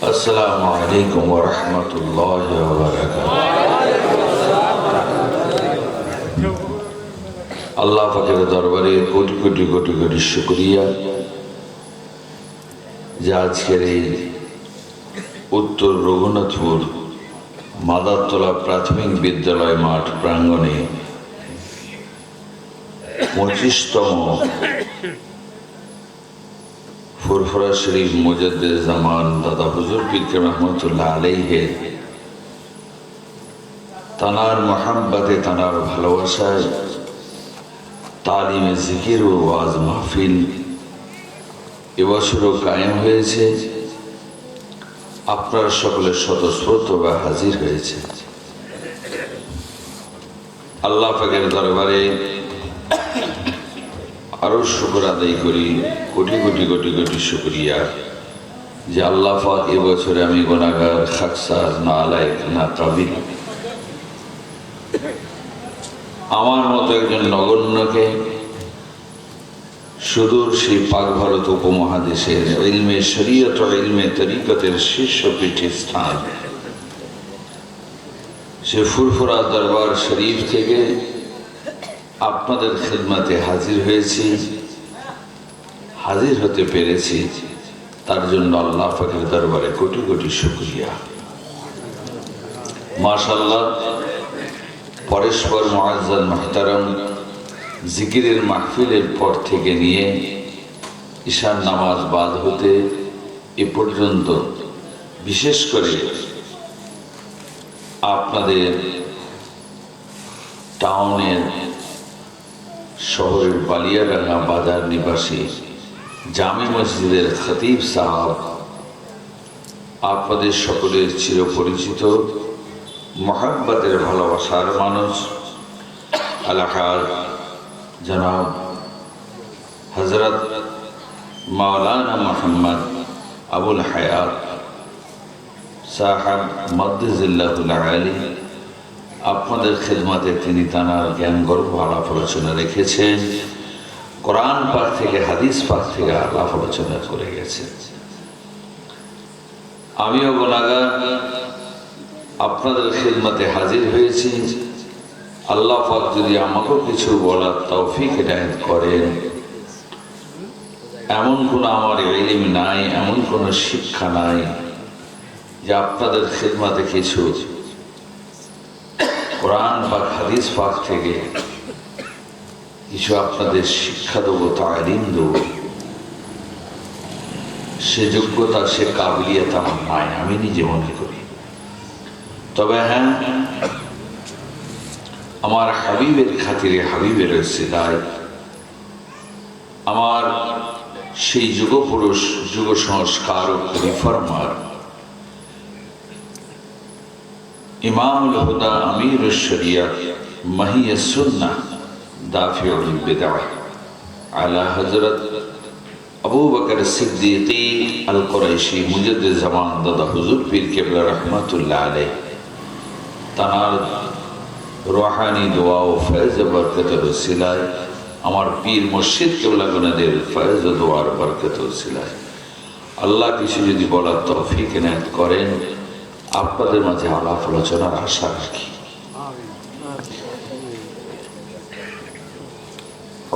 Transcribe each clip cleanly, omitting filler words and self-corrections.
আসসালামু আলাইকুম ওয়া রাহমাতুল্লাহি ওয়া বারাকাতুহু। আল্লাহ পাকের দরবারে কোটি কোটি কোটি কোটি শুকরিয়া যে আজকের এই উত্তর রঘুনাথপুর মাদারতলা প্রাথমিক বিদ্যালয় মাঠ প্রাঙ্গণে 25তম ফুরফুরা শরীফ মুজাদ্দিদ জামান দাদা হুজুর পীর রহমতুল্লাহ আলাইহির তানার মোহাব্বতে, তানার ভালোবাসায় তালিমে জিকির ও ওয়াজ মাহফিল এবছরও কায়েম হয়েছে। আপনারা সকলের স্বতঃস্ফূর্তভাবে হাজির হয়েছে। আল্লাহ পাকের দরবারে আরো শুকর আদায় করি, কোটি কোটি কোটি কোটি শুকরিয়া যে আল্লাহ পাক এবছরে আমি গুনাহগার, খাকসার, নালায়েক, না কাবিল, আমার মতো একজন নগণ্যকে সুদূর সেই পাক ভারত উপমহাদেশের ইলমে শরীয়ত ও ইলমে তরিকতের শীর্ষপীঠে স্থান সে ফুরফুরা দরবার শরীফ থেকে আপনাদের খিদমতে হাজির হয়েছি, হাজির হতে পেরেছি, তার জন্য আল্লাহ পাকের দরবারে কোটি কোটি শুকরিয়া। মাশাআল্লাহ, পরস্পর মুআজ্জাজ মুহতারাম জিকিরের মাহফিলের পর থেকে নিয়ে ঈশার নামাজ বাদ হতে এ পর্যন্ত, বিশেষ করে আপনাদের টাউনের শহরের বালিয়াডাঙ্গা বাজার নিবাসী জামে মসজিদের খতিব সাহেব, আপনাদের সকলের চিরপরিচিত মোহাব্বতের ভালোবাসার মানুষ এলাকার জনাব হযরত মাওলানা মোহাম্মদ আবুল হায়াত সাহেব মাদ্দাজিল্লাহুল আলী, আপনাদের খিদমতে তিনি তানার জ্ঞান গর্ভ আলাপ আলোচনা রেখেছেন। কোরআন পাক থেকে, হাদিস পাক থেকে আলাপ আলোচনা করে গেছেন। আমিও গুনাহগার, আপনাদের খিদমতে হাজির হয়েছি। আল্লাহ পাক যদি আমাকেও কিছু বলার তৌফিক এনায়েত করেন, এমন কোনো আমার ইলম নাই, এমন কোনো শিক্ষা নাই যে আপনাদের খিদমতে কিছু কোরআন পাক, হাদিস পাক থেকে কিছু আপনাদের শিক্ষা দেবো, তালিম দেবো, সে যোগ্যতা, সে কাবিলিয়ত আমার নাই, আমি নিজে মনে করি। তবে হ্যাঁ, আমার হাবিবের খাতিরে, হাবিবের ওসিলায়, আমার সেই যুগপুরুষ, যুগ সংস্কারক, রিফর্মার, ইমামুল হুদা, আমিরুশ শরিয়ত, মাহিয়ুস সুন্নাহ, দাফিউল বিদআহ, আলা হযরত আবু বকর সিদ্দিকী আল কুরাইশি মুজাদ্দিদ জামান দাদা হুজুর পীর কিবলা রহমাতুল্লাহ আলাইহি, তানার রুহানি দোয়া ও ফয়েজ বরকতের ওসিলায়, আমার পীর মুর্শিদ কিবলা গণদের ফয়েজ ও দোয়ার বরকতের ওসিলায় আল্লাহ কিছু যদি বলার তৌফিক এনায়েত করেন, আপনাদের মাঝে আলাপ আলোচনার আশা রাখি।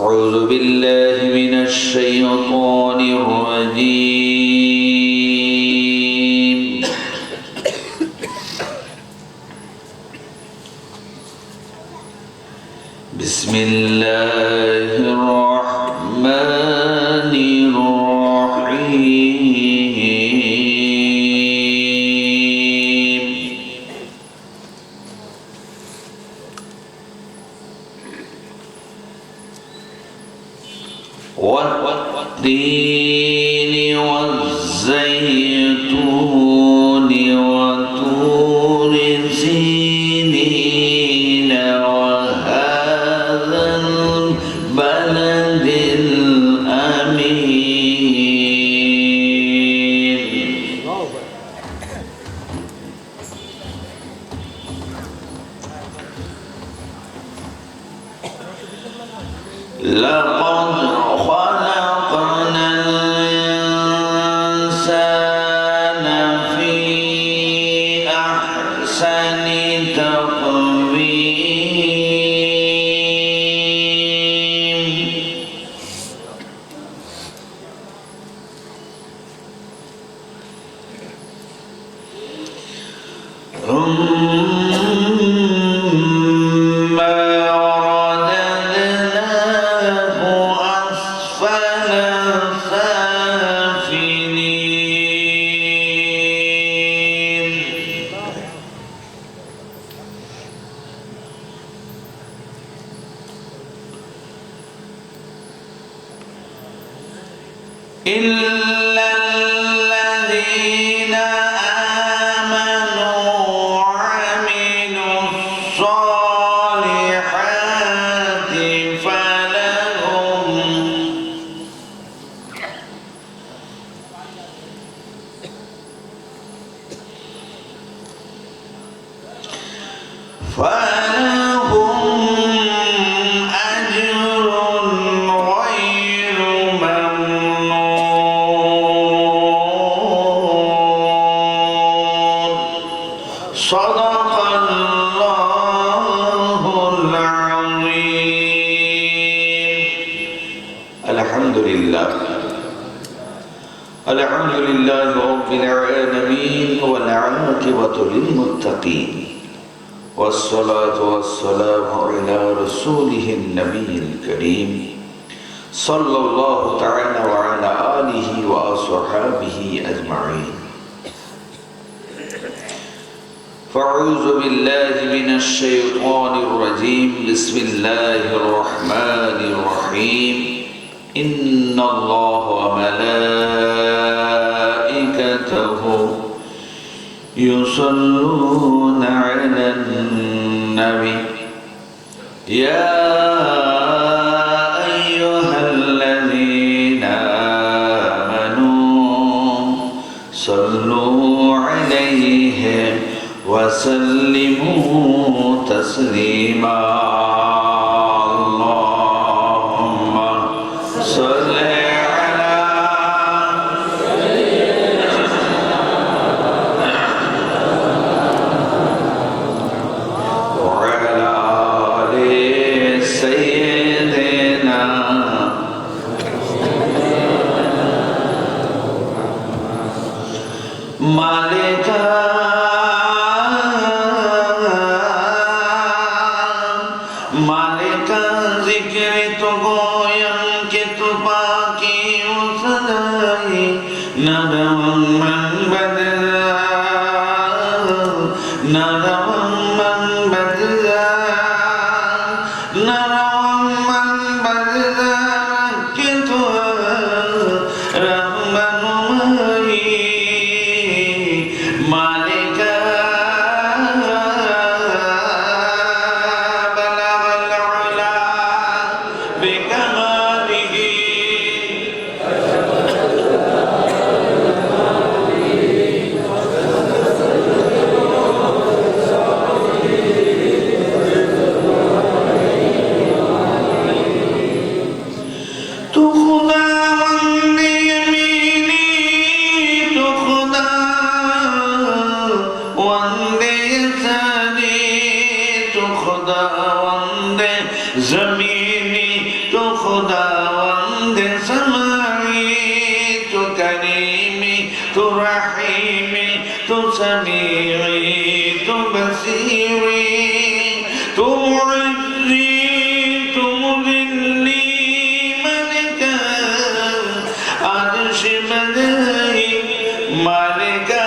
আউযু বিল্লাহি মিনাশ শাইতানির রাজীম। বিসমিল্লাহির রহমানির রহিম। والتين والزيتون وطور سينين وهذا البلد الأمين. لقد خلقنا الإنسان في بأحسن تقويم ثم رددناه أسفل سافلين إلا الذين آمنوا وعملوا الصالحات فلهم أجر غير ممنون صدق الله العظيم الحمد لله الحمد لله رب العالمين والعاقبة للمتقين والصلاة والسلام على رسوله النبي الكريم صلى الله تعالى وعلى آله وأصحابه أجمعين فأعوذ بالله من الشيطان الرجيم بسم الله الرحمن الرحيم إن الله وملائكته يصلون على النبي يا أيها الذين آمنوا صلوا عليه وسلموا تسليما اللهم صل मालिका जिक्र तो गोयम के तो बाकी उसदाई नरम मन बदला नरम मन बदला नरम मन बदला के तो रहमनुमाई मालिका ज़मीनी तो खुदावंद समाई तो करीमी तो रहीमी तो समीई तो बसीरी तो मुअज़्ज़ी तो मुज़िल्ली मलिका अर्श बदई मालिका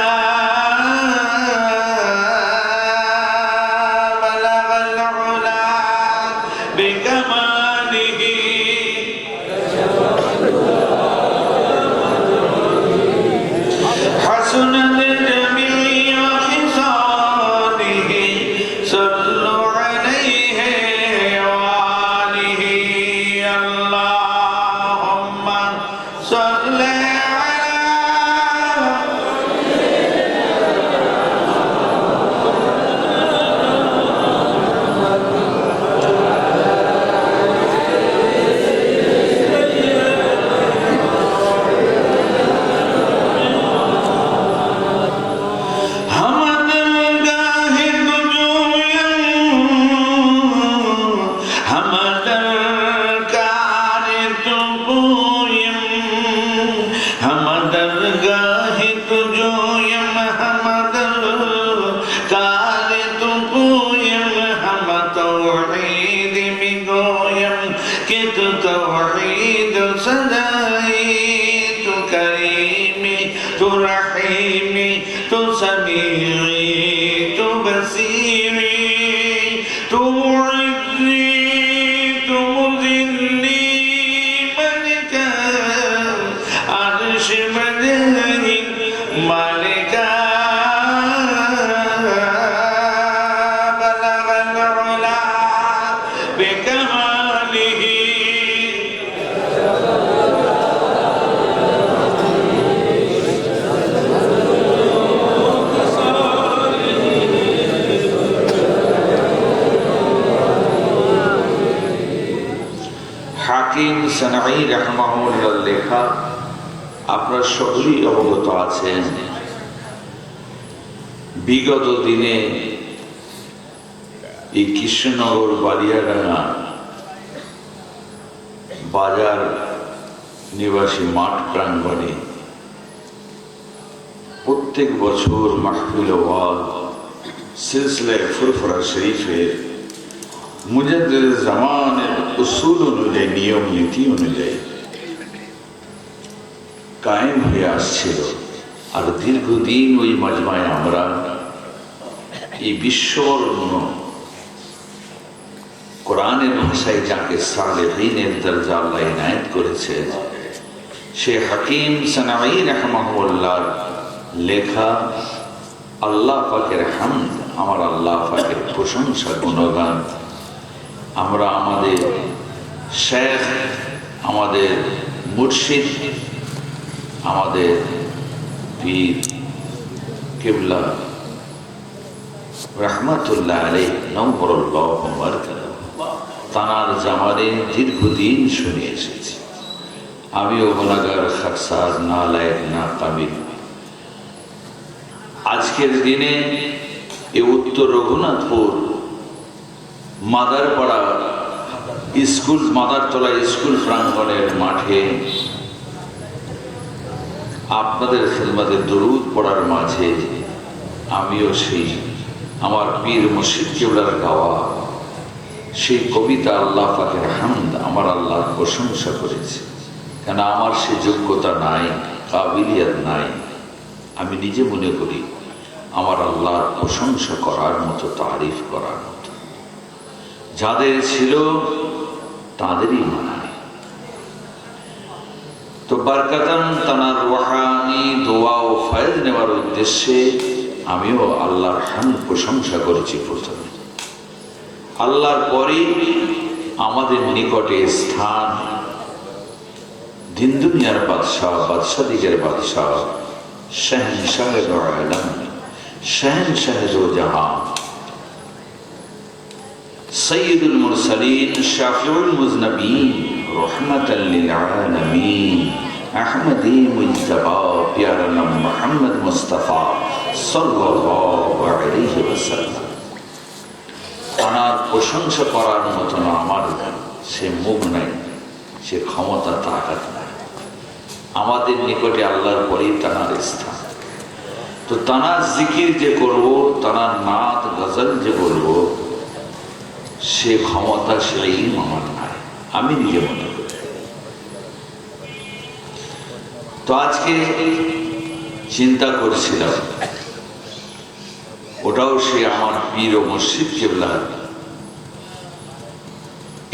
تو سمیعی تو بصیری تو معزی تو مذلی ملکا عرش مدنی مالکا بلغ العلا بكماله হাকিম সানাঈ রাহমাহুল্লাহ লেখা আপনারা সকলেই অবগত আছেন। বিগত দিনে এই কৃষ্ণনগর বালিয়াডাঙ্গা বাজার নিবাসী মাঠ প্রাঙ্গণে প্রত্যেক বছর মাহফিল ওয়াজ সিলসিলায়ে ফুরফুরা শরীফের মুজাদ্দিদ জামানের উসুল অনুযায়ী, নিয়ম নীতি অনুযায়ী কায়েম হয়ে আসছিল। আর দীর্ঘদিন ওই মাজমায় আমরা এই বিশ্ববরণ্য কোরআনের ভাষায় যাকে সালেহীনের দরজা আল্লাহ ইনায়েত করেছে, সে হাকিম সানাঈ রাহমাহুল্লাহ লেখা আল্লাহ পাকের হামদ, আমার আল্লাহ পাকের প্রশংসা গুণগান আমরা আমাদের শেখ, আমাদের মুর্শিদ, আমাদের পীর কিবলা রাহমাতুল্লাহ আলাইহি নওয়ারাল্লাহু মারকাদাহু তানার জামানে দীর্ঘদিন শুনে এসেছি। আমিও গুনাহগার, খাকসার, নালায়েক, নাকাবিল। আজকের দিনে এই উত্তর রঘুনাথপুর মাদারপাড়া স্কুল, মাদারতলা স্কুল প্রাঙ্গণের মাঠে আপনাদের খেদমতে দরুদ পড়ার মাঝে আমিও সেই আমার পীর মুর্শিদ কিবলার গাওয়া সেই কবিতা আল্লাহ পাকের হামদ, আমার আল্লাহর প্রশংসা করেছি। কেন আমার সে যোগ্যতা নাই, কাবিলিয়ত নাই। আমি নিজে মনে করি আমার আল্লাহর প্রশংসা করার মতো, তারিফ করার মতো যাদের ছিল তাদেরই মানায়। তো বারকাতান তানার রুহানি দোয়া ও ফয়েজ নেওয়ার উদ্দেশ্যে আমিও আল্লাহর হামদ প্রশংসা করেছি প্রথমে। আল্লাহর পরে আমাদের নিকটে স্থান দিন দুনিয়ার বাদশাহ, বাদশাদিগের বাদশাহ, শাহেনশাহে দো আলম, শাহেনশাহে দো জাহান, সৈয়দুল মুরসালিন, শাফিউল মুজনবিন, রহমাতাল লিল আলামিন, আহমদী মুজতবা, প্যারা নাম মুহাম্মদ মুস্তাফা সাল্লাল্লাহু আলাইহি ওয়াসাল্লাম। তার প্রশংসা করার মতন আমার সে মুখ নাই, সে ক্ষমতা, তাকাত নাই। আমাদের নিকটে আল্লাহর পরেই তানার স্থান। তো তানার জিকির যে করব, তানার নাত গজল যে বলবো, সে ক্ষমতা, সেই আমার নাই, আমি নিজে মনে করি। তো আজকে চিন্তা করছিলাম, ওটাও সে আমার পীর ও মুর্শিদ কিবলা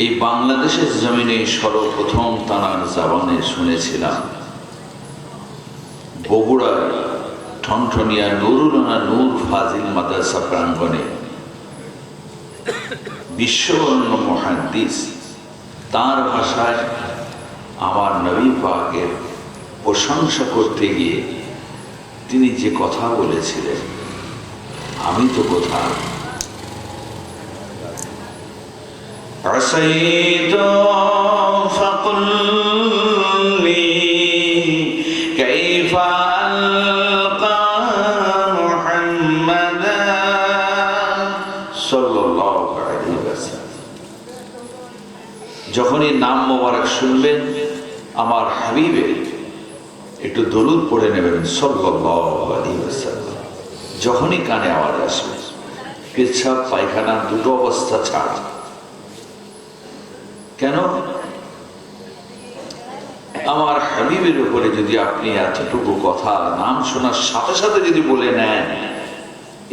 এই বাংলাদেশের জমিনে সর্বপ্রথম তানার জাবানে শুনেছিলাম বগুড়ার ঠনঠনিয়া নুরুলানা নূর ফাজিল মাদ্রাসা প্রাঙ্গণে বিশ্ববরণ্য মুহাদ্দিস তার ভাষায় আমার নবী পাকের প্রশংসা করতে গিয়ে তিনি যে কথা বলেছিলেন, আমি তো কোথা عصيت فقل لي كيف ألقى محمدا صلى الله عليه وسلم। যখনই নাম মোবারক শুনবেন আমার হাবিবের, একটু দরুদ পড়ে নেবেন সাল্লাল্লাহু আলাইহি ওয়াসাল্লাম। যখনই কানে আওয়াজ আসবে, পেচ্ছাপ পায়খানা দুটো অবস্থা ছাড়া। কেন? আমার হাবিব হাবিবের উপরে যদি আপনি এতটুকু কথা নাম শোনার সাথে সাথে যদি বলে নেন,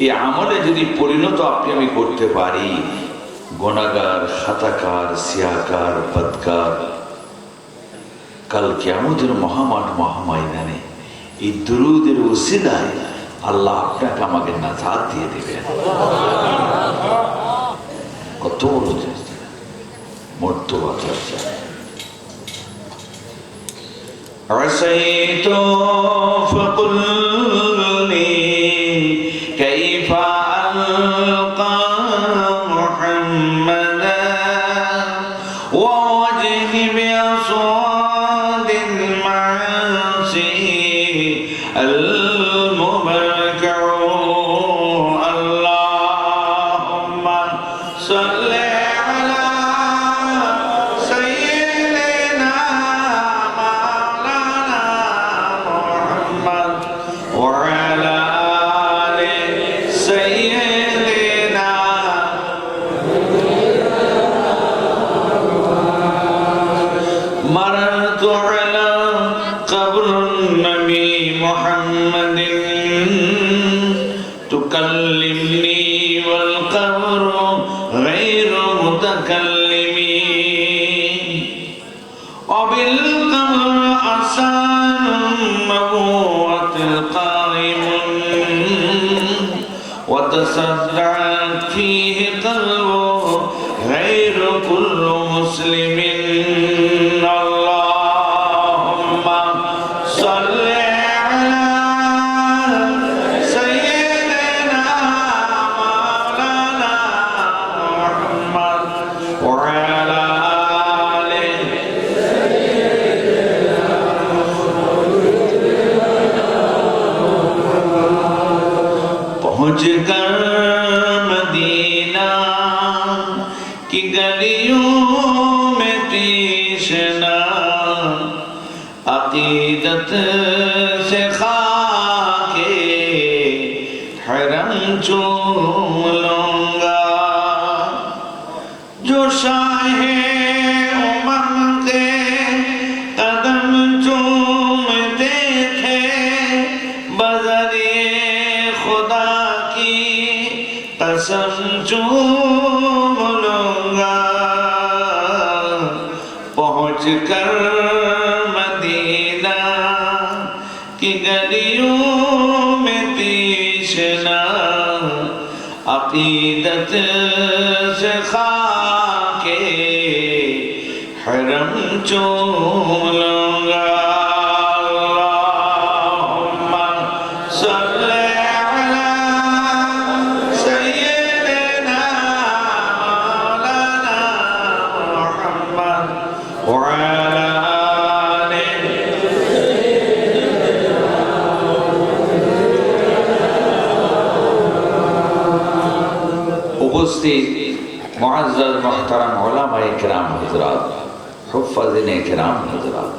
এই আমলে যদি পরিণত আপনি আমি করতে পারি, গুনাহগার, খাতাকার, সিয়াকার, বদকার, কাল কিয়ামতের মহামাঠ মহাময়দানে এই দুরূদের ওসিলায় আল্লাহ আপনাকে আমাকে নাজাত দিয়ে দেবেন। কত বড় চেষ্টা, মর্তবা চর্চা। عصيت فقل لي كيف ألقى محمدا ووجهي بأصوات المعاصي المبركع اللهم صل على سيدنا مولانا محمد وعلى آل سيدنا مررت على قبر النبي محمد تكلمني والقبر غير متكلم وبالقبر أسان النبوة قائم وتصدعت فيه قلبه غير كل مسلم اللهم صل على سيدنا مولانا محمد وعلى آله पहुँच कर मदीना की गलियों में तृष्णा अकीदत से खाके हरम चूम लूंगा जो शाहे उमर के कदम चूमते थे बज़रिए खुदा की कसम चूम लूंगा पहुँच कर मदीना की गलियों में तृष्णा अकीदत से खाके हरम चूम लूंगा اللهم صل على سيدنا مولانا محمد وعلى آله উপস্থিত মুআজ্জাজ মুহতারাম উলামায়ে কিরাম হযরত, হুফাজিনে কিরাম হযরত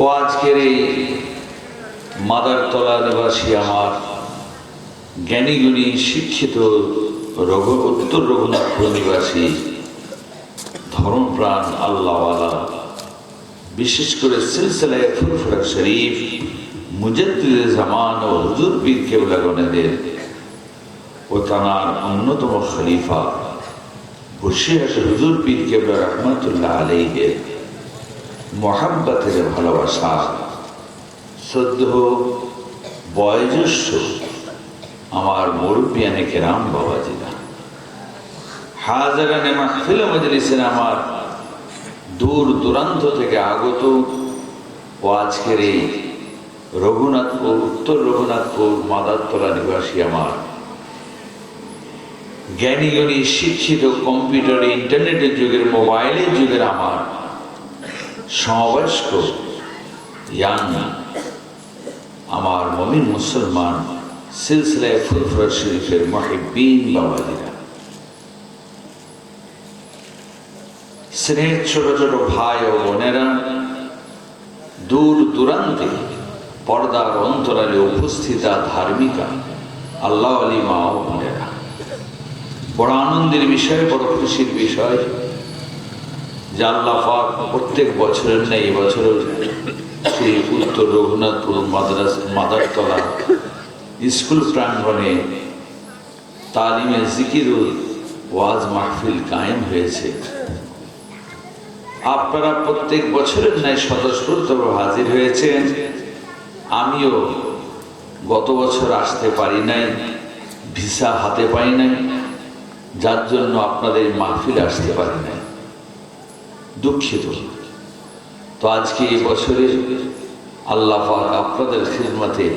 ও আজকের এই মাদারতলা নিবাসী আমার জ্ঞানীগুণী শিক্ষিত উত্তর রঘুনাথপুর নিবাসী ধর্মপ্রাণ আল্লাহওয়ালা, বিশেষ করে সিলসিলায়ে ফুরফুরা শরীফ মুজাদ্দিদে জামান ও হুজুর পীর কেবলাগণেদের ও তাঁর অন্যতম খলিফা বসিরহাট হুজুর পীর কেবলা রহমাতুল্লাহ আলাইহির মোহাব্বতের ভালোবাসা শ্রদ্ধেয় বয়োজ্যেষ্ঠ আমার মুরব্বিয়ানে কেরাম বাবাজিরা, হাজারানে মাহফিল মজলিসের আমার দূর দূরান্ত থেকে আগত ও আজকের এই রঘুনাথপুর উত্তর রঘুনাথপুর মাদারতলা নিবাসী আমার জ্ঞানীগুণী শিক্ষিত কম্পিউটার ইন্টারনেটের যুগের মোবাইলের যুগের আমার সমবয়স্ক ইয়াং আমার মুমিন মুসলমান সিলসিলায়ে ফুরফুরা শরীফের মুহিব্বিন বাবাজিরা, স্নেহের ছোট ছোট ভাই ও বোনেরা, দূর দূরান্তে পর্দার অন্তরালে উপস্থিতা ধার্মিকা আল্লাহ আলী মা ও বোনেরা, বড় আনন্দের বিষয়, বড় খুশির বিষয়, যে আল্লাহ পাক প্রত্যেক বছরের ন্যায় এবছরও সেই উত্তর রঘুনাথপুর মাদারতলা স্কুল প্রাঙ্গণে তালিমে জিকিরুল ওয়াজ মাহফিল কায়েম হয়েছে। আপনারা প্রত্যেক বছরের ন্যায় স্বতঃস্ফূর্তভাবে হাজির হয়েছেন। আমিও গত বছর আসতে পারি নাই, ভিসা হাতে পাই নাই, যার জন্য আপনাদের মাহফিল আসতে পারি নাই, দুঃখিত। তো আজকে এই বছরে আল্লাহ পাক আপনাদের খিদমতে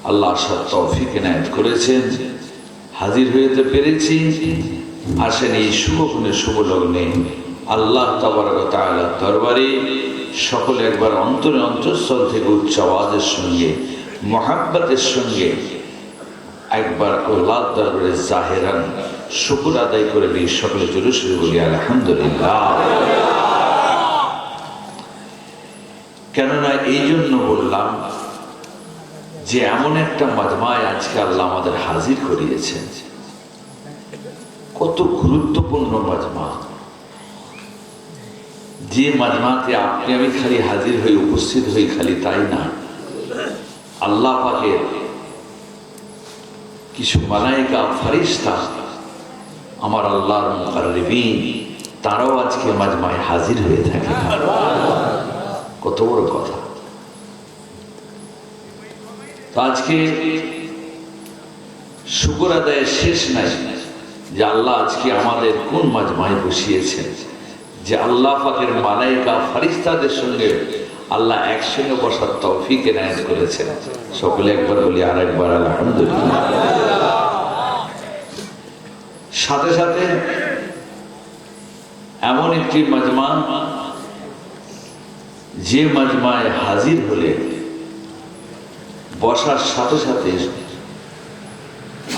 আল্লাহ আসার তৌফিক এনায়েত করেছেন, হাজির হইতে পেরেছি। আসেন এই শুভক্ষণে শুভ লগ্নে আল্লাহ তাবারক ওয়া তাআলার দরবারে সকলে একবার অন্তরে অন্তঃস্থল থেকে উচ্চ আওয়াজের সঙ্গে মহাব্বতের সঙ্গে একবার আল্লাহর দরবারে জাহেরান শুকর আদায় করে নিয়ে সকলে জোরে সোরে বলি আলহামদুলিল্লাহ। কেননা এই জন্য বললাম যে এমন একটা মাজমায় আজকে আল্লাহ আমাদের হাজির করিয়েছেন, কত গুরুত্বপূর্ণ মাজমা, যে মাজমাতে আপনি আমি খালি হাজির হই, উপস্থিত হই, খালি তাই না, আল্লাহ পাকের কিছু মালায়েকা ফেরেশতা আমার আল্লাহর মুকাররিবিন তারাও আজকে মাজমায় হাজির হয়ে থাকে। কত বড় কথা। তো আজকে শুকর আদায়ের শেষ নাই যে আল্লাহ আজকে আমাদের কোন মাজমায় বসিয়েছেন, যে আল্লাহ পাকের মালায়েকা ফেরেশতাদের সঙ্গে আল্লাহ একসঙ্গে বসার তৌফিক এনায়েত করেছেন। সকলে একবার বলি আর একবার আলহামদুলিল্লাহ। সাথে সাথে এমন একটি মাজমা, যে মাজমায় হাজির হলে বসার সাথে সাথে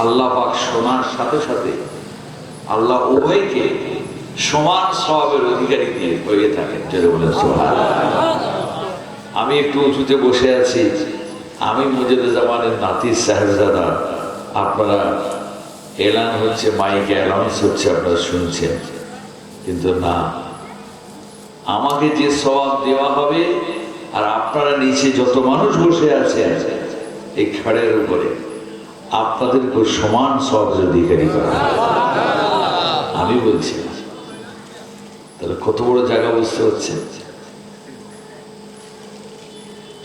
আল্লাহ পাক শোনার সাথে সাথে আল্লাহ উভয়কে সমান সওয়াবের অধিকারী দিয়ে হয়ে থাকেন। যেটা বলেন সুবহানাল্লাহ। আমি একটু উঁচুতে বসে আছি, আমি মুজিবুজ্জামানের নাতি সাহেবজাদা, আপনারা এলান হচ্ছে, মাইকে অ্যানাউন্স হচ্ছে, আপনারা শুনছেন, কিন্তু না, আমাকে যে সওয়াব দেওয়া হবে আর আপনারা নিচে যত মানুষ বসে আছেন এই খাড়ের উপরে আপনাদের উপর সমান সওয়াবের অধিকারী করা। আমি বলছি, তাহলে কত বড় জায়গা বুঝতে হচ্ছে।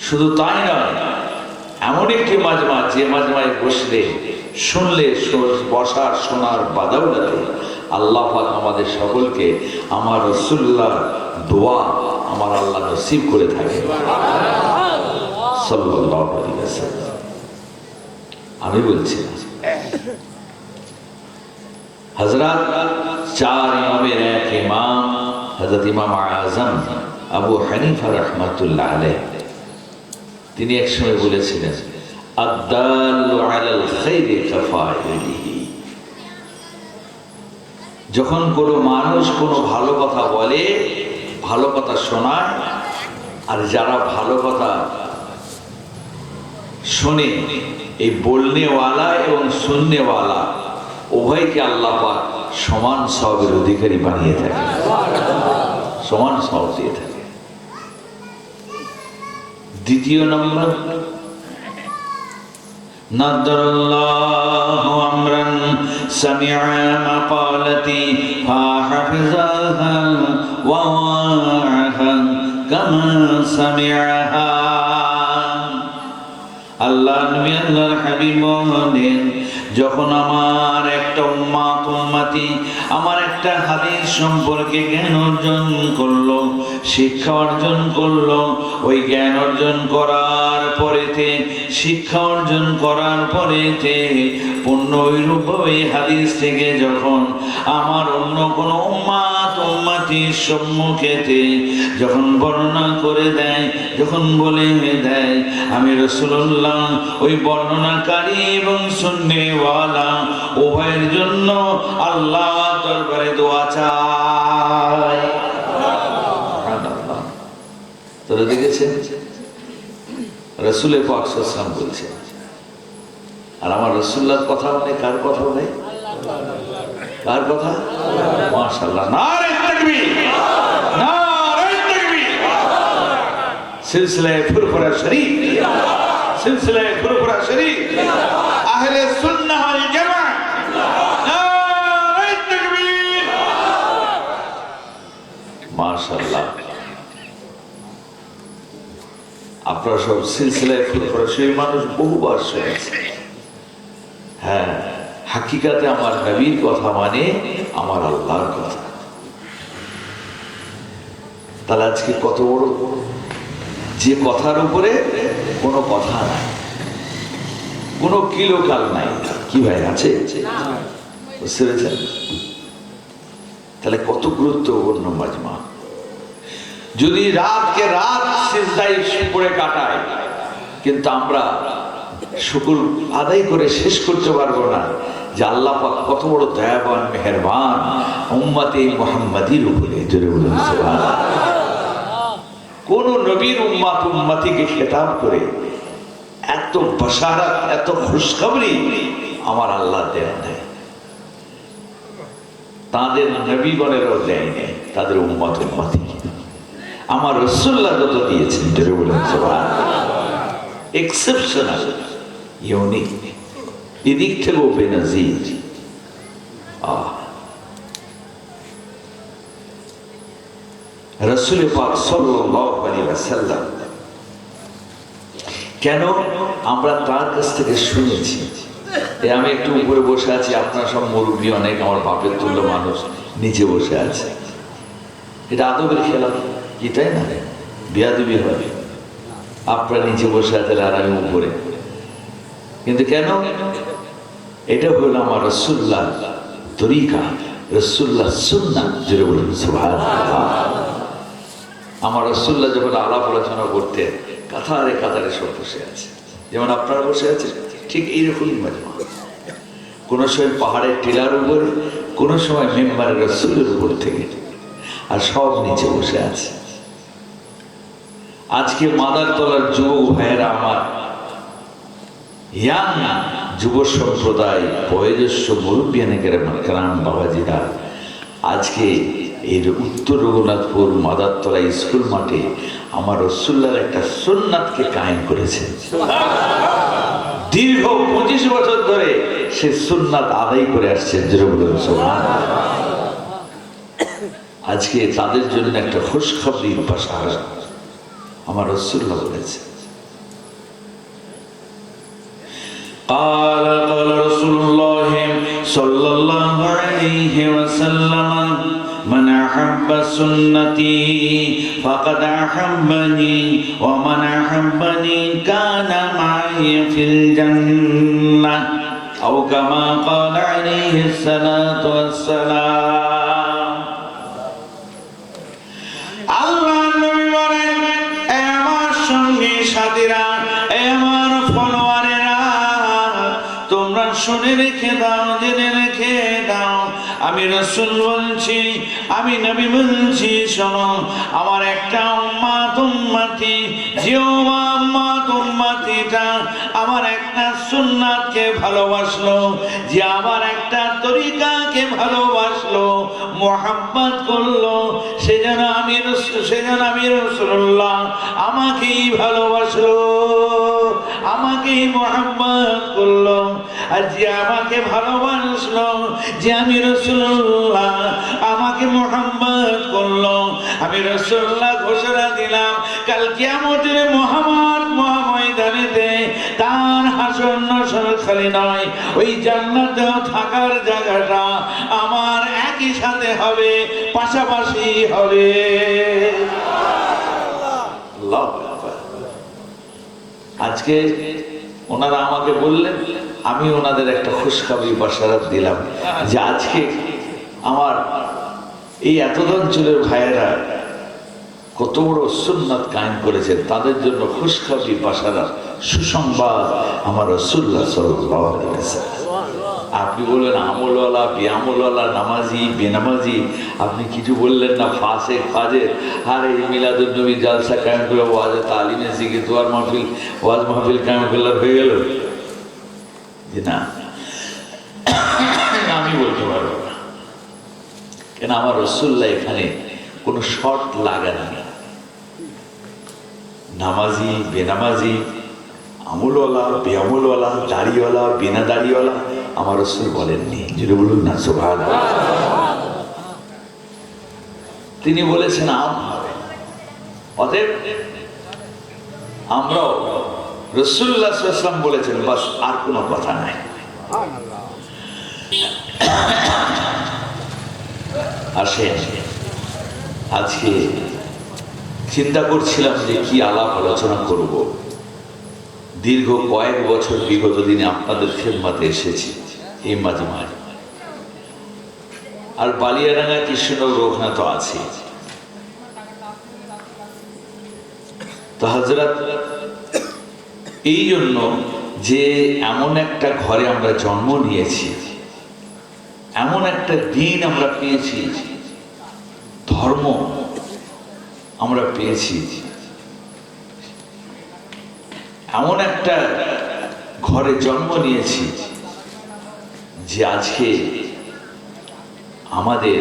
শুধু তাই নয়, এমন একটি মাজমা, যে মাজমায় বসলে শুনলে বসার শোনার বাদাউলাতে আল্লাহ পাক আমাদের সকলকে আমার রাসূলুল্লাহর দোয়া আমার আল্লাহ নসিব করে থাকে সাল্লাল্লাহু আলাইহি ওয়াসাল্লাম। আমি বলছি হযরত চার ইমামের এক ইমাম হযরত ইমাম আযম আবু হানিফা রাহমাতুল্লাহ আলাইহি, তিনি একসময় বলেছিলেন, আদ-দাল্লু আলাল খাইরি কাফাইলিহি। যখন কোনো মানুষ কোনো ভালো কথা বলে, ভালো কথা শোনায়, আর যারা ভালো কথা শোনে, এই বলনেওয়ালা এবং শুননেওয়ালা উভয়কে আল্লাহ পাক সমান সওয়াবের অধিকারী বানিয়ে থাকে, সমান সওয়াব দিয়ে থাকে। দ্বিতীয় নম্বর, নাদারাল্লাহু আমরান সামিআ মাকালাতি ফাহাফিজাহা ওয়া ওয়াআহা কামা সামিআহা। আল্লাহ নবী আল্লাহর হাবিব বলেন, যখন আমার একটা উম্মতি আমার একটা হাদিস সম্পর্কে জ্ঞান অর্জন করলো, শিক্ষা অর্জন করলো, ওই জ্ঞান অর্জন করার পরেতে, শিক্ষা অর্জন করার পরেতে পূর্ণ ওই হাদিস থেকে যখন আমার অন্য কোনো উম্মতির সম্মুখেতে যখন বর্ণনা করে দেয়, যখন বলে দেয়, আমি রাসূলুল্লাহ ওই বর্ণনাকারী এবং শুননেওয়ালা উভয়ের জন্য আল্লাহ দরবারে দোয়া চাই। সুবহানাল্লাহ। তোরা দেখেছেন রাসূল পাক সাল্লাল্লাহু আলাইহি ওয়াসাল্লাম বলছেন, আর আমার রাসূলুল্লাহর কথা মানে কার কথা ভাই? কার কথা? মাশাআল্লাহ। নারে তাকবীর, সিলসিলায়ে ফুরফুরা শরীফ, সিলসিলায়ে ফুরফুরা শরীফ, আহলে সুন্নাহ ওয়াল জামাত, নারে তাকবীর, মাশাআল্লাহ। আপনারা সব সিলসিলায়ে ফুরফুরা শরীফ মানুষ বহুবার শুনেছে। হ্যাঁ, হাকিকাতে আমার নবীর কথা মানে আমার আল্লাহর কথা। তাহলে আজকে কত বড়, যে কথার উপরে কোনো কথা নাই, কোনো কিলোকাল নাই। কি ভাই আছে? বুঝতে পেরেছেন? তাহলে কত গুরুত্বপূর্ণ মাজমা। যদি রাতকে রাত সিজদায় পড়ে কাটায়, কিন্তু আমরা শুকর আদায় করে শেষ করতে পারবো না যে আল্লাহ পাক কত বড় দয়াবান মেহেরবান উম্মতে মুহাম্মাদির উপরে। জোরে বলুন সুবহানাল্লাহ। কোন নবীর উম্মত উম্মতিকে খেতাব করে এত বাশারাত, এত খুশখবরি আমার আল্লাহ দেন নাই, তাদের নবীগণেরও দেয় নাই, তাদের উম্মত উম্মতিকে আমার রাসূলুল্লাহ যত দিয়েছেন। জোরে বলুন সুবহানাল্লাহ। এক্সেপশনাল, ইউনিক, এদিক থেকেও বেনজির। রাসূল পাক সাল্লাল্লাহু আলাইহি ওয়াসাল্লাম কেন আমরা তার কাছ থেকে শুনেছি। আমি একটু উপরে বসে আছি, আপনার সব মুরব্বী অনেক, আমার বাপের তুল্য মানুষ নিচে বসে আছে। এটা আদবের খেলা কি, তাই না? বিয়াদবি হয়, আপনারা নিচে বসে আছেন আর আমি উপরে। কিন্তু কেন? এটা হলো আমার রাসূলুল্লাহ তরিকা, রাসূলুল্লাহ সুন্নাহ। জোরে বলুন সুবহানাল্লাহ। আমার রাসূলুল্লাহ যখন আলাপ আলোচনা করতেন, কাতারে কাতারে সব বসে আছে, যেমন আপনারা বসে আছেন, ঠিক এইরকমই মাজমা। কোনো সময় পাহাড়ের টিলার উপরে, কোনো সময় মেম্বারে রাসূলের উপর থেকে, আর সব নিচে বসে আছে। আজকে মাদারতলার যুবক ভাইয়েরা, আমার ইয়াং যুব সম্প্রদায়, বয়োজ্যেষ্ঠ মুরব্বিয়ানে কেরাম বাবাজিরা, আজকে এর উত্তর রঘুনাথপুর মাদারতলা স্কুল মাঠে আমার রাসূলুল্লাহর একটা সুন্নাতকে কায়েম করেছে। দীর্ঘ 25 বছর ধরে সে সুন্নাত আদায় করে আসছেন। জোরে বলুন সুবহানাল্লাহ। আজকে তাদের জন্য একটা খুশখবরির বাশারা আমার রাসূলুল্লাহ বলেছে। قال رسول الله صلى الله عليه وسلم من أحب سنتي فقد أحبني ومن أحبني كان معي في الجنة أو كما قال عليه الصلاة والسلام. আল্লাহ নবী বলেন, আমার সঙ্গী সাথীরা, আমার ফলোয়ারেরা, তোমরা শুনে রেখে দাও, জেনে রেখে দাও, আমি রাসূল বলছি, আমি নবী বলছি, শোনো, আমার একটা উম্মত উম্মতি, যে উম্মত উম্মতিটা আমার একটা সুন্নাতকে ভালোবাসলো, যে আমার একটা তরিকাকে ভালোবাসলো, মুহাব্বত করলো, সেজন্য আমি রাসূলুল্লাহ আমাকেই ভালোবাসলো, আমাকেই মুহাব্বত করলো। আর যে আমাকে ভালোবাসলো, যে আমি রাসূলুল্লাহ আমাকে মুহাব্বত করলো, আমি রাসূলুল্লাহ ঘোষণা দিলাম, কাল কিয়ামতের মহামার মহাময়দানেতে তার হাসর নাসর খালি নয়, ওই জান্নাতেও থাকার জায়গাটা আমার একই সাথে হবে, পাশাপাশি হবে। আজকে ওনারা আমাকে বললেন, আমি ওনাদের একটা খুশখবরি বাশারাত দিলাম যে আজকে আমার এই এতদ অঞ্চলের ভাইয়েরা কত বড় সুন্নাত কায়েম করেছেন, তাদের জন্য খুশখবরি বাশারাত, সুসংবাদ আমার রাসূলুল্লাহ সাল্লাল্লাহু আলাইহি ওয়াসাল্লাম। আপনি বললেন আমলওয়ালা, বেআমলওয়ালা, নামাজি, বেনামাজি, আপনি কিছু বললেন না, ফাসেক, ফাজের। আর এই মিলাদুন নবী জালসা কায়েম করে ওয়াজে তালিমে জিকির দোয়ার মাহফিল, ওয়াজ মাহফিল কায়েম করলে হয়ে গেল? যে না, আমি বলতে পারবো না, কেন আমার রাসূলুল্লাহ এখানে কোনো শর্ত লাগান, নামাজি বেনামাজি, আমলওয়ালা বেআমলওয়ালা, দাড়িওয়ালা বিনা দাড়িওয়ালা, আমার রাসূল বলেননি। যদি বলুন না সুবহানাল্লাহ। তিনি বলেছেন আম হবে। অতএব আমরাও রাসূলুল্লাহ সাল্লাল্লাহু আলাইহি ওয়াসাল্লাম বলেছেন, বাস, আর কোনো কথা নাই। আসেন, আজকে চিন্তা করছিলাম যে কি আলাপ আলোচনা করব। দীর্ঘ কয়েক বছর বিগত দিনে আপনাদের খেদমতে এসেছি এই মাজমায়, আর বালিয়াডাঙ্গা কৃষ্ণনগর রোগনা তো আছে। তো হযরত এই জন্য যে এমন একটা ঘরে আমরা জন্ম নিয়েছি, এমন একটা দিন আমরা পেয়েছি, ধর্ম আমরা পেয়েছি, এমন একটা ঘরে জন্ম নিয়েছি যে আজকে আমাদের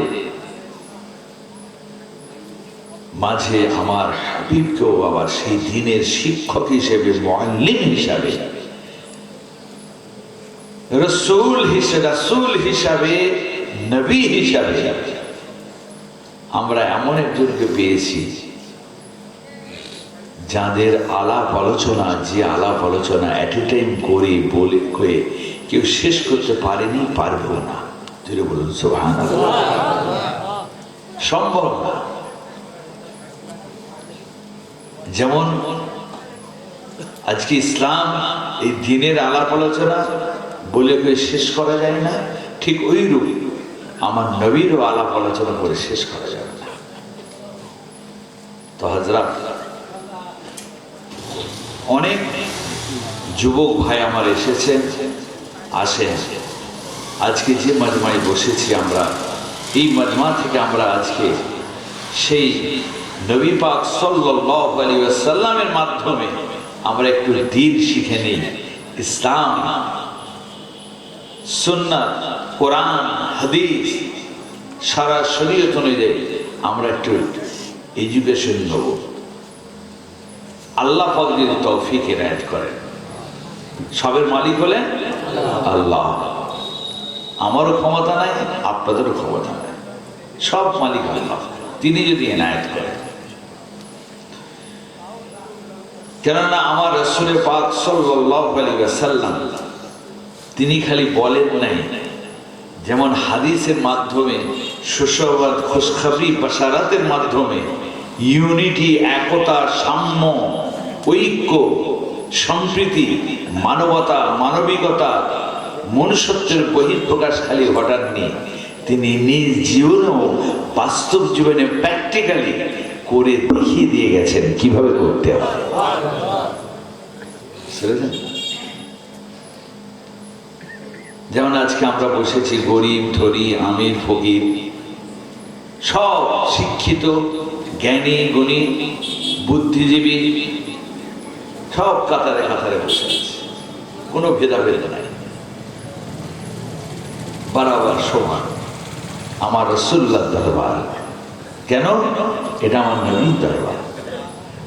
মাঝে আমার হাবিবকেও আবার সেই দিনের শিক্ষক হিসেবে, মুআল্লিম হিসাবে, রাসূল হিসাবে, নবী হিসাবে আমরা এমন একজনকে পেয়েছি যাদের আলাপ আলোচনা, যে আলাপ আলোচনা এট এ টাইম করে বলে কয়ে কেউ শেষ করতে পারেনি, পারবেও না। যদি বলুন সুবহানাল্লাহ। সম্ভব না। যেমন আজকে ইসলাম এই দিনের আলাপ আলোচনা বলে কয়ে শেষ করা যায় না, ঠিক ওই রূপ আমার নবীরও আলাপ আলোচনা করে শেষ করা যাবে না। তো হযরত অনেক যুবক ভাই আমার এসেছেন, আসেন। আজকে যে মাজমায় বসেছি আমরা, এই মাজমা থেকে আমরা আজকে সেই নবী পাক সাল্লাল্লাহু আলাইহি ওয়াসাল্লামের মাধ্যমে আমরা একটু দ্বীন শিখে নিই। ইসলাম, সুন্নাত, কোরআন, হাদিস, সারা শরীয়ত অনুযায়ী আমরা একটু এডুকেশন নেব। আল্লাহ পাক যদি তৌফিক এনায়েত করেন। সবের মালিক হলেন আল্লাহ। আমারও ক্ষমতা নাই, আপনাদেরও ক্ষমতা নাই, সব মালিক আল্লাহ। তিনি যদি এনায়েত করেন, কেননা আমার রাসূল পাক সাল্লাল্লাহু আলাইহি ওয়াসাল্লাম তিনি খালি বলেন নাই, যেমন হাদিসের মাধ্যমে, সুসংবাদ, খুশখবরি, বাশারাতের মাধ্যমে ইউনিটি, একতা, সাম্য, ঐক্য, সম্প্রীতি, মানবতা, মানবিকতা, মনুষ্যত্বের বহিঃপ্রকাশ খালি ঘটাননি, তিনি নিজ জীবনেও বাস্তব জীবনে প্র্যাকটিক্যালি করে দেখিয়ে দিয়ে গেছেন কিভাবে করতে হয়। যেমন আজকে আমরা বসেছি, গরিব ধনী, আমির ফকির, সব শিক্ষিত, জ্ঞানী গুণী, বুদ্ধিজীবী, সব কাতারে কাতারে বসে আছে, কোনো ভেদাভেদ নাই, বরাবর সমান। আমার রাসূলুল্লাহর দরবার। কেন? এটা আমার নবীর দরবার।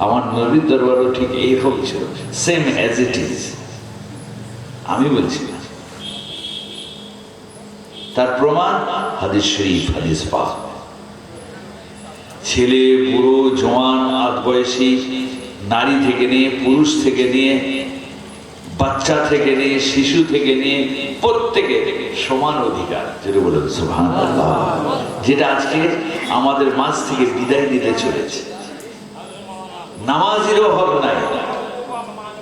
আমার নবীর দরবারও ঠিক এইরকম ছিল, সেম অ্যাজ ইট ইজ। আমি বলছি না, তার প্রমাণ হাদিস শরীফ, হাদিস পাক। ছেলে, বুড়ো, জওয়ান, আধ বয়সী, নারী থেকে নিয়ে, পুরুষ থেকে নিয়ে, বাচ্চা থেকে নিয়ে, শিশু থেকে নিয়ে প্রত্যেকে সমান অধিকার। যেটা বলেন সুবহানাল্লাহ, যেটা আজকে আমাদের মাঝ থেকে বিদায় নিতে চলেছে। নামাজির অভাব নাই,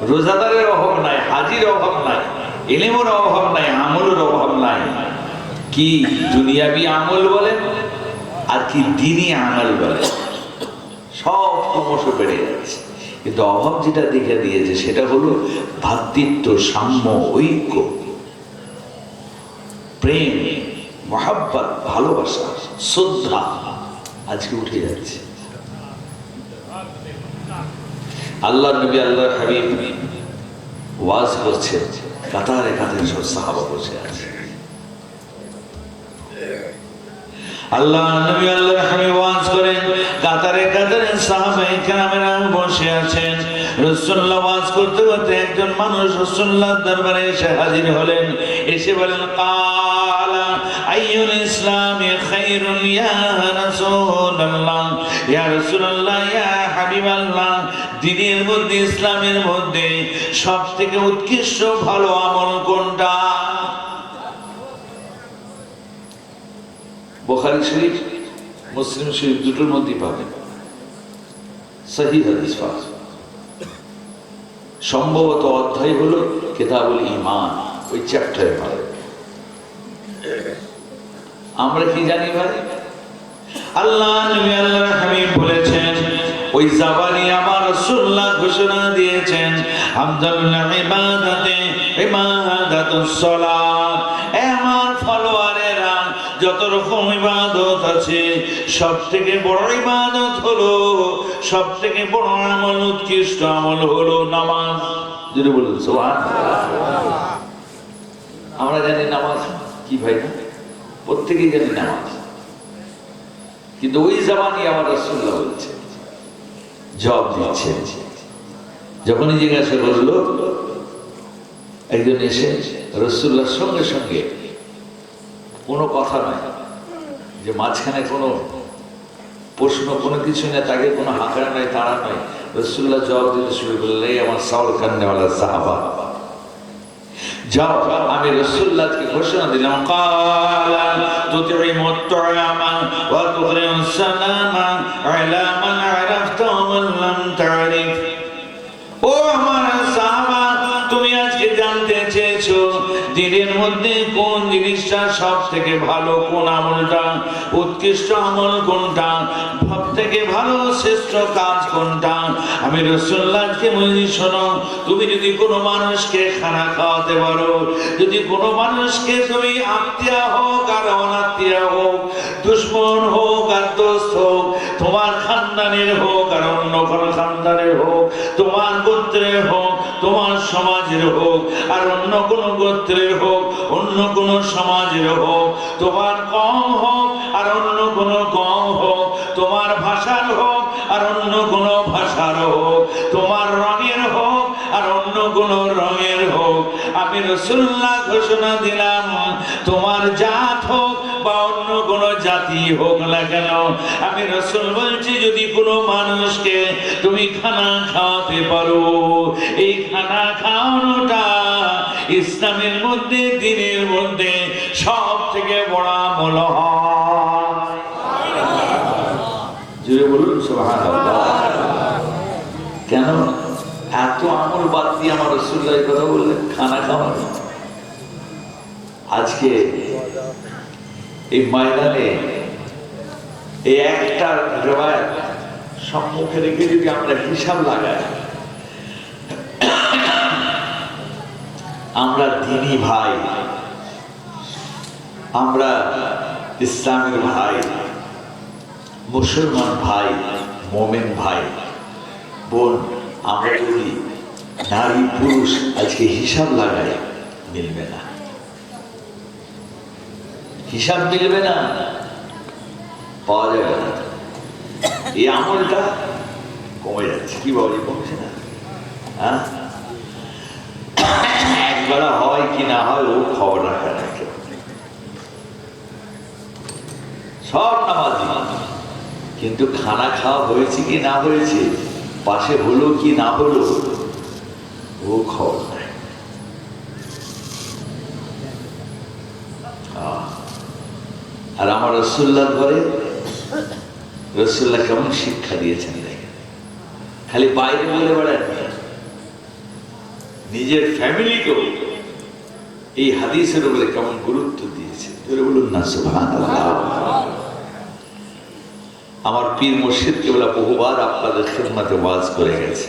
রোজাদারের অভাব নাই, হাজির অভাব নাই, ইলমের অভাব নাই, আমলের অভাব নাই। কি দুনিয়াবি আমল বলেন আর কি দ্বীনি আমল বলেন, সব ক্রমশ বেড়ে যাচ্ছে। কিন্তু অভাব যেটা দেখে দিয়েছে সেটা হলো ভ্রাতৃত্ব, সাম্য, ঐক্য, প্রেম, মহাব্বত, ভালোবাসা, শ্রদ্ধা আজকে উঠে যাচ্ছে। আল্লাহ নবী, আল্লাহর হাবিব ওয়াজ করছেন, কাতারে কাতারে সব সাহাবা বসে আছে। আল্লাহ নবী, আল্লাহর হাবিব ওয়াজ করেন, কাতারে কাতারে সাহাবায়ে কেরামেরা বসে আছেন। রাসূলুল্লাহ ওয়াজ করতে করতে একজন মানুষ রাসূলুল্লাহর দরবারে এসে হাজির হলেন। এসে বলেন, কালা আইয়ুল ইসলামি খায়রুন ইয়া রাসূলুল্লাহ, ইয়া রাসূলুল্লাহ, ইয়া হাবিবাল্লাহ, দ্বীনের মধ্যে, ইসলামের মধ্যে সবথেকে উৎকৃষ্ট ভালো আমল কোনটা? বুখারী শরীফ, মুসলিম শরীফ দুটোর মধ্যেই পাবেন সহিহ হাদিস পাওয়া যায়। সম্ভবত অধ্যায় হলো কিতাবুল ঈমান, ওই চ্যাপ্টারে পাবেন। আমরা কি জানি ভাই? আল্লাহ নবী আল্লাহর হাবিব বলেছেন, ওই জাবানি আমার রাসূলুল্লাহ ঘোষণা দিয়েছেন, আফদালুল ইবাদাতে ইবাদাতুস সালাত। আমার ফলোয়ারেরা, যত রকম ইবাদত আছে সবথেকে বড় ইবাদত হলো, সবথেকে বড় আমল, উৎকৃষ্ট আমল হলো নামাজ। যদি বলুন সুবহানাল্লাহ। আমরা জানি নামাজ কি ভাই, প্রত্যেকেই জানি নামাজ, কিন্তু ওই জামানি আমার রাসূলুল্লাহ বলছে, জবাব দিচ্ছে। যখনই জিজ্ঞাসা করলো, একজন এসে রাসূলুল্লাহর সঙ্গে সঙ্গে কোনো কথা নয়, যে মাঝখানে কোনো প্রশ্ন, কোনো কিছু নেই, তাকে কোনো হাঁকা নয়, তাড়া নয়, রাসূলুল্লাহ জবাব দিতে শুরু করলেন, এই আমার সাওয়াল করনেওয়ালা সাহাবা, যাও, আমি রাসূলুল্লাহকে ঘোষণা দিলাম, কালা তুতিমুত তুআমা ওয়া তুকরিমুস সালামা আলা মান আরাফতা ওয়া লাম তারিফ। ও আমার সাহাবা, তুমি আজকে জানতে চেয়েছো দ্বীনের মধ্যে কোন জিনিসটা সব থেকে ভালো, কোন আমলটা উৎকৃষ্ট আমল কোনটা, সব থেকে ভালো শ্রেষ্ঠ কাজ কোনটা। আমি রাসূলুল্লাহকে বলি, শোনো, তুমি যদি কোনো মানুষকে খানা খাওয়াতে পারো, যদি কোনো মানুষকে, তুমি আত্মীয় হোক আর অনাত্মীয় হোক, দুশমন হোক আর দোস্ত হোক, তোমার খানদানের হোক আর অন্য কোনো খানদানের হোক, তোমার গোত্রের হোক, তোমার সমাজের হোক আর অন্য কোনো গোত্রের হোক, অন্য কোনো সমাজের হোক, তোমার কম হোক আর অন্য কোনো কম হোক, তোমার ভাষার হোক আর অন্য কোনো ভাষার হোক, তোমার রঙের হোক আর অন্য কোনো রঙের হোক, আমি রাসূলুল্লাহ ঘোষণা দিলাম, তোমার জাত হোক বা অন্য কোনো জাতি হোক না কেন, আমি রাসূল বলছি, যদি কোনো মানুষকে তুমি খানা খাওয়াতে পারো, এই খানা খাওয়ানোটা ইসলামের মধ্যে, দ্বীনের মধ্যে সব থেকে বড় আমল হয়। জোরে বলুন সুবহানাল্লাহ। কেন এত আমল বাদ দিয়ে আমার রাসূলুল্লাহ এই কথা বললেন, খানা খাওয়ানো? আজকে এই ময়দানে এই একটা রিওয়ায়াত সম্মুখে রেখে যদি আমরা হিসাব লাগাই, আমরা দ্বীনী ভাই, আমরা ইসলামের ভাই, মুসলমান ভাই, মুমিন ভাই বোন, আমরা যদি নারী পুরুষ আজকে হিসাব লাগাই, মিলবে না, হিসাব মিলবে না, পাওয়া যাবে না। এই আমলটা কমে যাচ্ছে। কি বলে, কমছে না? হ্যাঁ, একবেলা হয় কি না হয় ও খবর রাখা না। সব নামাজি, কিন্তু খানা খাওয়া হয়েছে কি না হয়েছে, পাশে হলো কি না হলো, ও খবর নাই। আর আমার রাসূলুল্লাহর ঘরে রাসূলুল্লাহ কেমন শিক্ষা দিয়েছেন দেখেন। খালি বাইরে বলে বেড়ান, নিজের ফ্যামিলিকেও এই হাদিসের উপরে কেমন গুরুত্ব দিয়েছে। বলুন না সুবহানাল্লাহ। আমার পীর মুর্শিদ কেবলা বহুবার আপনাদের খিদমতে ওয়াজ করে গেছে।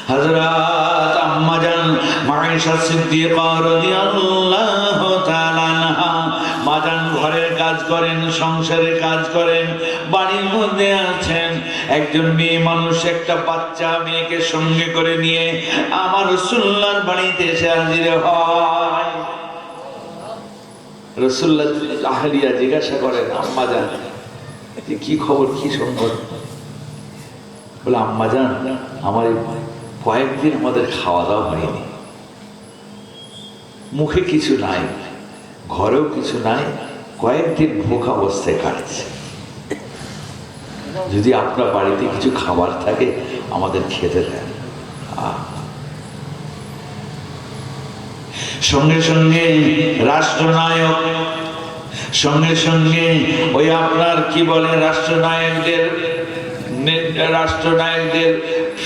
হযরত আম্মা জান মায়েশা সিদ্দিকা রাদিয়াল্লাহু তাআলা আনহা, মা জান ঘরের কাজ করেন, সংসারের কাজ করেন, বাড়ির মধ্যে আছেন। একজন মেয়ে মানুষ একটা বাচ্চা মেয়েকে সঙ্গে করে নিয়ে আমার রাসূলুল্লাহর বাড়িতে এসে হাজির হয়। রাসূলুল্লাহ আহলিয়া জিজ্ঞাসা করেন, আম্মা জান কি খবর, কি সংবাদ? বলে আম্মাজান আমার কয়েকদিন আমাদের খাওয়া দাওয়া হয়নি, মুখে কিছু নাই, ঘরেও কিছু নাই, কয়েকদিন ভোকা অবস্থায় কাটছে, যদি আপনার বাড়িতে কিছু খাবার থাকে আমাদের খেতে দেন। সঙ্গে সঙ্গে রাষ্ট্রনায়ক, সঙ্গে সঙ্গে ওই আপনার কি বলে রাষ্ট্রনায়কদের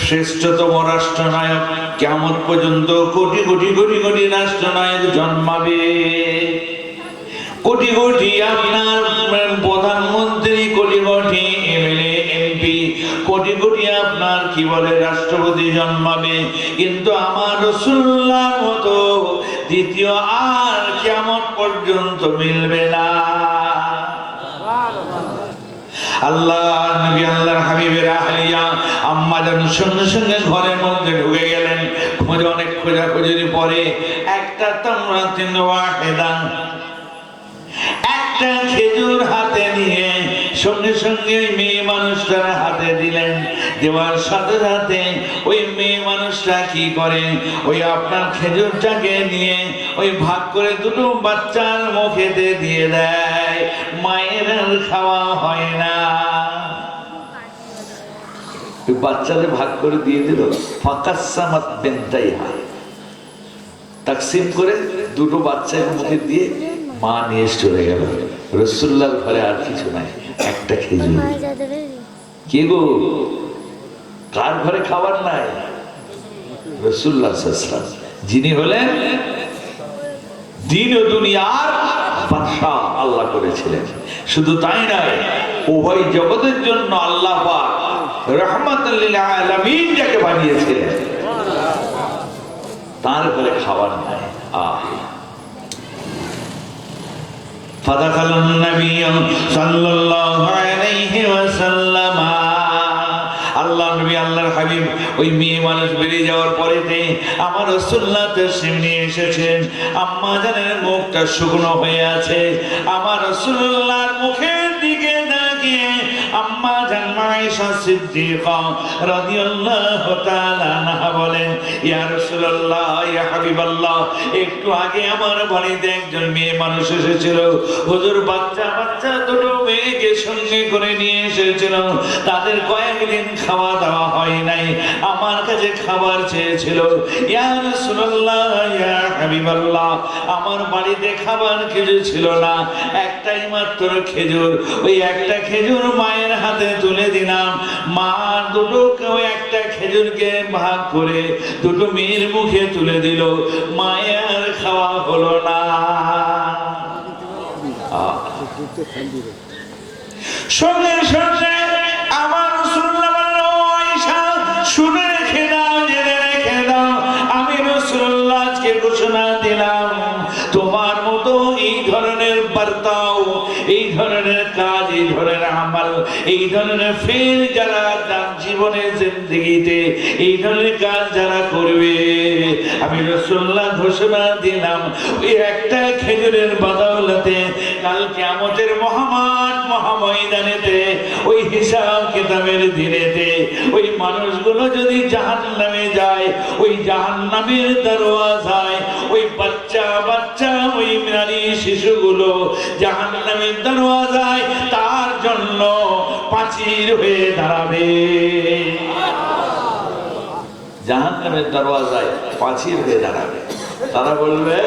শ্রেষ্ঠতম রাষ্ট্রনায়ক, কিয়ামত পর্যন্ত কোটি কোটি কোটি কোটি রাষ্ট্রনায়ক জন্মাবে, কোটি কোটি আপনার প্রধানমন্ত্রী, কোটি কোটি এমএলএ এমপি, কোটি কোটি আপনার কি বলে রাষ্ট্রপতি জন্মাবে, কিন্তু আমার রাসূলুল্লাহর মতো দ্বিতীয় আর কিয়ামত পর্যন্ত মিলবে না। আল্লাহ নবী আল্লাহর হাবিবের আহলিয়া আম্মা জান সঙ্গে সঙ্গে ঘরের মধ্যে ঢুকে গেলেন। অনেক খোঁজাখুঁজির পরে একটা তামরাতিন ওয়াহিদা, একটা খেজুর হাতে নিয়ে সঙ্গে সঙ্গে ওই মেয়ে মানুষটার হাতে দিলেন। দেওয়ার সাথে সাথে ওই মেয়ে মানুষটা কি করে, ওই আপনার খেজুরটাকে নিয়ে ওই ভাগ করে দুটো বাচ্চার মুখেতে দিয়ে দেয়। মায়ের আর খাওয়া হয় না, বাচ্চাদের ভাগ করে দিয়ে দিল। ফাকাসসামাত বিনতাইহা, তাকসিম করে দুটো বাচ্চাকে মুখে দিয়ে মা নিয়ে চলে গেল। রাসূলুল্লাহর ঘরে আর কিছু নাই, একটা খেজুর। কে গো, কার ঘরে খাবার নাই? রাসূলুল্লাহ সাল্লাল্লাহু আলাইহি ওয়াসাল্লাম, যিনি হলেন দিন ও দুনিয়ার বাদশা আল্লাহ করেছিলেন। শুধু তাই নয়, উভয় জগতের জন্য আল্লাহ পাক রাহমাতুল লিল আলামিন যাকে বানিয়েছিলেন, তার ঘরে খাবার নাই। ফাদাখালান নবী সাল্লাল্লাহু আলাইহি ওয়াসাল্লাম, আল্লাহ নবী আল্লাহর হাবিব ওই মেয়ে মানুষ বেরিয়ে যাওয়ার পরেতে আমার রাসূলুল্লাহ তাশরীফ নিয়ে এসেছেন। আম্মা জানের মুখটা শুকনো হয়ে আছে। আমার রাসূলুল্লাহর মুখের দিকে তাকিয়ে আম্মা জান আয়েশা সিদ্দিকা রাদিয়াল্লাহু তাআলা আনহা বলেন, ইয়া রাসূলুল্লাহ, ইয়া হাবিবাল্লাহ, একটু আগে আমার বাড়িতে একজন মেয়ে মানুষ এসেছিল। হুজুর বাচ্চা বাচ্চা দুটো মেয়েকে সঙ্গে করে নিয়ে এসেছিল। তাদের কয়েকদিন খাওয়া দাওয়া হয় নাই, আমার কাছে খাবার চেয়েছিল। ইয়া রাসূলুল্লাহ, ইয়া হাবিবাল্লাহ, আমার বাড়িতে খাবার কিছু ছিল না, একটাই মাত্র খেজুর। ওই একটা খেজুর মায়ের হাতে তুলে দিলাম। মা দুটোকে ওই একটা খেজুরকে ভাগ করে দুটো মেয়ের মুখে তুলে দিল। মায়ের খাওয়া হলো না। সঙ্গে সঙ্গে আমার রাসূলুল্লাহ বললেন, ও আয়েশা, শুনে রেখে দাও, জেনে রেখে দাও, আমি রাসূলুল্লাহ আজকে ঘোষণা দিলাম, তোমার মতো এই ধরনের বার্তাও, এই ধরনের কাজ, এই ধরনের আমল, এই ধরনের ফেল যারা তার জীবনের জিন্দেগিতে এই ধরনের কাজ যারা করবে, আমি রাসূলুল্লাহ ঘোষণা দিলাম, ওই একটা খেজুরের বদৌলতে কাল কিয়ামতের মহাময়দানেতে ওই হিসাব কিতাবের দিনেতে ওই মানুষগুলো যদি জাহান্নামে যায়, ওই জাহান্নামের দরওয়াজায় ওই বাচ্চা বাচ্চা ওই নারী শিশুগুলো জাহান্নামের দরওয়াজায় তার জন্য প্রাচীর হয়ে দাঁড়াবে। জাহান্নামের দরওয়াজায় প্রাচীর হয়ে দাঁড়াবে। তারা বলবে,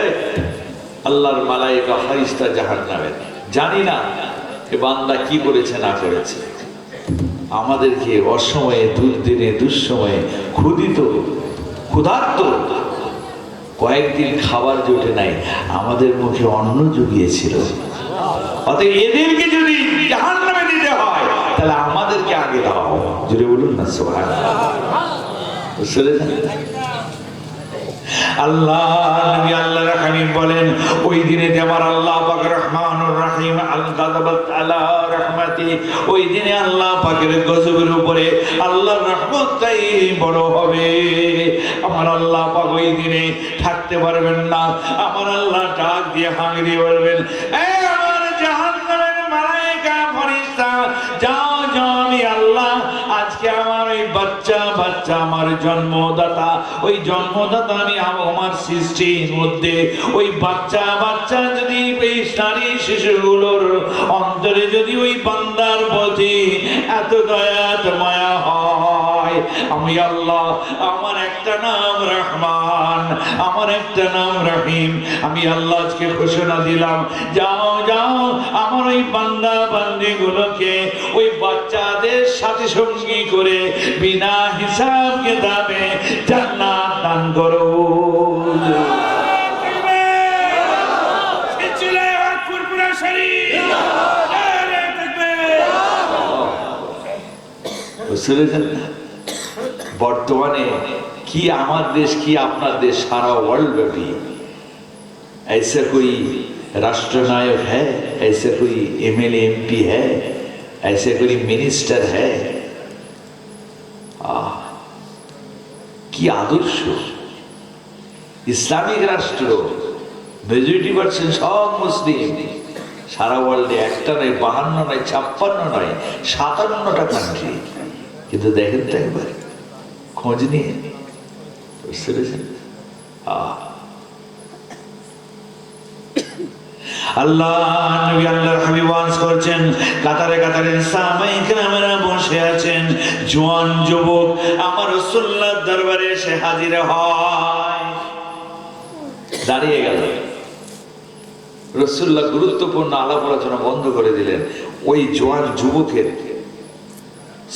আল্লাহর মালায়েকা ফেরেশতা জাহান্নামের, জানি না এ বান্দা কি করেছে না করেছে, আমাদেরকে অসময়ে, দুর্দিনে, দুঃসময়ে ক্ষুধার্ত কয়েকদিন খাবার জোটে নাই, আমাদের মুখে অন্ন জুগিয়েছিল। অতএব এদেরকে যদি জাহান্নামে দিতে হয় তাহলে আমাদেরকে আগে দাও। জুড়ে বলুন না সুবহানাল্লাহ। আল্লাহ নবী আল্লাহর হাবিব বলেন, ওই দিনে আমার আল্লাহ পাক রহমানুর রহিম আল গাযাবাত আলা রাহমাতি, ওই দিনে আল্লাহ পাকের গজবের উপরে আল্লাহর রহমতটাই বড় হবে। আমার আল্লাহ পাক ওই দিনে থাকতে পারবেন না। আমার আল্লাহ ডাক দিয়ে হাঁকড়িয়ে বলবেন, এই আমার জাহান্নামের মালায়েকা ফেরেশতা, যাও যাও, আমি আল্লাহ আজকে আমার ওই বাচ্চা বাচ্চা আমার জন্মদাতা, ওই জন্মদাতা আমি আমার সৃষ্টির মধ্যে ওই বাচ্চা বাচ্চা যদি এই নারী শিশুগুলোর অন্তরে যদি ওই বান্দার প্রতি এত দয়া এত মায়া হয়, আমি আল্লাহ, আমার একটা নাম রহমান, আমার একটা নাম রহিম, আমি আল্লাহ আজকে ঘোষণা দিলাম, যাও যাও আমার ওই বান্দা বান্দিগুলোকে ওই বাচ্চাদের সাথে সঙ্গী করে বিনা হিসাব কিতাবে জান্নাত দান করো। বর্তমানে কি আমার দেশ কি আপনার দেশ, সারা ওয়ার্ল্ড ব্যাপী ऐसा कोई राष्ट्रनायक है, ऐसा कोई एमएलए एमपी है, ऐसे कोई मिनिस्टर है, কি আদর্শ! ইসলামিক রাষ্ট্র, মেজরিটি পার্সেন্ট সব মুসলিম, সারা ওয়ার্ল্ডে একটা নয়, 52 নয়, 56 নয়, 57টা কান্ট্রি। কিন্তু দেখেন তো একবার খোঁজ নিয়ে, বুঝতে পেরেছেন? আল্লাহ নবী আল্লাহর হাবিব ওয়াজ করছেন, কাতারে কাতারে সাহাবায়ে কেরামেরা বসে আছেন, জওয়ান যুবক আমার রাসূলুল্লাহর দরবারে এসে হাজির হয়। দাঁড়িয়ে গেল, রাসূলুল্লাহ গুরুত্বপূর্ণ আলাপ আলোচনা বন্ধ করে দিলেন। ওই জওয়ান যুবকের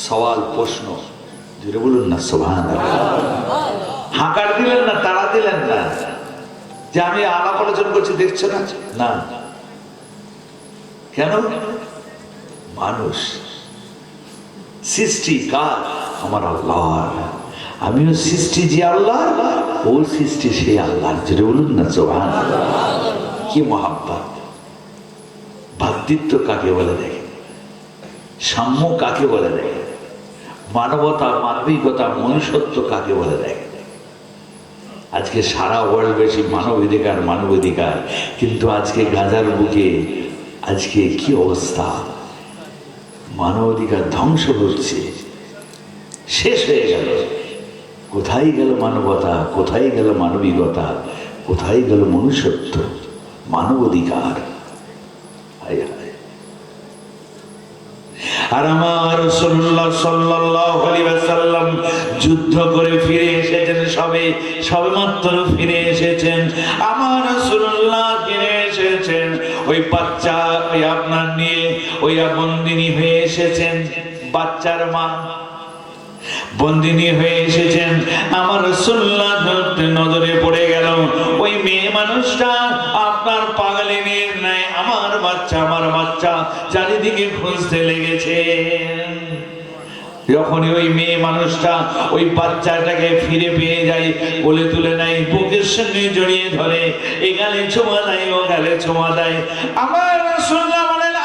সওয়াল প্রশ্ন, জোরে বলুন না সুবহানাল্লাহ। হাঁকার দিলেন না, তাড়া দিলেন না যে আমি আলাপ আলোচনা করছি দেখছো না, না। কেন? মানুষ সৃষ্টি কার? আমার আল্লাহ। আমিও সৃষ্টি যে আল্লাহ, ও সৃষ্টি সেই আল্লাহ। জোরে বলুন না সুবহানাল্লাহ। কি মহাব্বত! ভ্রাতৃত্ব কাকে বলে দেখে, সাম্য কাকে বলে দেখে, মানবতা মানবিকতা মনুষ্যত্ব কাকে বলে দেখে। আজকে সারা ওয়ার্ল্ড বেশি মানবাধিকার মানবাধিকার, কিন্তু আজকে গাজার বুকে আজকে কি অবস্থা! মানবাধিকার ধ্বংস হচ্ছে, শেষ হয়ে গেল। কোথায় গেল মানবতা, কোথায় গেল মানবিকতা, কোথায় গেল মনুষ্যত্ব মানবাধিকার? আর আমার রাসূলুল্লাহ সাল্লাল্লাহু আলাইহি ওয়াসাল্লাম যুদ্ধ করে ফিরে এসেছেন, সবে মাত্র ফিরে এসেছেন। আমার রাসূলুল্লাহ ফিরে এসেছেন, ওই বাচ্চা ওই আপনার নিয়ে ওই বন্দিনী হয়ে এসেছেন, বাচ্চার মা বন্দিনী হয়ে এসেছেন। আমার রাসূলুল্লাহ নজরে পড়ে গেল ওই মেয়ে মানুষটা আপনার পাগলিনীর নাই, আমার বাচ্চা চারিদিকে খুঁজতে লেগেছেন। যখনই ওই মেয়ে মানুষটা ওই বাচ্চাটাকে ফিরে পেয়ে যায়, কোলে তুলে নেয়, বুকের সঙ্গে জড়িয়ে ধরে, এ গালে ছোঁয়া দেয়, ও গালে ছোঁয়া দেয়। আমার রাসূলুল্লাহ বলেন,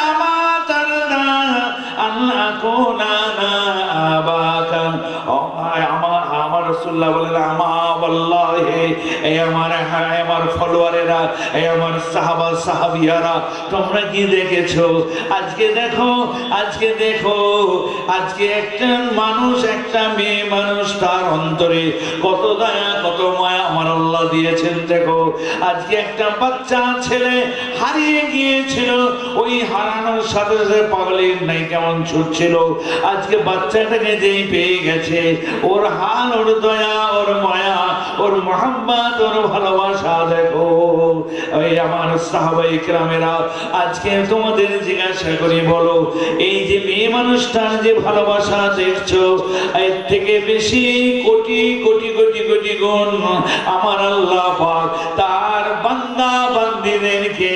আল্লাহ কোনা না আবাকা, আমার রাসূলুল্লাহ বলেন, আমার ফলোয়ারেরা, আমার সাহাবা সাহাবিয়ারা, তোমরা কি দেখেছো? আজকে দেখো, আজকে একটা মানুষ, একটা মেয়ে মানুষ, তার অন্তরে কত দয়া কত মায়া আমার আল্লাহ দিয়েছেন। দেখো আজকে একটা বাচ্চা ছেলে হারিয়ে গিয়েছিল, ওই হারানোর সাথে সাথে পাগলের নাই কেমন ছুটছিল, আজকে বাচ্চাটাকে যেই পেয়ে গেছে, ওর হাল, ওর দয়া, ওর মায়া, ওর মোহাম্মত, ওর ভালোবাসা দেখো। ওই আমার সাহাবায়ে কেরামেরা, আজকে তোমাদের জিজ্ঞাসা করি, বলো এই যে মেয়ে মানুষটার যে ভালোবাসা দেখছো, এর থেকে বেশি কোটি কোটি কোটি কোটি গুণ আমার আল্লাহ পাক তার বান্দা বান্দীদেরকে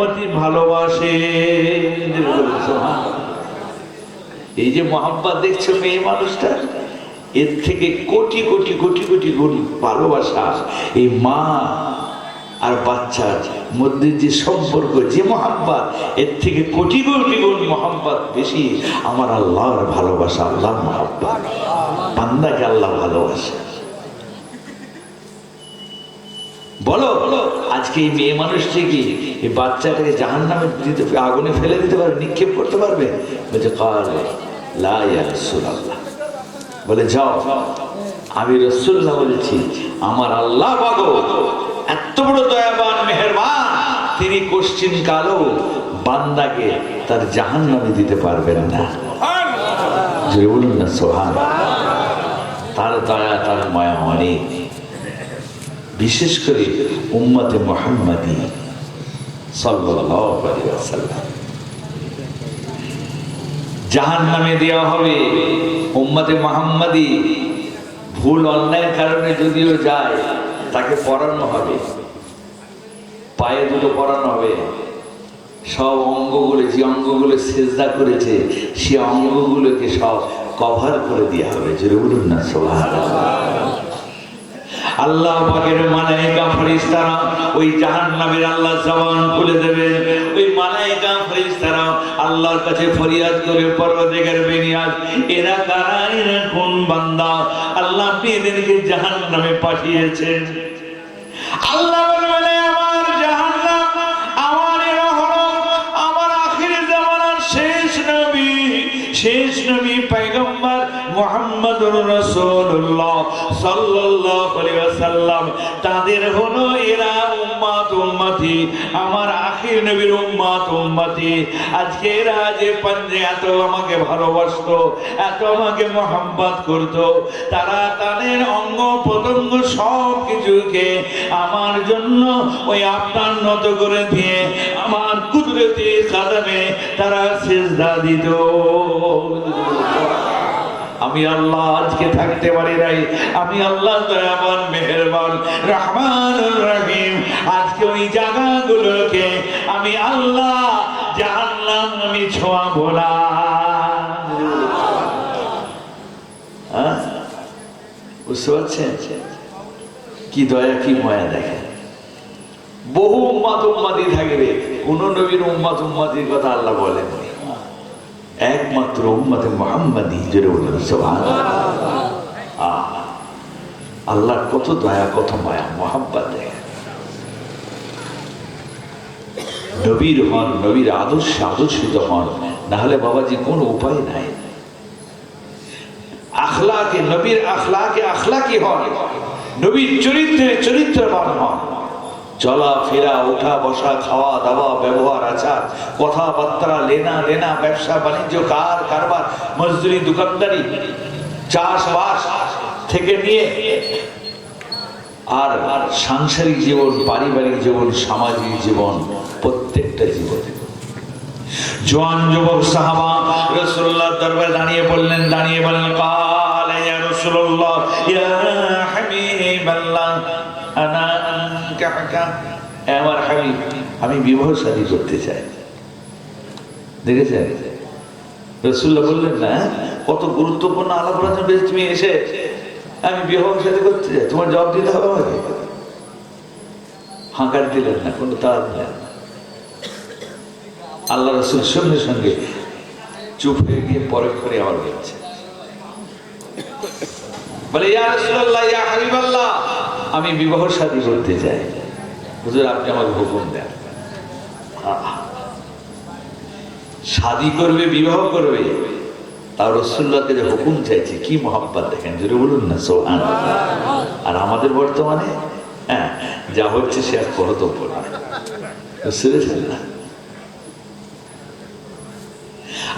অতি ভালোবাসে। এই যে মোহাম্মত দেখছো মেয়ে মানুষটার, এর থেকে কোটি কোটি কোটি কোটি গুণ ভালোবাসা এই মা আর বাচ্চার মধ্যে যে সম্পর্ক, যে মোহাম্মত, এর থেকে কোটি কোটি গুণ মোহাম্মত বেশি আমার আল্লাহর ভালোবাসা। আল্লাহর মোহাম্মত, বান্দাকে আল্লাহ ভালোবাসে। বলো আজকে এই মেয়ে মানুষটি কি এই বাচ্চাটাকে জাহান্নামে দিতে, আগুনে ফেলে দিতে পারবে, নিক্ষেপ করতে পারবে? বলছে, ক্বাল লা ইয়া রাসূলুল্লাহ, বলে যাও, আমি রাসূলুল্লাহ বলেছি আমার আল্লাহ পাক এত বড় দয়াবান মেহেরবান, তিনি কোশ্চিন কালো বান্দাকে তার জাহান্নামে দিতে পারবেন না। জোরে বলুন না সুবহানাল্লাহ। তার দয়া তার মায়া অনেক, বিশেষ করে উম্মতে মুহাম্মাদী সাল্লাল্লাহু আলাইহি ওয়াসাল্লাম। জাহান্নামে দেওয়া হবে উম্মতে মুহাম্মাদী, ভুল অন্যায়ের কারণে যদিও যায় তাকে পড়ানো হবে, পায়ে দুটো পড়ানো হবে, সব অঙ্গগুলো যে অঙ্গগুলো সিজদা করেছে সে অঙ্গগুলোকে সব কভার করে দেওয়া হবে। জোরে বলুন না সুবহানাল্লাহ। আল্লাহ পাকের মালায়েকা ফেরেশতারা ওই জাহান্নামের আল্লাহ জবান খুলে দেবেন, ওই মালায়েকা ফেরেশতারা আল্লাহর কাছে ফরিয়াদ করে পরওয়ারদিগার বেনিয়াজ, এরা কারা, এরা কোন বান্দা আল্লাহ আপনি এদেরকে জাহান্নামে পাঠিয়েছেন? আল্লাহ বলবেন আমার জাহান্নাম, আমার এরা হলো আমার আখির জামানার শেষ নবী পয়গম্বর মুহাম্মদুর রাসূলুল্লাহ সাল্লাল্লাহু আলাইহি ওয়াসাল্লাম, তাদের হলো এরা উম্মতি, আমার আখির নবীর উম্মতি। আজকে এরা যে পাঞ্জে এত আমাকে ভালোবাসতো, এত আমাকে মোহাম্মত করতো, তারা তাদের অঙ্গ প্রত্যঙ্গ সব কিছুকে আমার জন্য ওই আপনার নত করে দিয়ে আমার কুদরতি কাদমে তারা সিজদা দিত। আমি আল্লাহ আজকে থাকতে পারি নাই, আমি আল্লাহ দয়াবান মেহেরবান রহমানুর রহিম, আজকে ওই জায়গাগুলোকে আমি আল্লাহ জাহান্নাম আমি ছোঁয়াবো না। বুঝতে পারছেন কি দয়া কি মায়া? দেখেন বহু উম্মতি থাকবে, কোন নবীর উম্মতির কথা আল্লাহ বলেননি, একমাত্র উম্মতে মুহাম্মাদী। জোরে বলুন সুবহানাল্লাহ। আল্লাহ কত দয়া কত মায়া মুহাব্বত দেখেন। নবীর হন, নবীর আদর্শিত হন, না হলে বাবাজি কোনো উপায় নাই। আখলাকে নবীর আখলাকি হন, নবীর চরিত্রবান হন। চলা ফেরা, ওঠা বসা, খাওয়া দাওয়া, ব্যবহার আচার, কথাবার্তা, লেনা দেনা, ব্যবসা বাণিজ্য, কারবার, মজদুরি, দোকানদারি, চাষবাস থেকে নিয়ে আর সাংসারিক জীবন, পারিবারিক জীবন, সামাজিক জীবন, প্রত্যেকটা জীবনে জওয়ান যুবক সাহাবা রাসূলুল্লাহর দরবারে দাঁড়িয়ে বললেন কালা ইয়া রাসূলুল্লাহ ইয়া হাবিবাল্লাহ আনা আনকাহকা, আমার হাবিব আমি বিবাহ শাদী করতে চাই। দেখেছেন রাসূলুল্লাহ বললেন না কত গুরুত্বপূর্ণ আলাপ আলোচনা বেশ, তুমি এসে আমি বিবাহ শাদী করতে চাই, তোমার জবাব দিতে হবে আমাকে। হাঁকার দিলেন না, কোনো তাড়া দিলেন না। আল্লাহ রাসূল সঙ্গে সঙ্গে চুপ হয়ে গিয়ে পরে করে আবার বলছে, বলে ইয়া রাসূলুল্লাহ ইয়া হাবিবাল্লাহ আমি বিবাহ শাদী করতে চাই, হুজুর আপনি আমাকে হুকুম দেন। শাদী করবে, বিবাহ করবে, তার রাসূলুল্লাহকে যে হুকুম চাইছে, কি মহব্বত দেখেন, জোরে বলুন না সুবহানাল্লাহ। আর আমাদের বর্তমানে যা হচ্ছে সে আর কর্তব্য না, বুঝছেন না?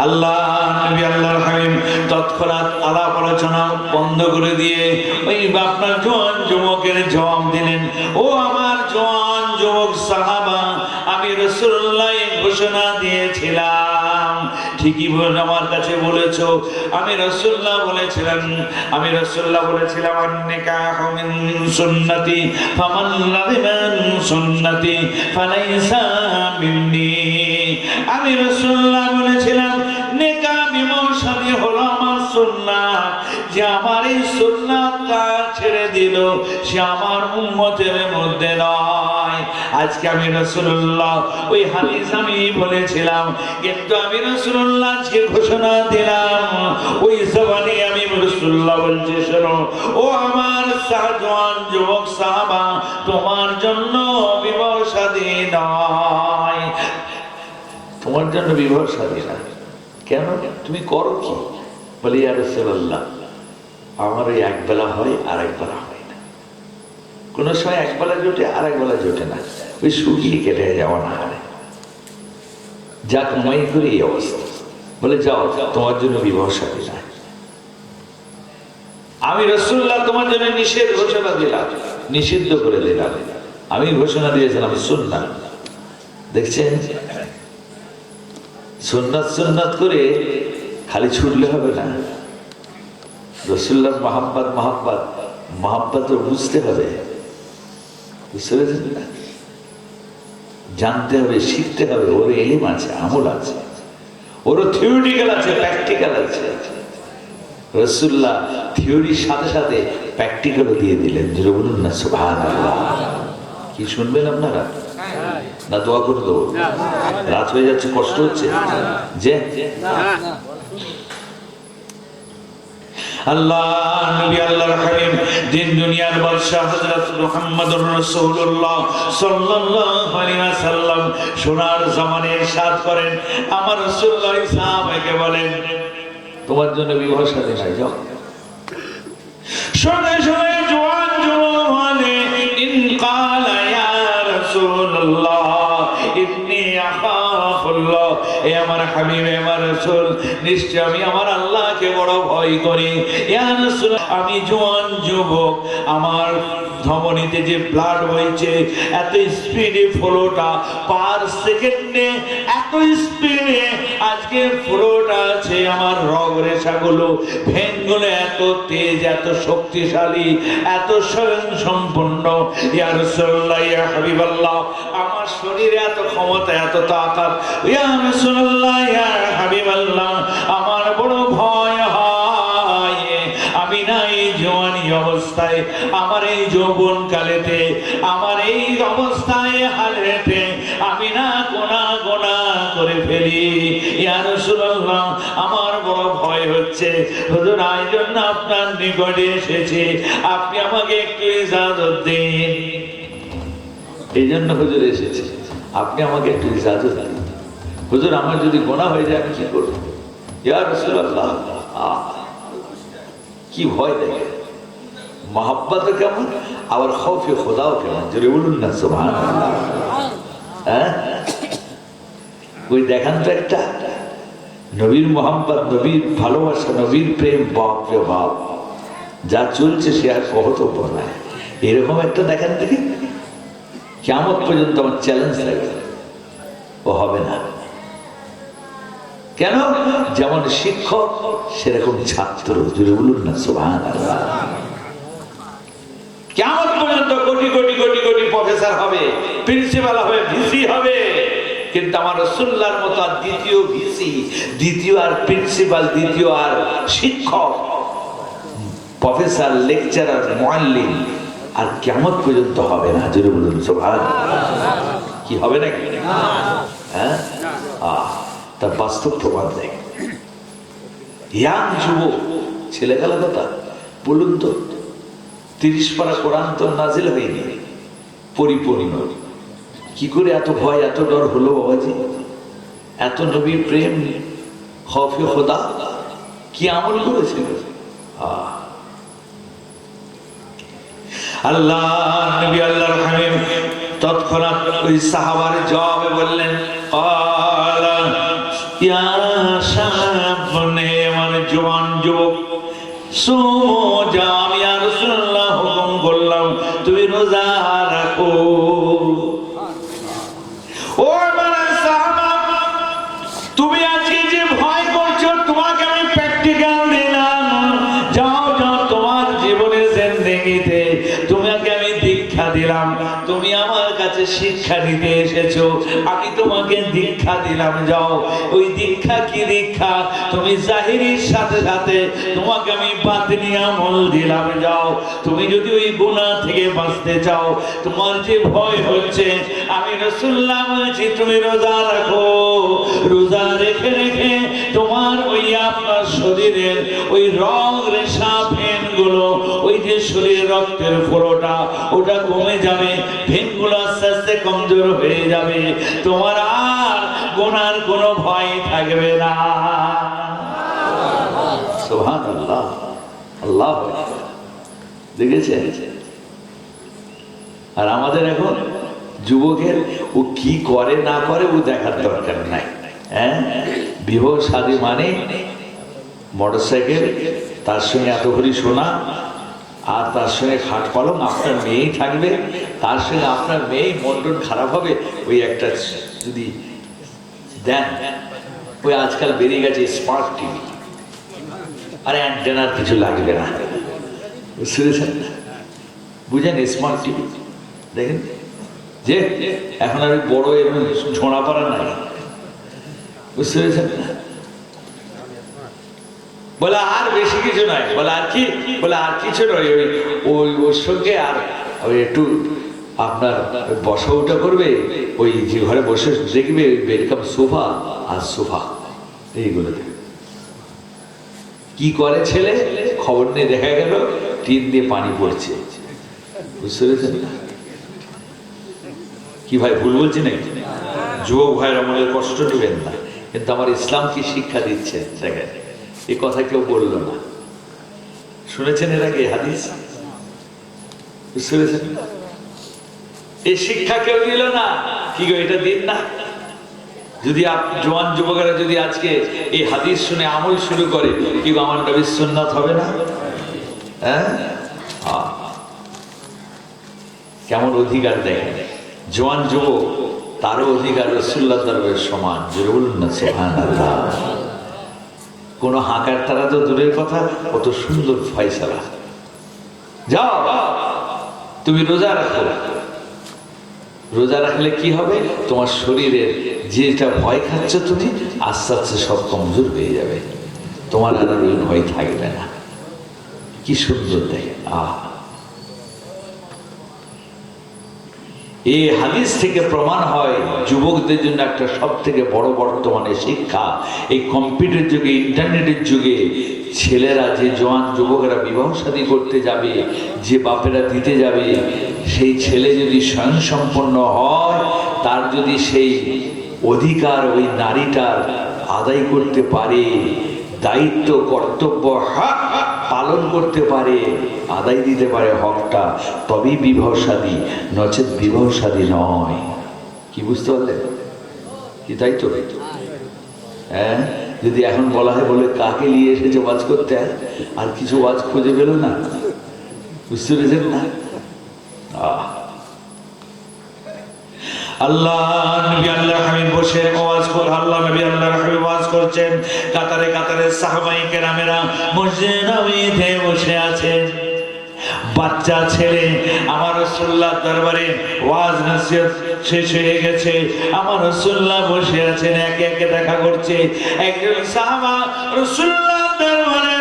আল্লাহ নবী আল্লাহর হাবিব তৎক্ষণাৎ আলাপ আলোচনা বন্ধ করে দিয়ে ওই আপনার জওয়ান যুবকের জবাব দিলেন, ও আমার জওয়ান যুবক সাহাবা, আমি রাসূলুল্লাহ ঘোষণা দিয়েছিলাম, ঠিকই আমার কাছে বলেছো, আমি রাসূলুল্লাহ বলেছিলাম আন-নিকাহু মিন সুন্নতি ফামান রাগিবা আন সুন্নতি ফালাইসা মিন্নি। আমি রাসূলুল্লাহ বলেছিলাম নিকাহ বিবাহ শাদী হলো আমার সুন্নাত, যে আমার এই সুন্নাতটা ছেড়ে দিল সে আমার উম্মতের মধ্যে নয়। আজকে আমি রাসূলুল্লাহ ওই হাদিস আমি বলেছিলাম, কিন্তু আমি রাসূলুল্লাহ আজকে ঘোষণা দিলাম, ওই জবানে আমি রাসূলুল্লাহ বলছি, শোনো ও আমার জওয়ান যুবক সাহাবা, তোমার জন্য বিবাহ শাদী নয়, তোমার জন্য বিবাহ শাদী না। কেন? তুমি করো কি? বলে ইয়া রাসূলুল্লাহ আমার ওই একবেলা হয় আর একবেলা হয় না, কোনো সময় একবেলা জোটে আর একবেলা জোটে না, ওই শুকিয়ে কেটে যাওয়া না হয়। যা কামাই করে এই অবস্থা। বলে যাও, তোমার জন্য বিবাহ সাথী নাই, আমি রাসূলুল্লাহ তোমার জন্য নিষেধ ঘোষণা দিলাম, নিষিদ্ধ করে দিলাম। আমি ঘোষণা দিয়েছিলাম সুন্নাত। দেখছেন, সুন্নাত সুন্নাত করে খালি ছুটলে হবে না। রাসূলুল্লাহর মহাব্বত মহাব্বত মহাব্বত বুঝতে হবে, বুঝতে পেরেছেন না? জানতে হবে, শিখতে হবে। ওর এলিম আছে, আমল আছে, ওর থিওরিটিক্যাল আছে, প্র্যাকটিক্যাল আছে। রাসূলুল্লাহ থিওরির সাথে সাথে প্র্যাকটিক্যালও দিয়ে দিলেন। যেটা বলুন না সুবহানাল্লাহ। কি শুনবেন আপনারা না দোয়া করে দেবো? রাত হয়ে যাচ্ছে, কষ্ট হচ্ছে যে আল্লাহ নবী আল্লাহর হাবিব দিন দুনিয়ার বাদশা হযরত মুহাম্মদুর রাসূলুল্লাহ সাল্লাল্লাহু আলাইহি ওয়াসাল্লাম সোনার জামানে ইরশাদ করেন, আমার রাসূলুল্লাহ সাহাবাকে বলেন, তোমার জন্য বিবাহ শাদী নাই, যাও। সঙ্গে সঙ্গে জওয়ান জওয়ানে ইন ক্বালা ইয়া রাসূলুল্লাহ ইন্নী আখাফুল্লাহ, এ আমার হাবিব, আমার রাসূল, নিশ্চয় আমি আমার আল্লাহকে বড় ভয় করি। ইয়া রাসূল, আমি জওয়ান যুবক, আমার ধমনীতে যে ব্লাড বইছে, এত স্পিডে ফ্লোটা পার সেকেন্ডে, এত স্পিডে আজকে ফ্লোটা আছে, আমার রগ রেশাগুলো ভেনগুলো এত তেজ, এত শক্তিশালী, এত স্বয়ং সম্পন্ন। ইয়া রাসূলুল্লাহ, ইয়া হাবিবাল্লাহ, আমার শরীরে এত ক্ষমতা, এত তাকাত। ইয়া রাসূলুল্লাহ, ইয়া হাবিবাল্লাহ, আমার বড় ভয় হয় আমি না এই জওয়ানি অবস্থায়, আমার এই যৌবন কালেতে, আমার এই অবস্থায় হালেতে আমি না গোনা করে ফেলি। ইয়া রাসূলুল্লাহ, আমার বড় ভয় হচ্ছে। হুজুর, এই জন্য আপনার নিকটে এসেছি, আপনি আমাকে একটু ইজাজত দিন। এই জন্য হুজুর এসেছি, আপনি আমাকে একটু ইজাজত দিন। হুজুর, আমার যদি গোনা হয়ে যায় আমি কি করব? ইয়া রাসূলুল্লাহ, কি ভয় দেখে, মহাব্বত কেমন, আবার খৌফে খোদাও কেমন, যদি বলুন না সুবহানাল্লাহ। হ্যাঁ, ওই দেখান তো একটা নবীর মহাব্বত, নবীর ভালোবাসা, নবীর প্রেম, বাপ রে বাপ, যা চলছে সে আর কহতব্য নাই। এরকম একটা দেখেন দেখি, কিয়ামত পর্যন্ত আমার চ্যালেঞ্জ লাগে, ও হবে না। কেন? যেমন শিক্ষক সেরকম ছাত্র, যদি বলুন না সুবহানাল্লাহ। কিয়ামত পর্যন্ত কোটি কোটি কোটি কোটি প্রফেসর হবে, প্রিন্সিপাল হবে, ভিসি হবে, কিন্তু আমার রাসূলুল্লাহর মতো আর দ্বিতীয় ভিসি, দ্বিতীয় আর প্রিন্সিপাল, দ্বিতীয় আর শিক্ষক, প্রফেসর, লেকচারার, মুআল্লিম আর কিয়ামত পর্যন্ত হবে না। যদি বলুন সুবহানাল্লাহ। কি হবে নাকি? হ্যাঁ, তার বাস্তব প্রমাণ দেয়। ইয়াং যুবক ছেলেবেলা কথা বলুন তো, 30 পারা কোরআন তো নাজিল হয়নি পরিপূর্ণ, কি করে এত ভয়, এত ডর হলো বাবাজি? এত নবীর প্রেম, খৌফে খোদা, কি আমল করেছিল? আল্লাহ নবী আল্লাহর হাবিব তৎক্ষণাৎ ওই সাহাবার জবাবে বললেন, ক্বালা ইয়া শাবনে, মানে জওয়ান যুবক, সুমো, যা আমি ইয়া রাসূলুল্লাহ হুকুম করলাম তুমি রোজা রাখো। ও আমার সাহাবা, তুমি আজকে যে ভয় করছো, তোমাকে আমি প্র্যাকটিক্যাল দিলাম। যাও যাও, তোমার জীবনের জিন্দেগিতে তোমাকে আমি দীক্ষা দিলাম, তুমি আমার কাছে শিক্ষা নিতে এসেছো, আমি তোমাকে দীক্ষা দিলাম। যাও, ওই দীক্ষা কি দীক্ষা? তুমি জাহিরির সাথে সাথে তোমাকে আমি বাতিনি আমল দিলাম। যাও, তুমি যদি ওই গুনাহ থেকে বাঁচতে চাও, তোমার যে ভয় হচ্ছে, আমি রাসূলুল্লাহ বলছি তুমি রোজা রাখো। রোজা রেখে রেখে তোমার ওই আপনার শরীরের ওই রগ রেশা, ভেনগুলো, ওই যে শরীরের রক্তের ফ্লোটা, ওটা কমে যাবে, ভেনগুলো আস্তে আস্তে কমজোর হয়ে যাবে, তোমার আর গুনার কোনো ভয় থাকবে না। সুবহানাল্লাহ, আল্লাহ দেখেছে। আর আমাদের এখন যুবকের ও কি করে না করে ও দেখার দরকার নাই। হ্যাঁ, বিবাহ শাদী মানে মোটরসাইকেল, তার সঙ্গে এত ভরি সোনা, আর তার সঙ্গে খাট পালং, আপনার মেয়েই থাকবে, তার সঙ্গে আপনার মেয়ে মন টন খারাপ হবে ওই একটা যদি দেন। ওই আজকাল বেরিয়ে গেছে স্মার্ট টিভি, আর অ্যান্টেনার কিছু লাগবে না, বুঝতে পেরেছেন? বুঝেন স্মার্ট টিভি দেখেন যে এখন আর বড় এমন ঝোঁড়া পাড়া নাই, বুঝতে পেরেছেন? বলে আর বেশি কিছু নয়, বলে আর কি, বলে আর কিছু নয়, ওই ওর সঙ্গে আর ওই একটু আপনার বসা উঠা করবে, ওই যে ঘরে বসে দেখবে ওয়েলকাম সোফা আর সোফা এইগুলো কি করে ছেলে খবর নিয়ে দেখা গেল টিন দিয়ে পানি পড়ছে, বুঝতে পেরেছেন? কি ভাই ভুল বলছি নাকি? যুবক ভাইয়ের আমাদের কষ্ট নেবেন না, কিন্তু আমার ইসলাম কি শিক্ষা দিচ্ছে দেখেন, এই কথা কেউ বললো না। শুনেছেন এর আগে হাদিস? বুঝতে পেরেছেন? এই শিক্ষা কেউ দিল না, কি গো এটা দিন না। যদি জওয়ান যুবকেরা যদি আজকে এই হাদিস শুনে আমল শুরু করে, কি গো আমার নবীর সুন্নাত হবে না? হ্যাঁ, কেমন অধিকার দেখেন জওয়ান যুবক, তারও অধিকার রাসূলুল্লাহ দরবারে সমান। জোরে বলুন না সুবহানাল্লাহ। কোনো হাঁকার তারা তো দূরের কথা, কত সুন্দর ফয়সালা। যাও তুমি রোজা রাখো, রোজা রাখলে কি হবে, তোমার শরীরের যেটা ভয় খাচ্ছ তুমি আস্তে আস্তে সব কমজোর হয়ে যাবে, তোমার আর ওই ভয় থাকবে না। কি সুন্দর দেখেন। এই হাদিস থেকে প্রমাণ হয় যুবকদের জন্য একটা সব থেকে বড় বর্তমানে শিক্ষা, এই কম্পিউটার যুগে, ইন্টারনেটের যুগে ছেলেরা যে জওয়ান যুবকেরা বিবাহ শাদী করতে যাবে, যে বাপেরা দিতে যাবে, সেই ছেলে যদি স্বয়ংসম্পন্ন হয়, তার যদি সেই অধিকার ওই নারীটার আদায় করতে পারে, দায়িত্ব কর্তব্য হক পালন করতে পারে, আদায় দিতে পারে হকটা, তবেই বিবাহ শাদী, নচেত বিবাহ শাদী নয়। কি বুঝতে পারলেন? কি তাই তো? হ্যাঁ, যদি এখন বলা হয় বলে কাকে নিয়ে এসেছে ওয়াজ করতে, আর কিছু ওয়াজ খুঁজে পেল না, বুঝতে পেরেছেন না? আল্লাহ নবী আল্লাহর হাবিব বসে ওয়াজ করে, আল্লাহ নবী আল্লাহর হাবিব ওয়াজ করছেন, কাতারে কাতারে সাহাবায়ে কেরামেরা মসজিদে নববীতে বসে আছেন। বাচ্চা ছেলে আমার রাসূলুল্লাহ দরবারে ওয়াজ নসিহত শেষ হয়ে গেছে, আমার রাসূলুল্লাহ বসে আছেন, একে একে দেখা করছে। একজন সাহাবা রাসূলুল্লাহ দরবারে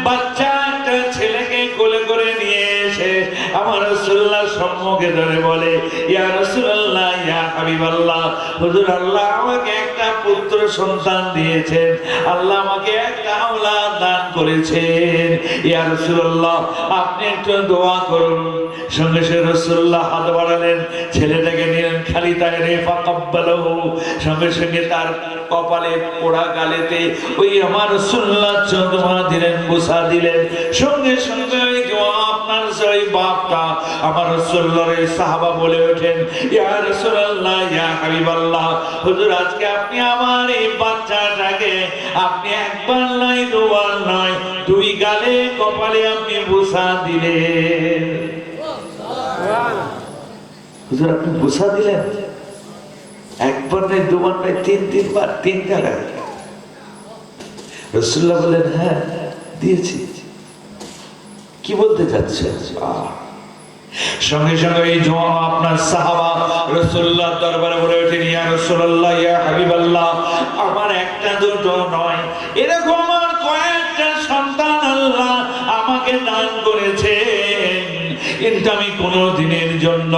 বাচ্চা একটা ছেলেকে কোলে করে নিয়ে এসে আমার রাসূলুল্লাহ সম্মুখে ধরে বলে, ইয়া রাসূলুল্লাহ, ইয়া হাবিবাল্লাহ, হুজুর আল্লাহ আমাকে একটা পুত্র সন্তান দিয়েছেন, আল্লাহ আমাকে একটা আওলাদ দান করেছেন, ইয়া রাসূলুল্লাহ আপনি একটু দোয়া করুন। সঙ্গে সঙ্গে রাসূলুল্লাহ হাত বাড়ালেন, ছেলেটাকে নিলেন, খালি তাকে ফাকাব্বালাহু, সঙ্গে সঙ্গে তার কপালে পোড়া গালেতে ওই আমার রাসূলুল্লাহ চুমা দিলেন, বুসা দিলেন। সঙ্গে সঙ্গে ওই আপনার সেই বাপটা আমার রাসূলুল্লাহর সাহাবা বলে ওঠেন, ইয়া রাসূলুল্লাহ, ইয়া হাবিবাল্লাহ, হুজুর আজকে আপনি আমার এই বাচ্চাটাকে আপনি একবার নয়, দুবার নয়, দুই গালে কপালে আপনি বুসা দিলেন। হুজুর আপনি বুসা দিলেন একবার নয়, দুবার নয়, তিনবার, তিন জায়গায়। রাসূলুল্লাহ বলেন, হ্যাঁ দিয়েছি। কি বলতে চাচ্ছে? সঙ্গে সঙ্গে এই জওয়ান আপনার সাহাবা রাসূলুল্লাহ দরবারে বলে ওঠেন, ইয়া রাসূলুল্লাহ, ইয়া হাবিবাল্লাহ, আমার একটা দুটো নয়, এরকম আমার কয়েকটা সন্তান আল্লাহ আমাকে দান করেছেন, কিন্তু আমি কোনো দিনের জন্য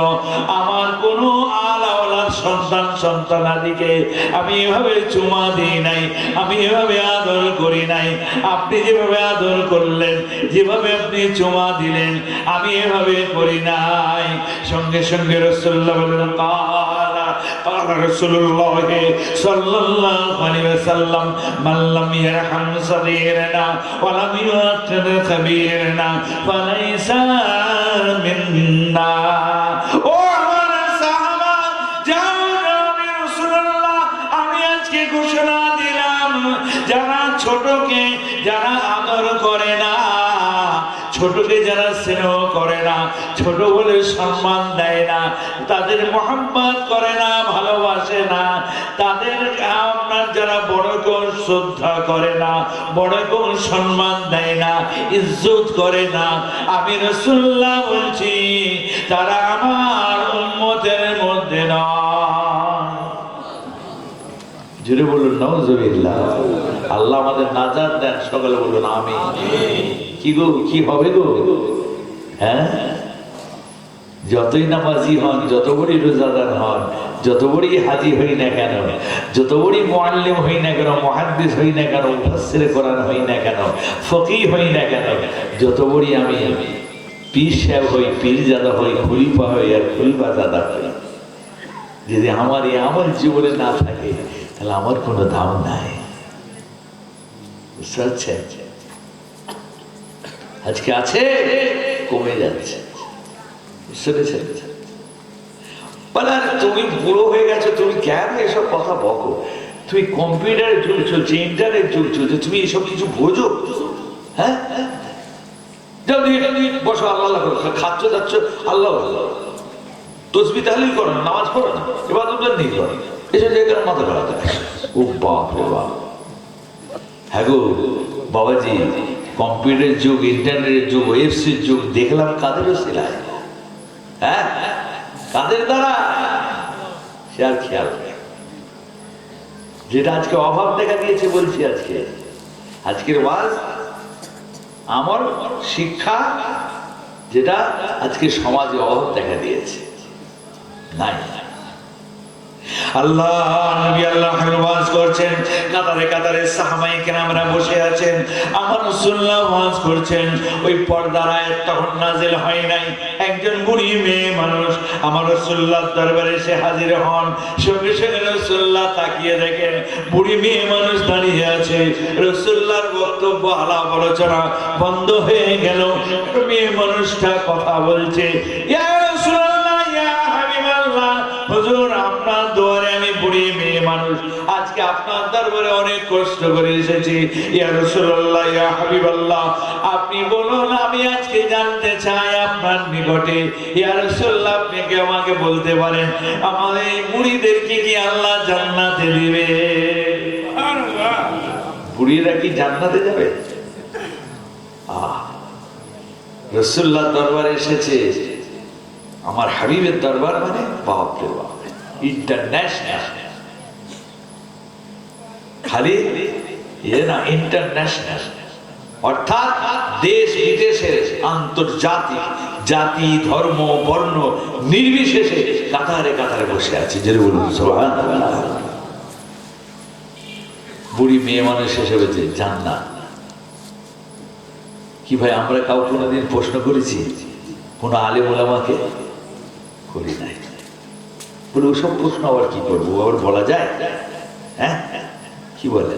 আমার কোনো আলাওলাদ সন্তান সন্তানাদিকে আমি এভাবে চুমা দিই নাই, আমি এভাবে আদর করি নাই। আপনি যেভাবে আদর করলেন, যেভাবে আপনি চুমা দিলেন, আমি এভাবে করি নাই। সঙ্গে সঙ্গে রাসূলুল্লাহ বললেন, কালা قال رسول الله صلى الله عليه وسلم من لم يرحم صغيرنا ولم يوقر كبيرنا فليس منا ও আমার সাহাবা যাও নবী রাসূলুল্লাহ আমি আজকে ঘোষণা দিলাম যারা ছোটকে যারা আদর করে না ছোটকে যারা স্নেহ করে না ছোট বলে সম্মান দেয় না তাদের মহব্বত করে না ভালোবাসে না তাদের আপনার যারা বড়কেও শ্রদ্ধা করে না বড়কেও সম্মান দেয় না ইজ্জত করে না আমি রাসূলুল্লাহ বলছি তারা আমার উম্মতের মধ্যে নয়। জোরে বলুন নাউজুবিল্লাহ। আল্লাহ আমাদের নাজাত দেন, সকলে বলুন আমিন। কি গো কি হবে গো? হ্যাঁ, যতই নামাজি হন, যত বড়ই রোজাদার হন, যত বড়ই হাজি হই না কেন, যত বড়ই মুআল্লিম হই না কেন, মুহাদ্দিস হই না কেন, মুফাসসিরে কোরআন হই না কেন, ফকিহ হই না কেন, যত বড়ই আমি পীর সাহেব হই, পীরজাদা হই, খলিফা হই আর খলিফাজাদা হই, যদি আমার এই আমল জীবনে না থাকে তাহলে আমার কোনো দাম নাই। বুঝতে পারছেন? আজকে আছে, কমে যাচ্ছে। তুমি বুড়ো হয়ে গেছো, তুমি কেন এসব কথা বকো? তুমি কম্পিউটারের যুগ চলছে, ইন্টারনেট যুগ চলছে, তুমি এসব কিছু বোঝো? হ্যাঁ, বসো, আল্লাহ করো, খাচ্ছ যাচ্ছ আল্লাহ আল্লাহ, তসবিহ তাহলিল করো না, নামাজ পড়ো না, ইবাদত নেই করো, এসব জায়গায় মাথা খারাপ। ও বাপ রে বাপ। হ্যাঁ গো বাবাজি, কম্পিউটারের যুগ, ইন্টারনেটের যুগ, ওয়েবসাইট যুগ, দেখলাম কাদের সিলাই, হ্যাঁ কাদের দ্বারা, সে আর খেয়াল নেই। যেটা আজকে অভাব দেখা দিয়েছে বলছি, আজকের ওয়াজ আমার শিক্ষা, যেটা আজকে সমাজে অভাব দেখা দিয়েছে নাই। আল্লাহ নবী আল্লাহর ওয়াজ করছেন, কাতারে কাতারে সাহাবায়ে কেরামরা বসে আছেন, আমার রাসূলুল্লাহ ওয়াজ করছেন। ওই পর্দার আয়াত তখন নাযিল হয় নাই। একজন বুড়ি মেয়ে মানুষ আমার রাসূলুল্লাহর দরবারে এসে হাজির হন। সঙ্গে সঙ্গে রাসূলুল্লাহ তাকিয়ে দেখেন বুড়ি মেয়ে মানুষ দাঁড়িয়ে আছে। রাসূলুল্লাহর বক্তব্য আলাপ আলোচনা বন্ধ হয়ে গেল। মেয়ে মানুষটা কথা বলছে, ইয়া রাসূলুল্লাহ, ইয়া হাবিবাল্লাহ, হুজুর আপনার দুয়ারে আমি বুড়ি মেয়ে মানুষ, আজকে আপনার দরবারে অনেক কষ্ট করে এসেছি। ইয়া রাসূলুল্লাহ, ইয়া হাবিবাল্লাহ, আপনি বলুন, আমি আজকে জানতে চাই আপনার নিকটে, ইয়া রাসূলুল্লাহ, আপনি কি আমাকে বলতে পারেন আমাদের এই বুড়িদেরকে কি আল্লাহ জান্নাতে দিবে? সুবহানাল্লাহ। বুড়িরা কি জান্নাতে যাবে? রাসূলুল্লাহ দরবারে এসেছে, আমার হাবিবের দরবার মানে বাপ রে বাপ, ইন্টারন্যাশনাল, খালি এ না, ইন্টারন্যাশনাল, অর্থাৎ দেশ বিদেশের, আন্তর্জাতিক, জাতি ধর্ম বর্ণ নির্বিশেষে কাতারে কাতারে বসে আছে। যে বলুন সুবহানাল্লাহ। বুড়ি মেয়ে মানুষ এসে বলছে জান্নাত কি ভাই? আমরা কাউ কোনোদিন প্রশ্ন করেছি? কোন আলেম ওলামাকে করি নাই। বলে ওসব প্রশ্ন আবার কি করবো, আবার বলা যায়? হ্যাঁ, কি বলে?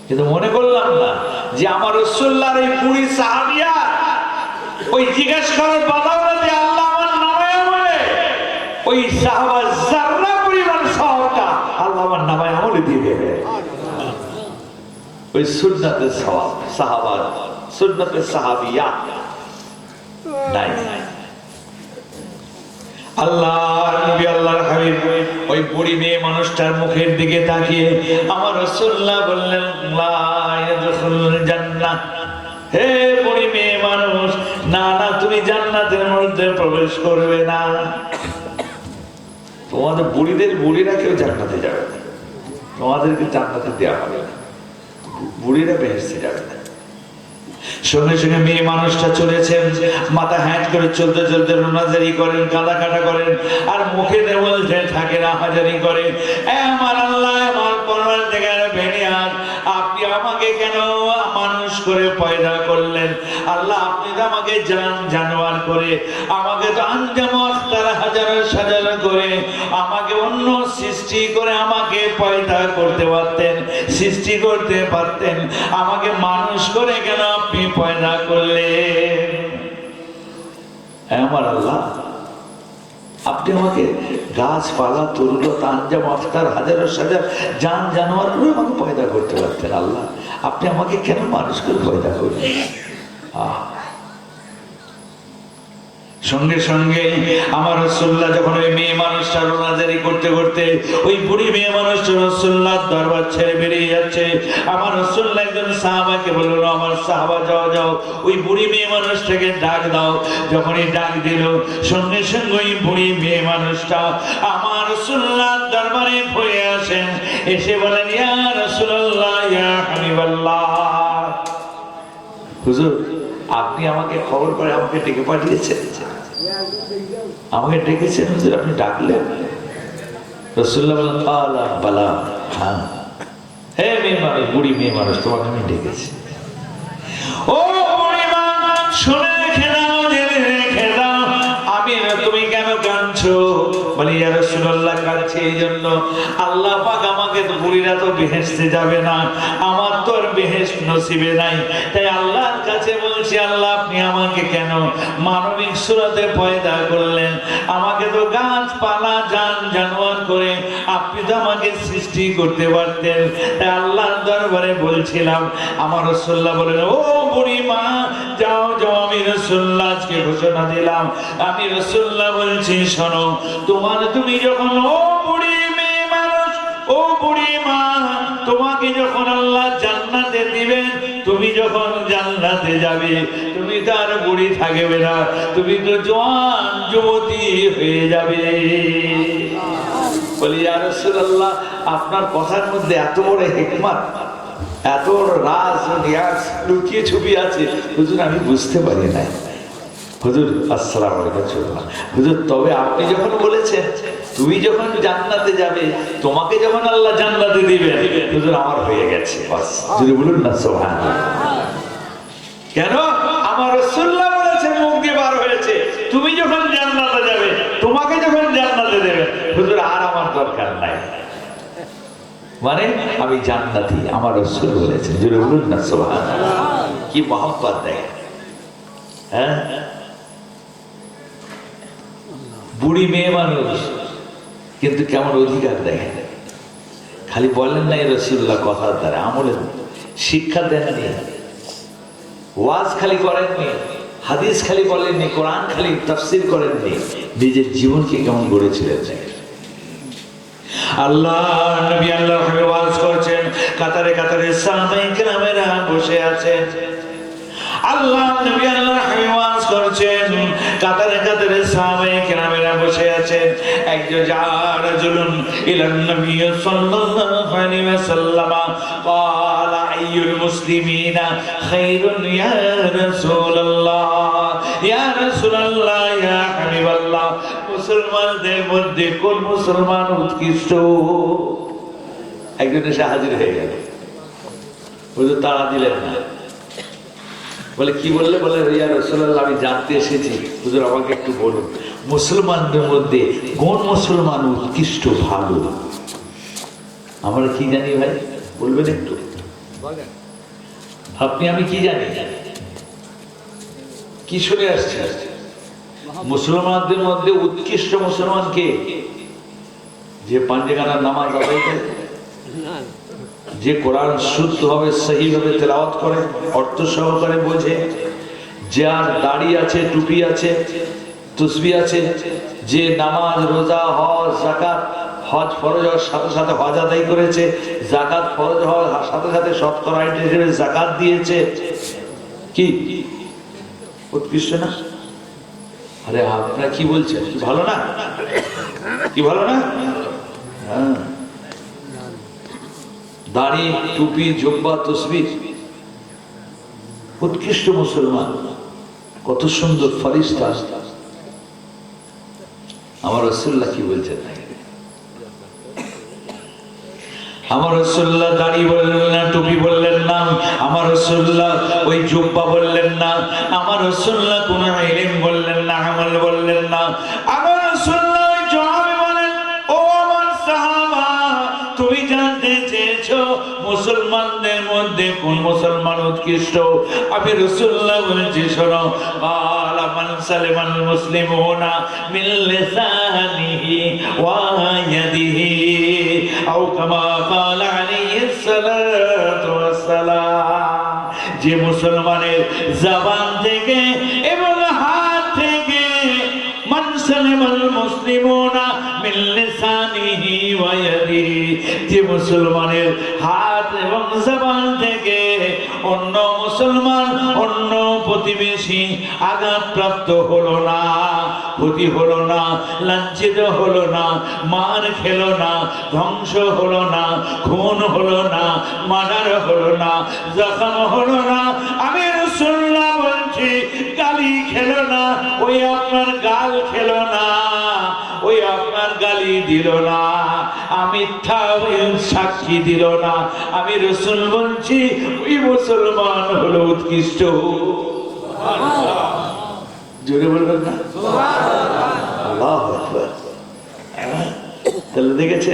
কিন্তু মনে করলাম না যে আমার রাসূলুল্লাহর এই বুড়ি সাহাবিয়া ওই জিজ্ঞেস করার বাদাওয়াতে আল্লাহ আমার নামায় আমলে, ওই সাহাবা যারা পরিমাণ সওয়াবটা আল্লাহ আমার নামায় আমলে দিয়ে দেবে। ওই সুন্নাতে সওয়াব, সাহাবা সুন্নাতে সাহাবিয়া নাই। আল্লাহর নবী আল্লাহর হাবিব ওই বুড়ি মেয়ে মানুষটার মুখের দিকে তাকিয়ে আমার রাসূলুল্লাহ বললেন, লা ইয়াদখুলুল জান্নাহ, হে বুড়ি মেয়ে মানুষ, না না, তুমি জান্নাতের মধ্যে প্রবেশ করবে না। তোমাদের বুড়িরা কেউ জান্নাতে যাবে না, তোমাদেরকে জান্নাতে দেওয়া হবে না, বুড়িরা বেহেশতে যাবে না। সঙ্গে সঙ্গে মেয়ে মানুষটা চলেছেন, মাথা হ্যাট করে চলতে চলতে রোনাজারি করেন, কাঁদা কাটা করেন, আর মুখে বলতে থাকে না হাজারি করে, আমার আল্লাহ, আমার পরওয়ারদিগার বেনিয়াত, আপনি আমাকে কেন মানুষ করে পয়দা করলেন। আল্লাহ আপনি তো আমাকে জানোয়ার করে, আমাকে তো আঞ্জাম আখতার হাজার সাজার করে, আমাকে অন্য সৃষ্টি করে আমাকে পয়দা করতে পারতেন, সৃষ্টি করতে পারতেন। আমাকে মানুষ করে কেন আপনি পয়দা করলেন? আমার আল্লাহ, আপনি আমাকে গাছপালা তরুলতা আঞ্জাম আখতার হাজার সাজার জানোয়ার করে আমাকে পয়দা করতে পারতেন। আল্লাহ আপনি আমাকে কেন মানুষ করে পয়দা করলেন? সঙ্গে সঙ্গে আমার রাসূলুল্লাহ যখন ওই মেয়ে মানুষটা রোনাজারি করতে করতে ওই বুড়ি মেয়ে মানুষটা রাসূলুল্লাহ দরবার ছেড়ে বেরিয়ে যাচ্ছে, আমার রাসূলুল্লাহ একজন সাহাবাকে বলল, আমার সাহাবা যাও যাও ওই বুড়ি মেয়ে মানুষটাকে ডাক দাও। যখনই ডাক দিল সঙ্গে সঙ্গে ওই বুড়ি মেয়ে মানুষটা আমার রাসূলুল্লাহ দরবারে পড়ে আসেন, এসে বলেন, ইয়া রাসূলুল্লাহ, ইয়া হাবিবাল্লাহ, হুজুর আপনি আমাকে খবর করে আমাকে ডেকে পাঠিয়েছেন, আমাকে ডেকেছেন হুজুর, আপনি ডাকলেন? রাসূলুল্লাহ বলেন, আলা বালা, হ্যাঁ হে মেয়ে মানুষ, বুড়ি মেয়ে মানুষ, তোমাকে আমি ডেকেছি। ও বুড়ি মা, শুনে রেখে দাও, জেনে রেখে দাও, তুমি কেন কাঁদছো? বলি, ইয়া রাসূলুল্লাহ কাঁদছি এই জন্য, আল্লাহ পাক আমাকে তো, বুড়িরা তো বেহেশতে যাবে না, আমার তো আর বেহেশত নসিবে নাই, তাই আল্লাহর কাছে বলছি, আল্লাহ আপনি আমাকে কেন মানবিক সুরতে পয়দা করলেন? আমাকে তো গাছপালা জানোয়ার করে আপনি তো আমাকে সৃষ্টি করতে পারতেন। তাই আল্লাহর দরবারে বলছিলাম। আমার রাসূলুল্লাহ বলেন, ও বুড়ি মা, যাও যাও, আমি রাসূলুল্লাহ আজকে ঘোষণা দিলাম, আমি রাসূলুল্লাহ বলছি, শোনো, তুমি যখন, ও বুড়ি মেয়ে মানুষ, ও বুড়ি মা, তোমাকে যখন আল্লাহ জান্নাতে দিবেন, তুমি যখন জান্নাতে যাবে, তুমি তো আর বুড়ি থাকবে না, তুমি তো জওয়ান যুবতী হয়ে যাবে। বলি, ইয়া রাসূলুল্লাহ, আপনার কথার মধ্যে এত বড় হিকমত, এত বড় রাজ নিয়াজ লুকিয়ে ছবি আছে হুজুর, আমি বুঝতে পারি না। হুজুর আসসালামু আলাইকুম। হুজুর তবে আপনি যখন বলেছেন তুমি যখন জান্নাতে যাবে, তোমাকে যখন আল্লাহ জান্নাতে দিবেন, হুজুর আমার হয়ে গেছে, বাস। যদি বলুন না সুবহানাল্লাহ। কেন? আমার রাসূলুল্লাহ বলেছেন, মুখ দিয়ে বার হয়েছে, তুমি যখন জান্নাতে যাবে, তোমাকে যখন জান্নাতে দেবে, হুজুর আর আমার দরকার নাই, মানে আমি জান্নাতি, আমার রাসূল বলেছেন। যদি বলুন না সুবহানাল্লাহ। কি মহব্বত দেয়, হ্যাঁ? বুড়ি মেয়ে মানুষ, কিন্তু কেমন অধিকার দেখেন। খালি বলেন না রাসূলুল্লাহ কথার দ্বারা, আমলের শিক্ষা দেননি, ওয়াজ খালি করেননি, হাদিস খালি বলেননি, কোরআন খালি তাফসীর করেননি, নিজের জীবনকে কেমন গড়েছিলেন। আল্লাহ নবী আল্লাহর হাবিব ওয়াজ করছেন, কাতারে কাতারে সাহাবায়ে কেরামেরা বসে আছেন। আল্লাহ নবী আল্লাহর হাবিব ওয়াজ করছেন, কাতারে কাতারে সাহাবায়ে কেরামেরা বসে আছেন। একজন রাজুলুন ইলান নবী সাল্লাল্লাহু আলাইহি ওয়াসাল্লাম ক্বালা আইয়ুল মুসলিমিনা খায়রুন ইয়া রাসূলুল্লাহ, ইয়া রাসূলুল্লাহ, ইয়া হাবিবাল্লাহ, মুসলমানদের মধ্যে কোন মুসলমান উৎকৃষ্ট? একজন এসে হাজির হয়ে গেল, হুজুর তাড়া দিলেন না। বলে, কি বললে? বলে, ইয়া রাসূলুল্লাহ, আমি জানতে এসেছি, হুজুর আমাকে একটু বলুন, মুসলমানদের মধ্যে কোন মুসলমান উৎকৃষ্ট, ভালো? আমরা কি জানি ভাই, বলবেন একটু? আপনি আমি কি জানি, কি শুনে আসছে? মুসলমানদের মধ্যে উৎকৃষ্ট মুসলমান কে? যে পাঞ্জেখানার নামাজ আদায় করে, যে কোরআন শুদ্ধভাবে সহিভাবে তেলাওয়াত করে, অর্থ সহকারে বোঝে, যার দাড়ি আছে, টুপি আছে, তাসবিহ আছে, যে নামাজ, রোজা, হজ, যাকাত, হজ ফরজ হওয়ার সাথে সাথে হজ আদায় করেছে, যাকাত ফরজ হওয়ার সাথে সাথে শতকরা হিসেবে যাকাত দিয়েছে, কি উৎকৃষ্ট না? আরে আপনারা কি বলছেন? কি ভালো না? কি ভালো না? হ্যাঁ, দাড়ি, টুপি, জুব্বা, তাসবিহ, উৎকৃষ্ট মুসলমান, কত সুন্দর ফেরেশতা। আমার রাসূলুল্লাহ কি বলছেন? আমার রাসূলুল্লাহ দাড়ি বললেন না, টুপি বললেন না, আমার রাসূলুল্লাহ ওই জুব্বা বললেন না, আমার রাসূলুল্লাহ কোন ইলম বললেন না, আমল বললেন না। আমার রাসূলুল্লাহ ওই জবাবে বলেন, ও আমার সাহাবা, তুমি জানতে চেয়েছো মুসলমানদের মধ্যে কোন মুসলমান উৎকৃষ্ট? আমি রাসূলুল্লাহ বলছি শোনো, ক্বালা মান সালামাল মুসলিমুনা মিন লিসানিহি ওয়া ইয়াদিহি আও কামা ক্বালা আলাইহিস সালাতু ওয়াস সালাম। যে মুসলমানের জবান থেকে এবং হাত থেকে, মান সালামাল মুসলিমুনা মিন লিসানিহি ওয়া ইয়াদিহি, যে মুসলমানের হাত এবং জবান থেকে অন্য মুসলমান, অন্য প্রতিবেশী আঘাতপ্রাপ্ত হলো না, ক্ষতি হলো না, লাঞ্ছিত হলো না, মার খেলো না, ধ্বংস হলো না, খুন হলো না, মার্ডার হলো না, জখম হলো না, আমি রাসূলুল্লাহ বলছি গালি খেলো না, ওই আপনার গাল খেলো না, ওই আপনার গালি দিল না, মিথ্যা সাক্ষী দিল না, আমি রাসূল বলছি ওই মুসলমান হলো উৎকৃষ্ট। জোরে বলবেন না সুবহানাল্লাহ? আল্লাহু আকবার। তাহলে দেখেছে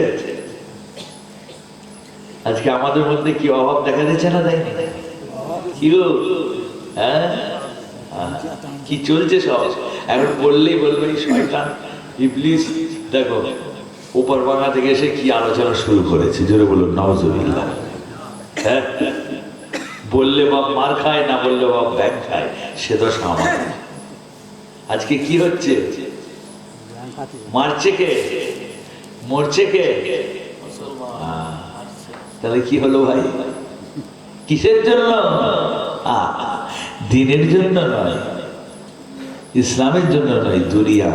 আজকে আমাদের মধ্যে কি অভাব দেখা দিচ্ছে না? দেখেনি কি গো? হ্যাঁ, কি চলছে সব? এখন বললেই বলবে শয়তান ইবলিস দেখো উপর বাংলা থেকে এসে কি আলোচনা শুরু করেছে। জোরে বলুন নাউজুবিল্লাহ। হ্যাঁ, বললে বাপ মার খায়, না বললে বাপ ব্যাগ খায়, সে তো সামান্য। আজকে কি হচ্ছে? মারছে কে? মরছে কে? তাহলে কি হলো ভাই? কিসের জন্য? দিনের জন্য নয়, ইসলামের জন্য নয়, দুনিয়া,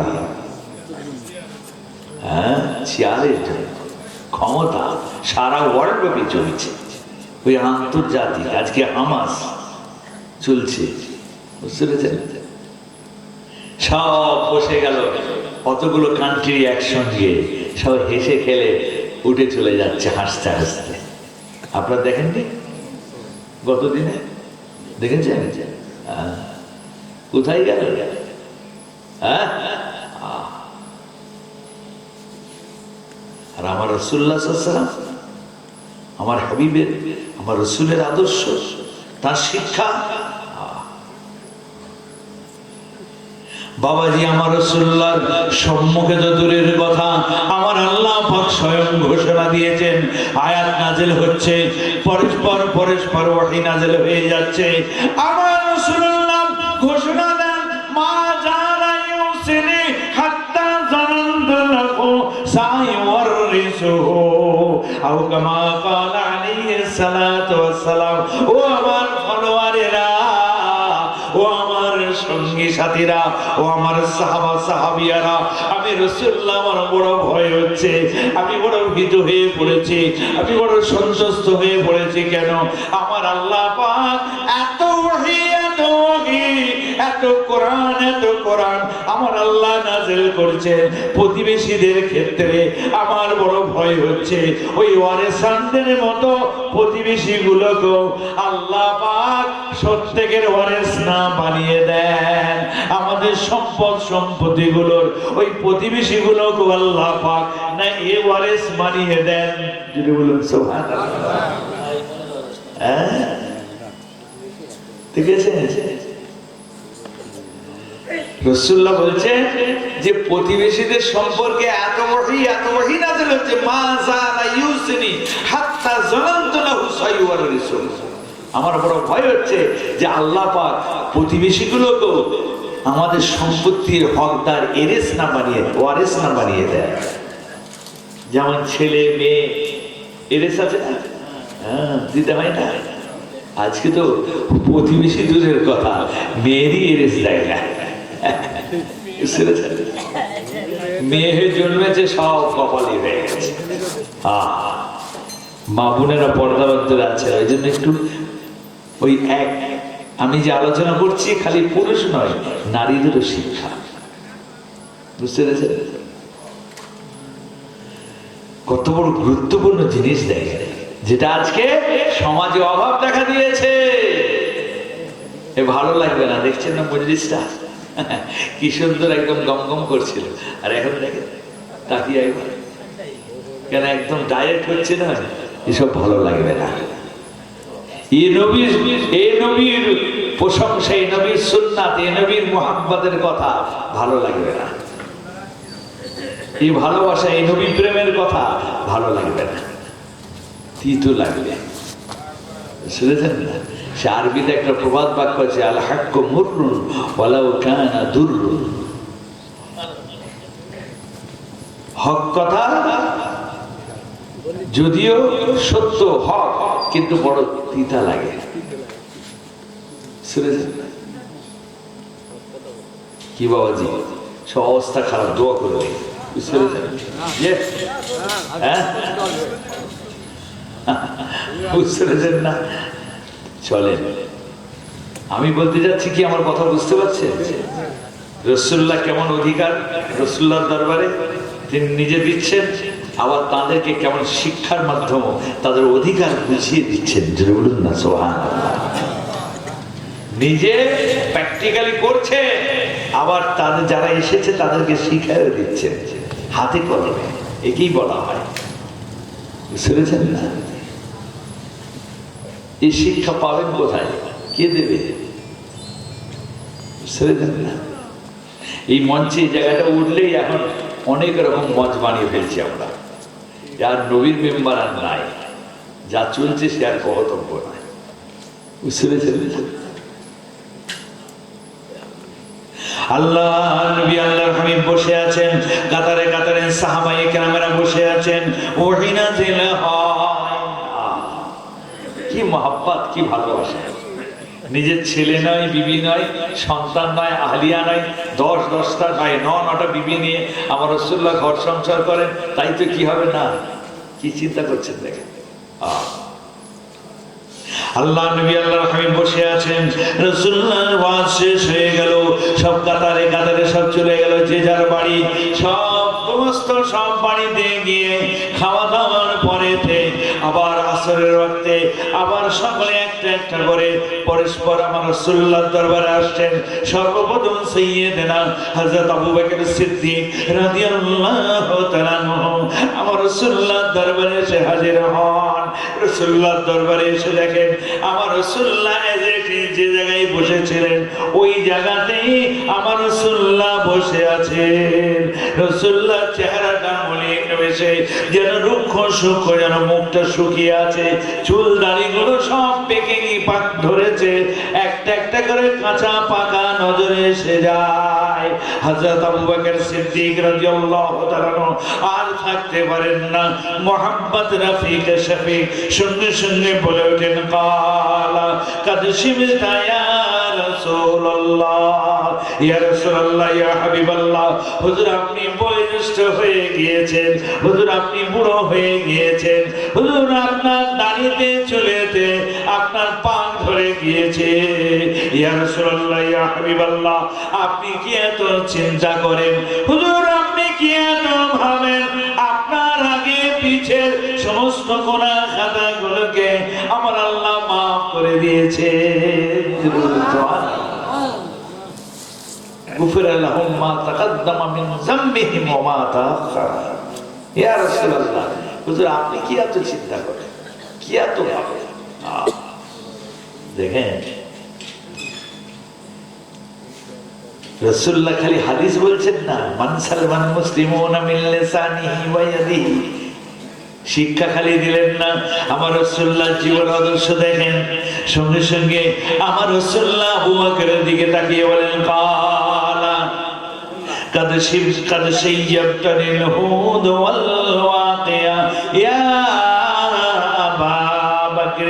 হ্যাঁ, চেয়ারের জন্য, ক্ষমতা সারা ওয়ার্ল্ড ব্যাপী চলছে। ওই আন্তর্জাতিক আজকে হামাস চলছে, বুঝতে পেরেছেন? সব বসে গেল, কতগুলো কান্ট্রি একসঙ্গে সব হেসে খেলে উঠে চলে যাচ্ছে হাসতে হাসতে। আপনারা দেখেননি গতদিনে? দেখেছেন? কোথায় গেল? হ্যাঁ, আর আমার রাসূলুল্লাহ সাল্লাল্লাহু আলাইহি ওয়াসাল্লাম, আমার হাবিবের, আমার রাসূলের আদর্শ, তার শিক্ষা। বাবাজি, আমার রাসূলুল্লাহর সম্মুখে তো দূরের কথা, আমার আল্লাহ পাক স্বয়ং ঘোষণা দিয়েছেন, আয়াত নাযিল হচ্ছে, পরস্পর ওহী নাযিল হয়ে যাচ্ছে। আমার রাসূলুল্লাহ ঘোষণা দেন, মা জানা ইউসিনি হাত্তা জানানতু লাহু সাইওয়ারিসুহু আও কামা ক্বালা আলাইহিস সালাতু ওয়াস সালাম। ও আমার ফলোয়ারেরা, ও আমার সঙ্গী সাথীরা, ও আমার সাহাবা সাহাবিয়ারা, আমি রাসূলুল্লাহ, আমার বড় ভয় হচ্ছে, আমি বড় ভীত হয়ে পড়েছি, আমি বড় সন্তুষ্ট হয়ে পড়েছি। কেন? আমার আল্লাহ পাক এত ওহী, এত ওহী, এত কোরআন আমার আল্লাহ নাযিল করছে প্রতিবেশীদের ক্ষেত্রে। আমার বড় ভয় হচ্ছে ওই ওয়ারেসানদের মতো প্রতিবেশীগুলোকে আল্লাহ পাক সত্যের ওয়ারেস না বানিয়ে দেন। আমাদের সম্পত্তিগুলোর ওই প্রতিবেশীগুলোকে আল্লাহ পাক না এ ওয়ারেস বানিয়ে দেন। যদি বলুন সুবহানাল্লাহ। হ্যাঁ, ঠিক আছে? রাসূলুল্লাহ বলছেন যে প্রতিবেশীদের সম্পর্কে এত ওহী নাযিল হচ্ছে, মা জালা ইউসিনি হাত্তা জানানতু লাহু সাইওয়ারিসু। আমার বড় ভয় হচ্ছে যে আল্লাহ পাক প্রতিবেশীগুলোকে আমাদের সম্পত্তির হকদার ওয়ারিস না বানিয়ে দেয়। যেমন ছেলে মেয়ে এরিস আছে না, হ্যাঁ, দিতে হয় না। আজকে তো প্রতিবেশী দূরের কথা, মেয়েরই এরিস দেয় না। মেয়ে জন্মেছে সব কপালি হয়ে গেছে। মা বোনেরা পর্দাবন্তরা আছে, ওই জন্য একটু ওই এক, আমি যে আলোচনা করছি খালি পুরুষ নয়, নারীদেরও শিক্ষা, বুঝতে পেরেছেন? কত বড় গুরুত্বপূর্ণ জিনিস দেয়, যেটা আজকে সমাজে অভাব দেখা দিয়েছে। এ ভালো লাগবে না, দেখছেন না মজলিসটা কি সুন্দর একদম গমগম করছিল, আর এখন দেখেন তাকিয়ে কেন একদম ডায়েট হচ্ছে না, এসব ভালো লাগবে না। এই নবীর প্রশংসা, এই নবীর সুন্নাত, এই নবীর মুহাব্বতের কথা ভালো লাগবে না। এই ভালোবাসা, এই নবী প্রেমের কথা ভালো লাগবে না, তিতো লাগবে। শুনেছেন না, সে আরবিতে একটা প্রবাদ বাক্য আছে, আল হাক্কু মুররুন ওয়ালাউ কানা দুররুন। হক কথা যদিও সত্য হক, কিন্তু বড় তিতা লাগে। শুনেছেন না? কি বাবাজি, সব অবস্থা খারাপ, দোয়া করবে। বুঝতে না? চলেন, আমি বলতে যাচ্ছি কি, আমার কথা বুঝতে পারছেন? রাসূলুল্লাহ কেমন অধিকার রাসূলুল্লাহর দরবারে তিনি নিজে দিচ্ছেন, আবার তাদেরকে কেমন শিক্ষার মাধ্যমে তাদের অধিকার বুঝিয়ে দিচ্ছেন। যদি বলুন না সুবহানাল্লাহ। নিজে প্র্যাকটিক্যালি করছে, আবার তাদের যারা এসেছে তাদেরকে শিখাইয়ে দিচ্ছেন হাতে কলমে। একেই বলা হয়, শুনেছেন না? এই শিক্ষা পাবেন কোথায়, কে দেবে? শুনেছেন না? এই মঞ্চে এই জায়গাটা উঠলেই এখন অনেক রকম মঞ্চ বানিয়ে ফেলছি আমরা। আর নবীর মেম্বার আর নাই, যা চলছে সে আর কর্তব্য নাই। শুনেছেন? আল্লাহ নবী আল্লাহর হাবিব বসে আছেন, কাতারে কাতারে সাহাবায়ে কেরামেরা বসে আছেন। ওহী নাযিল হয়, কি মহব্বত, কি ভালোবাসা। নিজের ছেলে নয়, বিবি নয়, সন্তান নয়, আহলিয়া নয়, 10-10টা নয়, 9-9টা বিবি নিয়ে আমার রাসূলুল্লাহ ঘর সংসার করেন, তাই তো কি হবে না? কি চিন্তা করছেন দেখেন। আল্লাহ নবী আল্লাহর হাবিব বসে আছেন, রাসূলুল্লাহর ওয়াজ শেষ হয়ে গেল, সব কাতারে কাতারে সব চলে গেল যে যার বাড়ি। সব বাড়িতে গিয়ে খাওয়া দাওয়ার পরেতে আবার আসরের ওয়াক্তে আবার সকলে একটা একটা করে পরস্পর আমার রাসূলুল্লাহর দরবারে আসছেন। সর্বপ্রথম সাইয়্যিদনা হযরত আবু বকর সিদ্দিক রাদিয়াল্লাহু তাআলা আনহু আমার রাসূলুল্লাহর দরবারে এসে হাজির হন। রাসূলুল্লাহর দরবারে এসে দেখেন আমার রাসূলুল্লাহ যে জায়গায় বসেছিলেন ওই জায়গাতেই আমার রাসূলুল্লাহ বসে আছেন। রাসূলুল্লাহ চেহারাটা মলিন হয়েছে, যেন রুক্ষ সূক্ষ্ম, যেন মুখটা শুকিয়ে আছে, চুল দাড়িগুলো সব পেকে পাক ধরেছে, একটা একটা করে কাঁচা পাকা নজরে এসে যায়। হযরত আবু বকর সিদ্দিক রাদিয়াল্লাহু তাআলা আর থাকতে পারেন না, মুহাম্মদ রফিক শফিক সঙ্গে সঙ্গে বলে ওঠেন, কালা কাদ শিবতা ইয়া রাসূলুল্লাহ, ইয়া রাসূলুল্লাহ, ইয়া হাবিবাল্লাহ। হুজুর আপনি বয়োজ্যেষ্ঠ হয়ে গিয়েছেন, হুজুর আপনি বুড়ো হয়ে গিয়েছেন, হুজুর আপনার দাড়িতে চুলেতে আপনার পাক ধরে গিয়েছে। ইয়া রাসূলুল্লাহ, ইয়া হাবিবাল্লাহ, আপনি কি এত চিন্তা করেন? হুজুর আপনি কি এত ভাবেন? আপনার আগে পিছের সমস্ত গুনাহ খাতাগুলোকে আমার আল্লাহ মাফ করে দিয়েছে। গুফিরা লাহুম মা তাকাদ্দামা মিন যামবিহিম ওয়া মা তাআখারা। ইয়া রাসূলুল্লাহ, হুজুর আপনি কি এত চিন্তা করেন, কি এত ভাবেন? দেখেন রাসূলুল্লাহ খালি হাদিস বলছেন না, মান সালমান মুসলিমুনা মিন লিসানিহি ওয়া ইয়াদিহি, শিক্ষা খালি দিলেন না, আমার রাসূলুল্লাহ জীবন আদর্শ দেখেন। সঙ্গে সঙ্গে আমার রাসূলুল্লাহ আবু বকরের দিকে তাকিয়ে বলেন, কালা কাদ শাইয়াবতানিল হুদ ওয়াল ওয়াকিয়া ইয়া আবা বকর।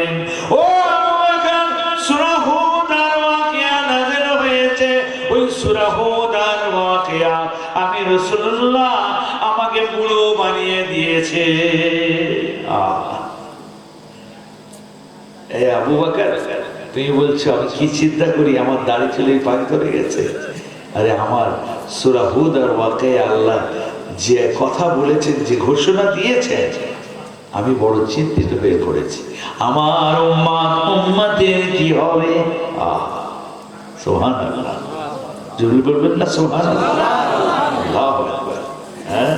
ও আবু বকর, সূরা হুদ আর ওয়াকিয়া নাযিল হয়েছে, ওই সূরা হুদ আর ওয়াকিয়া আমি রাসূলুল্লাহ আমাকে বুড়ো বানিয়ে দিয়েছে। আবু বকর, তুমি বলছো আমি কি চিন্তা করি, আমার দাড়ি চুলে পাক ধরে গেছে? আরে আমার সূরা হুদ আর ওয়াকিয়া আল্লাহ যে কথা বলেছেন, যে ঘোষণা দিয়েছেন, আমি বড় চিন্তিত হয়ে পড়েছি। আমার উম্মতের কি হবে? সুবহানাল্লাহ, জরুরি বলবেন না সুবহানাল্লাহ? আল্লাহু আকবার। হ্যাঁ,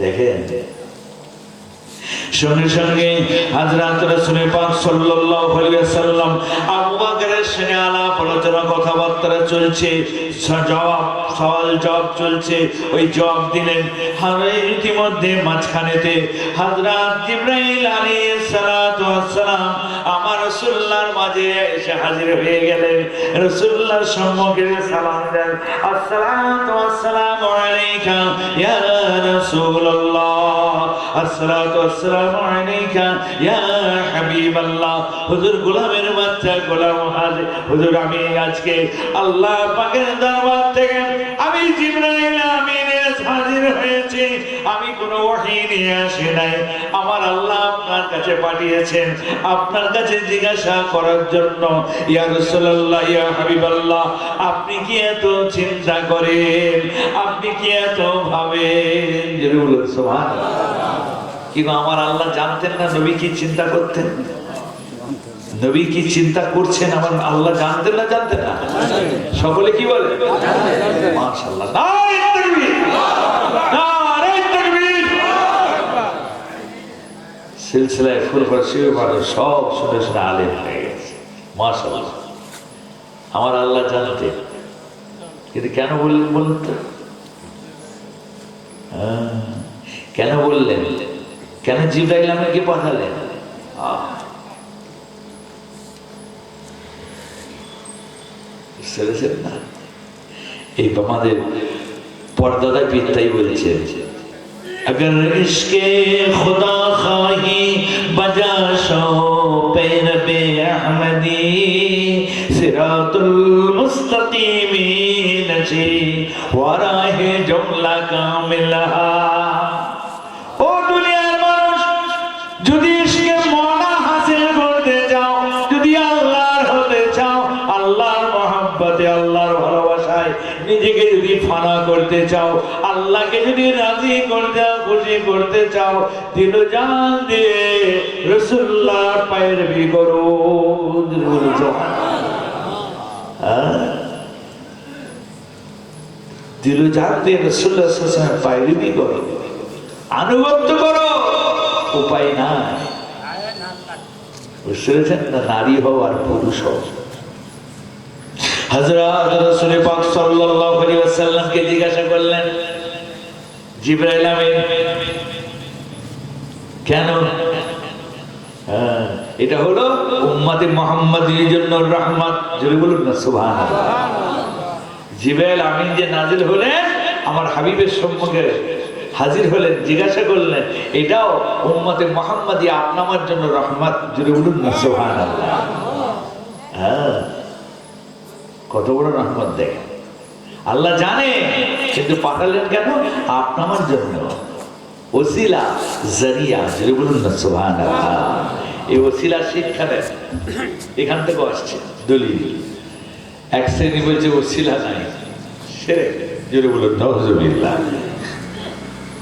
দেখেন সঙ্গে সঙ্গে হযরত রাসূল পাক সাল্লাল্লাহু আলাইহি ওয়াসাল্লাম আবু বকরের সঙ্গে আলাপ আলোচনা কথাবার্তা চলছে, সওয়াল জবাব চলছে। ওই জবাব দিলেন। ইতিমধ্যে মাঝখানেতে হযরত জিবরাইল আলাইহিস সালাতু ওয়াস সালাম আমার রাসূলুল্লাহর মাঝে এসে হাজির হয়ে গেলেন। রাসূলুল্লাহর সম্মুখে সালাম দেন, আসসালাতু ওয়াসসালামু আলাইকা ইয়া রাসূলুল্লাহ, আসসালাতু ওয়াসসালামু আলাইকা ইয়া হাবিবাল্লাহ। হুজুর গোলামের বাচ্চা গোলাম হাজির। হুজুর আমি আজকে আল্লাহ পাকের দরবার থেকে আমি জিবরাইল আমিন হাজির হয়েছি। আমি কোনো ওহী নিয়ে আসি নাই, আমার আল্লাহ আপনার কাছে পাঠিয়েছেন আপনার কাছে জিজ্ঞাসা করার জন্য। ইয়া রাসূলুল্লাহ, ইয়া হাবিবাল্লাহ, আপনি কি এত চিন্তা করেন? আপনি কি এত ভাবেন? জোরে বলুন সুবহানাল্লাহ। কিন্তু আমার আল্লাহ জানতেন না নবী কি চিন্তা করতেন? নবী কি চিন্তা করছেন আমার আল্লাহ জানতেন না? জানতেন না? সকলে কি বলে? মাশাআল্লাহ, নারে তাকবীর, নারে তাকবীর। সিলসিলায় ফুলফরশি মানুষ সব শুনে শুনে আলেম হয়ে গেছে। মাশাআল্লাহ, আমার আল্লাহ জানতেন। কিন্তু কেন বললেন বলুন তো? কেন বললেন? কেন জিবরাইল আমিনকে পাঠালেন? না, এই আমাদের পর্দাদায় পিতাই বলছেন, अगर इश्क़े खुदा खाही बजा शो पैर बे अहमदी सिरातुल मुस्तकीमी नशी वराहे जुमला कामिलहा। ও দুনিয়ার মানুষ, যদি ইশকে মওলা হাসিল করতে চাও, যদি আল্লাহর হতে চাও, আল্লাহর মহব্বতে, আল্লাহর ভালোবাসায় নিজেকে যদি ফানা করতে চাও, আল্লাহকে যদি রাজি করতে, খুশি করতে চাও, দিল জান দিয়ে রাসূলুল্লাহর পায়রবি করো। দিল জান দিয়ে রাসূলুল্লাহ সাল্লাল্লাহু আলাইহি ওয়াসাল্লাম পায়রবি করো, আনুগত্য করো। উপায় নাই, বুঝতে না? নারী হও আর পুরুষ হও। হযরত রাসূল পাক সাল্লাল্লাহু আলাইহি ওয়াসাল্লামকে জিজ্ঞাসা করলেন জিবরাইল আমিন, কেন? এটা হলো উম্মতে মুহাম্মাদীর জন্য রহমত। জোরে বলুন না সুবহানাল্লাহ। জিবরাইল আমিন যে নাজিল হলেন আমার হাবিবের সম্মুখে হাজির হলেন, জিজ্ঞাসা করলেন, এটাও উম্মতে মুহাম্মাদী আপনার জন্য রহমত। জোরে বলুন না সুবহানাল্লাহ। কত বড় রহমত দেখেন, আল্লাহ জানে, কিন্তু পাঠালেন কেন? আপনার জন্য। ওসিলা জারিয়া, জোরে বলুন না সুবহানাল্লাহ। এই ওসিলা শিক্ষা দেন, এখান থেকে আসছে দলিল। এক শ্রেণী বলছে ওসিলা নাই, শিরক। জোরে বলুন নাউযুবিল্লাহ।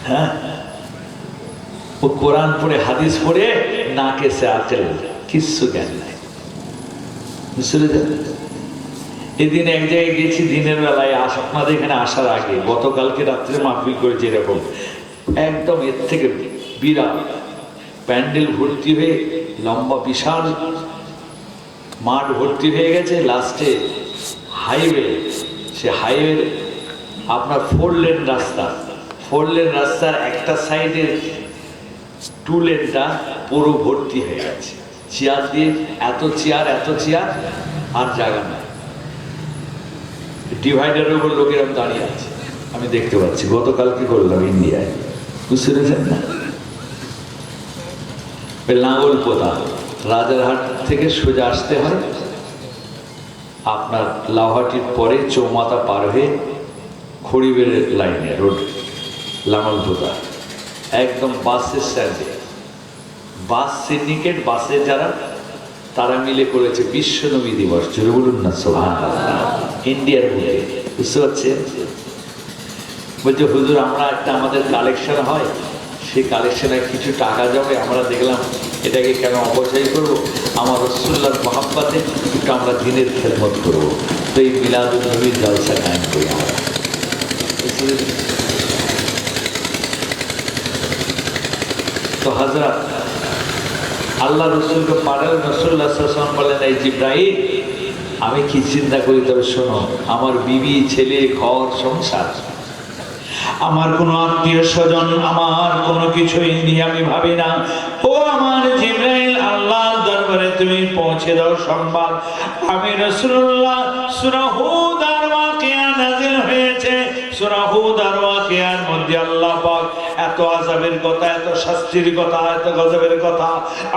হ্যাঁ, ও কোরআন পড়ে হাদিস পড়ে নাকে সে আকেল, কিচ্ছু জ্ঞান নাই। এদিন এক জায়গায় গেছি দিনের বেলায়, আপনাদের এখানে আসার আগে গতকালকে রাত্রে মাহফিল করেছি এরকম, একদম এর থেকে বিরাট প্যান্ডেল ভর্তি হয়ে লম্বা বিশাল মাঠ ভর্তি হয়ে গেছে। লাস্টে হাইওয়ে, সে হাইওয়ে আপনার 4 লেন রাস্তা, 4 লেন রাস্তার একটা সাইডের 2 লেনটা পুরো ভর্তি হয়ে গেছে চেয়ার দিয়ে। এত চেয়ার আর জায়গা নাই। ডিভাইডারের উপর লোকেরা দাঁড়িয়ে আছে, আমি দেখতে পাচ্ছি। গতকালকে করলাম ইন্ডিয়ায়, বুঝতে পেরেছেন না? লাঙ্গলপোতা রাজারহাট থেকে সোজা আসতে হয় আপনার লাউহাটির পরে চৌমাথা পার হয়ে খড়িবের লাইনে রোড, লাঙ্গলপোতা একদম বাসের স্ট্যান্ডে। বাস সিন্ডিকেট, বাসে যারা, তারা মিলে করেছে বিশ্ব নবী দিবস। জোরে বলুন না সুবহানাল্লাহ। ইন্ডিয়ার বুকে, বুঝতে পারছেন? বলছে হুজুর আমরা একটা আমাদের কালেকশন হয়, সেই কালেকশনে কিছু টাকা যাবে, আমরা দেখলাম এটাকে কেন অপচয় করবো, আমার রাসূলুল্লাহর মহাব্বতে একটু আমরা দিনের খেদমত করবো, তো এই মিলাদুন নবীর জলসা কায়েম করি আমরা। তো হযরত আল্লাহ রসুলকে পাঠালেন, রাসূলুল্লাহ সাল্লাল্লাহু আলাইহি ওয়াসাল্লাম বলেন, এই জিবরাইল আমি কি চিন্তা করি, তবে শোনো, আমার বিবি, ছেলে, ঘর, সংসার, আমার কোনো আত্মীয় স্বজন, আমার কোনো কিছুই নিয়ে আমি ভাবি না। ও আমার জিবরাইল, আল্লাহর দরবারে তুমি পৌঁছে দাও সংবাদ, আমি রাসূলুল্লাহ সূরা হুদ আর ওয়াকিয়া নাযিল হয়েছে, সূরা হুদ আর ওয়াকিয়ার মধ্যে আল্লাহ পাক এত আযাবের কথা, এত শাস্তির কথা, এত গজবের কথা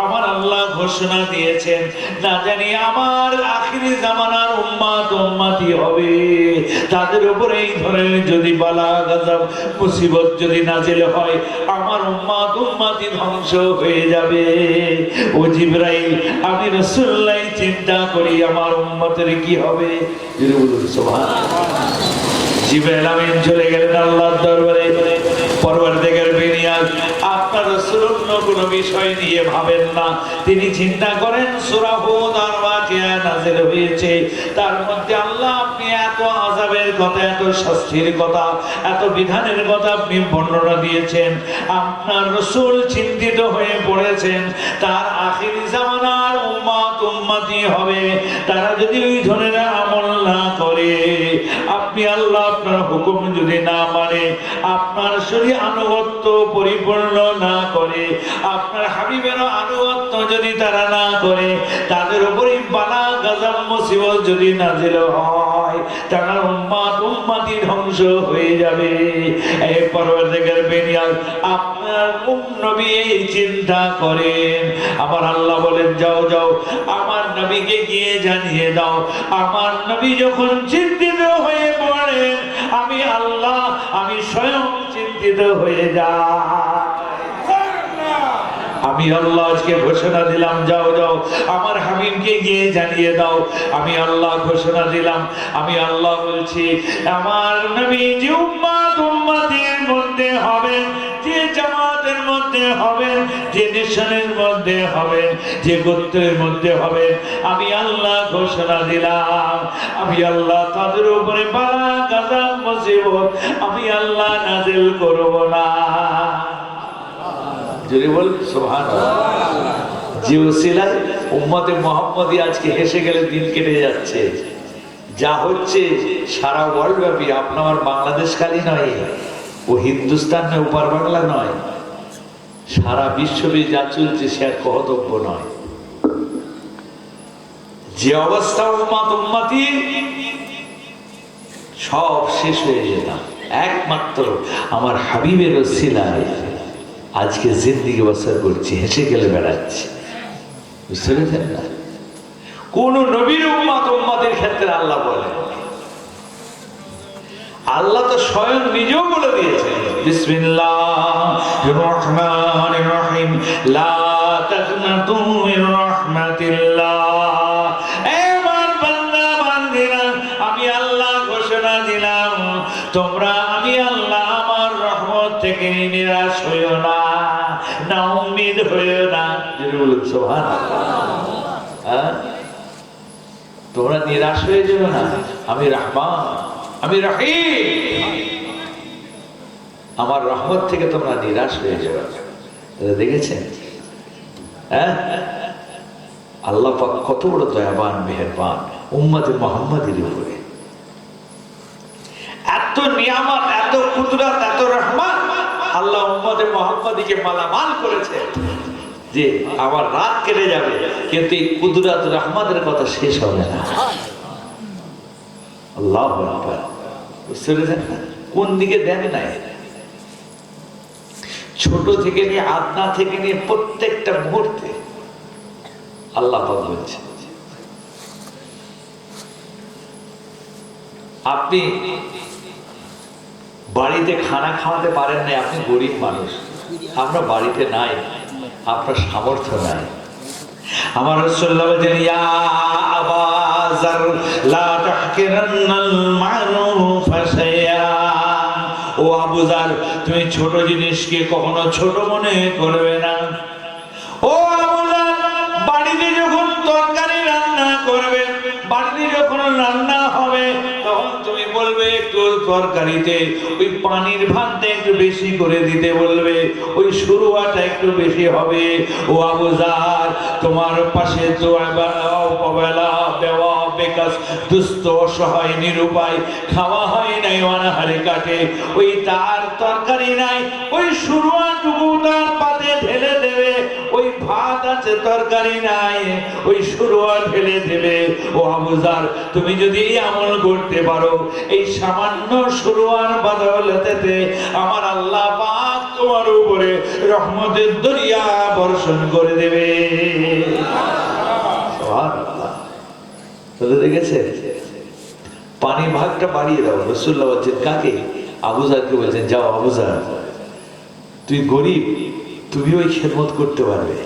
আমার আল্লাহ ঘোষণা দিয়েছেন, না জানি আমার আখিরি জামানার উম্মতি হবে, তাদের উপরে এই ধরনের যদি বালা গজব মুসিবত যদি নাজিল হয়, আমার উম্মতি ধ্বংস হয়ে যাবে। ও জিবরাইল, আমি রাসূলুল্লাহ চিন্তা করি আমার উম্মতের কি হবে। যদি বলুন সুবহানাল্লাহ। জিবরাইল আমিন চলে গেলেন আল্লাহর দরবারে। পরওয়ারদিগার বিনিয়াজ আপনার রাসূল অন্য কোনো বিষয় নিয়ে ভাবেন না, তিনি চিন্তা করেন সূরা হুদ আর ওয়াকিয়া নাযিল হয়েছে, তার মধ্যে আল্লাহ আপনি এত আযাবের কথা, এত শাস্তির কথা, এত বিধানের কথা আপনি বর্ণনা দিয়েছেন, আপনার রাসূল চিন্তিত হয়ে পড়েছেন, তার আখিরি জামানার উম্মতি হবে, তারা যদি ওই ধরনের আমল না করে, আপনি আল্লাহ আপনার হুকুম যদি না মানে, আপনার শরীর আনুগত্য পরিপূর্ণ না করে, আপনার হাবিবের আনুগত্য যদি তারা না করে, তাদের উপরই বালা গজব মুসিবত যদি নাজিল হয়, তারা উম্মতি ধ্বংস হয়ে যাবে। এই পরওয়ারদিগার বিনিয়াজ আপনার নবী এই চিন্তা করেন। আমার আল্লাহ বলেন, যাও যাও আমার নবীকে গিয়ে জানিয়ে দাও, আমার নবী যখন চিন্তিত হয়ে পড়েন, আমি আল্লাহ আমি স্বয়ং চিন্তিত হয়ে যাই। আমি আল্লাহ আজকে ঘোষণা দিলাম, যাও যাও আমার হাবিবকে গিয়ে জানিয়ে দাও, আমি আল্লাহ ঘোষণা দিলাম, আমি আল্লাহ বলছি, আমার নবী যে উম্মতের মধ্যে হবেন, যে জামাতের মধ্যে হবেন, যে নেশনের মধ্যে হবেন, যে গোত্রের মধ্যে হবেন, আমি আল্লাহ ঘোষণা দিলাম, আমি আল্লাহ তাদের উপরে বালা গজব মুসিবত আমি আল্লাহ নাজিল করব না। যদি বল সুবহানাল্লাহ। যে ওসিলায় উম্মতে মুহাম্মদী আজকে হেসে গেলে দিন কেটে যাচ্ছে, যা হচ্ছে সারা ওয়ার্ল্ড ব্যাপী, আপনার বাংলাদেশ খালি নয়, ও হিন্দুস্তান নয়, উপার বাংলা নয়, সারা বিশ্বব্যাপী যা চলছে সে আর কহতব্য নয়। যে অবস্থা উম্মতি সব শেষ হয়ে যেতাম, একমাত্র আমার হাবিবের ওসিলায় আজকে জিন্দেগি বসর করছি, হেসে গেলে বেড়াচ্ছি, বুঝতে পেরেছেন না? কোন নবীর উম্মতের ক্ষেত্রে আল্লাহ বলে, আল্লাহ তো স্বয়ং নিজেও বলে দিয়েছেন, বিসমিল্লাহির রহমানির রহিম, লা তাকনাতু মির রাহমাতিল্লাহ। আমার বান্দা বান্দিরা, আমি আল্লাহ ঘোষণা দিলাম, তোমরা আমি আল্লাহ আমার রহমত থেকে নিরাশ হইও না, না উম্মিদ হইও না। যদি বলুন সুবহানাল্লাহ। তোমরা নিরাশ হয়ে যাবে না, আমি রহমান, আমি রহিম, আমার রহমত থেকে তোমরা নিরাশ হয়ে যাবে। দেখেছেন আল্লাহ পাক কত বড় দয়াবান মেহেরবান উম্মতে মুহাম্মাদীর উপরে, এত নিয়ামত, এত কুদরত, এত রহমত আল্লাহ উম্মতে মুহাম্মাদীকে মালামাল করেছে যে আমার রাত কেটে যাবে, কিন্তু এই কুদরত রহমতের কথা শেষ হবে না। আল্লাহু আকবার। বুঝতে পেরেছেন না? কোন দিকে দেন নাই, ছোট থেকে নিয়ে আদনা থেকে নিয়ে প্রত্যেকটা মুহূর্তে আল্লাহ পাক বলছে। আপনি বাড়িতে খানা খাওয়াতে পারেন না, আপনি গরিব মানুষ, আমরা বাড়িতে নাই, আপনার সামর্থ্য নাই। আমার রাসূলুল্লাহ বলেন, ইয়া আবা যার লা তাহকিরান্নাল মারুফা শাইআ, ও ছোট জিনিসকে কখনো ছোট মনে করবে না। ও আবুলা, বাড়িতে যখন তরকারি রান্না করবে, বাড়িতে যখন রান্না হবে, তখন তুমি বলবে একটু তরকারিতে ওই পানির ভাতটা একটু বেশি করে দিতে বলবে, ওই শুরুয়াটা একটু বেশি হবে। ও আবুজার, তোমার পাশে তো অবহেলা, বেওয়া, বেকাস, দুস্থ, অসহায়, নিরুপায়, খাওয়া হয় নাই, অনাহারে কাটে, ওই তার তরকারি নাই, ওই শুরুয়াটুকু তার পাতে ঢেলে দেবে। ওই ভাত আছে, তরকারি নাই, ওই শুরুয়া ঢেলে দেবে। ও আবুজার, তুমি যদি এই আমল করতে পারো, এই সামান্য শুরুয়ার বদৌলতে আমার আল্লাহ পাক তোমার উপরে রহমতের দরিয়া বর্ষণ করে দেবে। সুবহানাল্লাহ। তাহলে দেখেছে, পানি ভাগটা বাড়িয়ে দাও। রাসূলুল্লাহ বলছেন কাকে? আবুজারকে বলছেন, যাও আবুজার, তুই গরিব, তুমি ওই খেদমত করতে পারবে,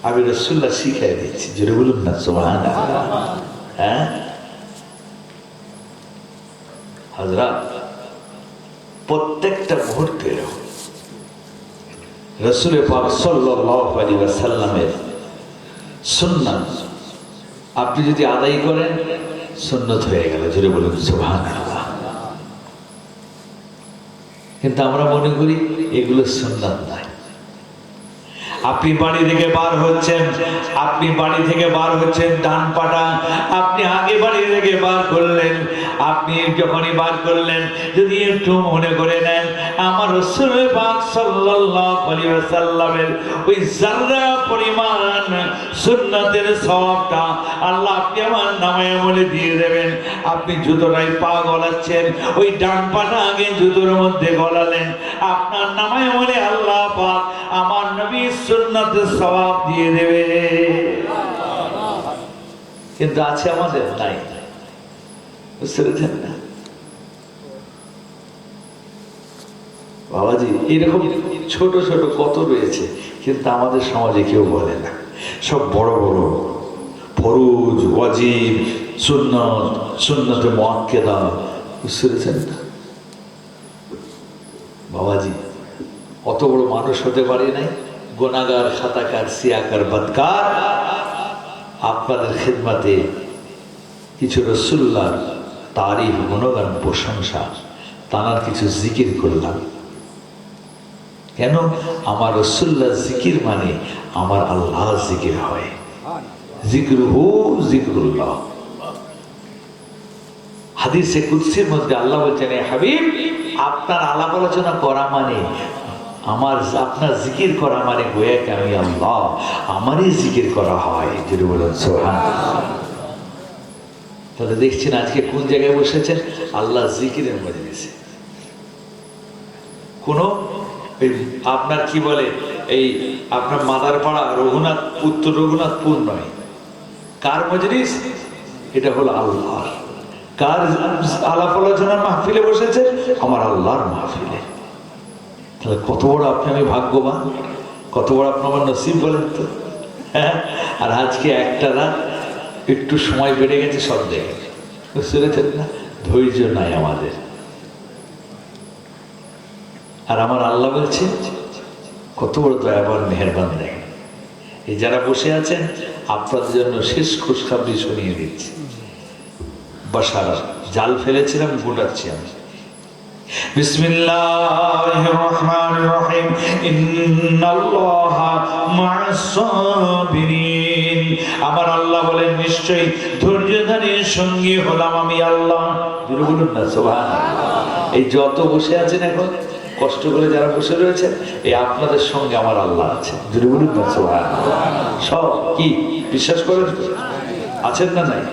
আমি রাসূলুল্লাহ শিখিয়ে দিচ্ছি। জোরে বলুন না সুবহানাল্লাহ। হ্যাঁ হযরত, প্রত্যেকটা মুহূর্তে রাসূল পাক সাল্লাল্লাহু আলাইহি ওয়াসাল্লামের সুন্নাত আপনি যদি আদায় করেন, সুন্নাত হয়ে গেল। জোরে বলুন সুবহানাল্লাহ। কিন্তু আমরা মনে করি এগুলো সুন্নাত নয়। আপনি বাড়ি থেকে বার হচ্ছেন, আপনি বাড়ি থেকে বার হচ্ছেন ডান পাটা, আপনি আগে বাড়ি থেকে বার করলেন, আপনি যখনই বার করলেন, যদি একটু মনে করে নেন আমার রাসূল পাক সাল্লাল্লাহু আলাইহি ওয়াসাল্লামের ওই যারা পরিমাণ সুন্নাতের সওয়াবটা আল্লাহ আপনি আমার নামে আমলে দিয়ে দেবেন। আপনি জুতোটাই পা গলাচ্ছেন, ওই ডান পাটা আগে জুতোর মধ্যে গলালেন, আপনার নামে আমলে আল্লাহ পাক আমার নবী সুন্নাতের সওয়াব দিয়ে দেবে। কিন্তু আছে আমাদের নাই, বুঝতে পেরেছেন না বাবাজি? এরকম ছোট ছোট কত রয়েছে, কিন্তু আমাদের সমাজে কেউ বলে না। সব বড় বড় ফরজ, ওয়াজিব, সুন্নত, সুন্নতে মুআক্কাদা, বুঝতে পেরেছেন না বাবাজি? অত বড় মানুষ হতে পারি নাই, গুনাহগার, খাতাকার, সিয়াকার, বদকার। আপনাদের খিদমতে কিছু রাসূলুল্লাহর তারিফ, গুণগান, প্রশংসা, তানার কিছু জিকির করলাম। কেন? আমার রাসূলুল্লাহ জিকির মানে আমার আল্লাহ জিকির হয়। জিকরুহু জিকরুল্লাহ। হাদিসে কুদসির মধ্যে আল্লাহ বলছেন, হে হাবিব, আপনার আলাপ আলোচনা করা মানে আমার, আপনার জিকির করা মানে গোয়া কি আমি আল্লাহ, আমারই জিকির করা হয়। যদি বলেন সুবহানাল্লাহ। তাহলে দেখছেন আজকে কোন জায়গায় বসেছেন? আল্লাহ জিকিরের মজলিসে। কোন আপনার কি বলে এই আপনার মাদারপাড়া, রঘুনাথ, উত্তর রঘুনাথপুর নয়। কার মজলিস? এটা হলো আল্লাহ। কার আলাপ আলোচনার মাহফিলে বসেছে? আমার আল্লাহর মাহফিলে। তাহলে কত বড় আপনি আমি ভাগ্যবান, কত বড় আপনার আমার নসিব বলেন তো। হ্যাঁ, আর আজকে একটা রাত একটু সময় বেড়ে গেছে, সব দেখে, বুঝতে পেরেছেন না? ধৈর্য নাই আমাদের। আর আমার আল্লাহ বলছে কত বড় দয়াবান, মেহেরবান। দেখেন এই যারা বসে আছেন, আপনাদের জন্য শেষ খুশখবরি শুনিয়ে দিচ্ছি। বাসারাত জাল ফেলেছিলাম, গোটাচ্ছি আমি। বিসমিল্লাহির রহমানির রহিম। ইন্নাল্লাহা মা'আস সাবিরিন। আমার আল্লাহ বলেন, নিশ্চয়ই ধৈর্যধারীর সঙ্গী হলাম আমি আল্লাহ। জোরে বলুন না সুবহানাল্লাহ। এই যত বসে আছেন এখন, কষ্ট করে যারা বসে রয়েছেন, এই আপনাদের সঙ্গে আমার আল্লাহ আছে। জোরে বলুন না সুবহানাল্লাহ। সব কি বিশ্বাস করেন? আছেন না নাই?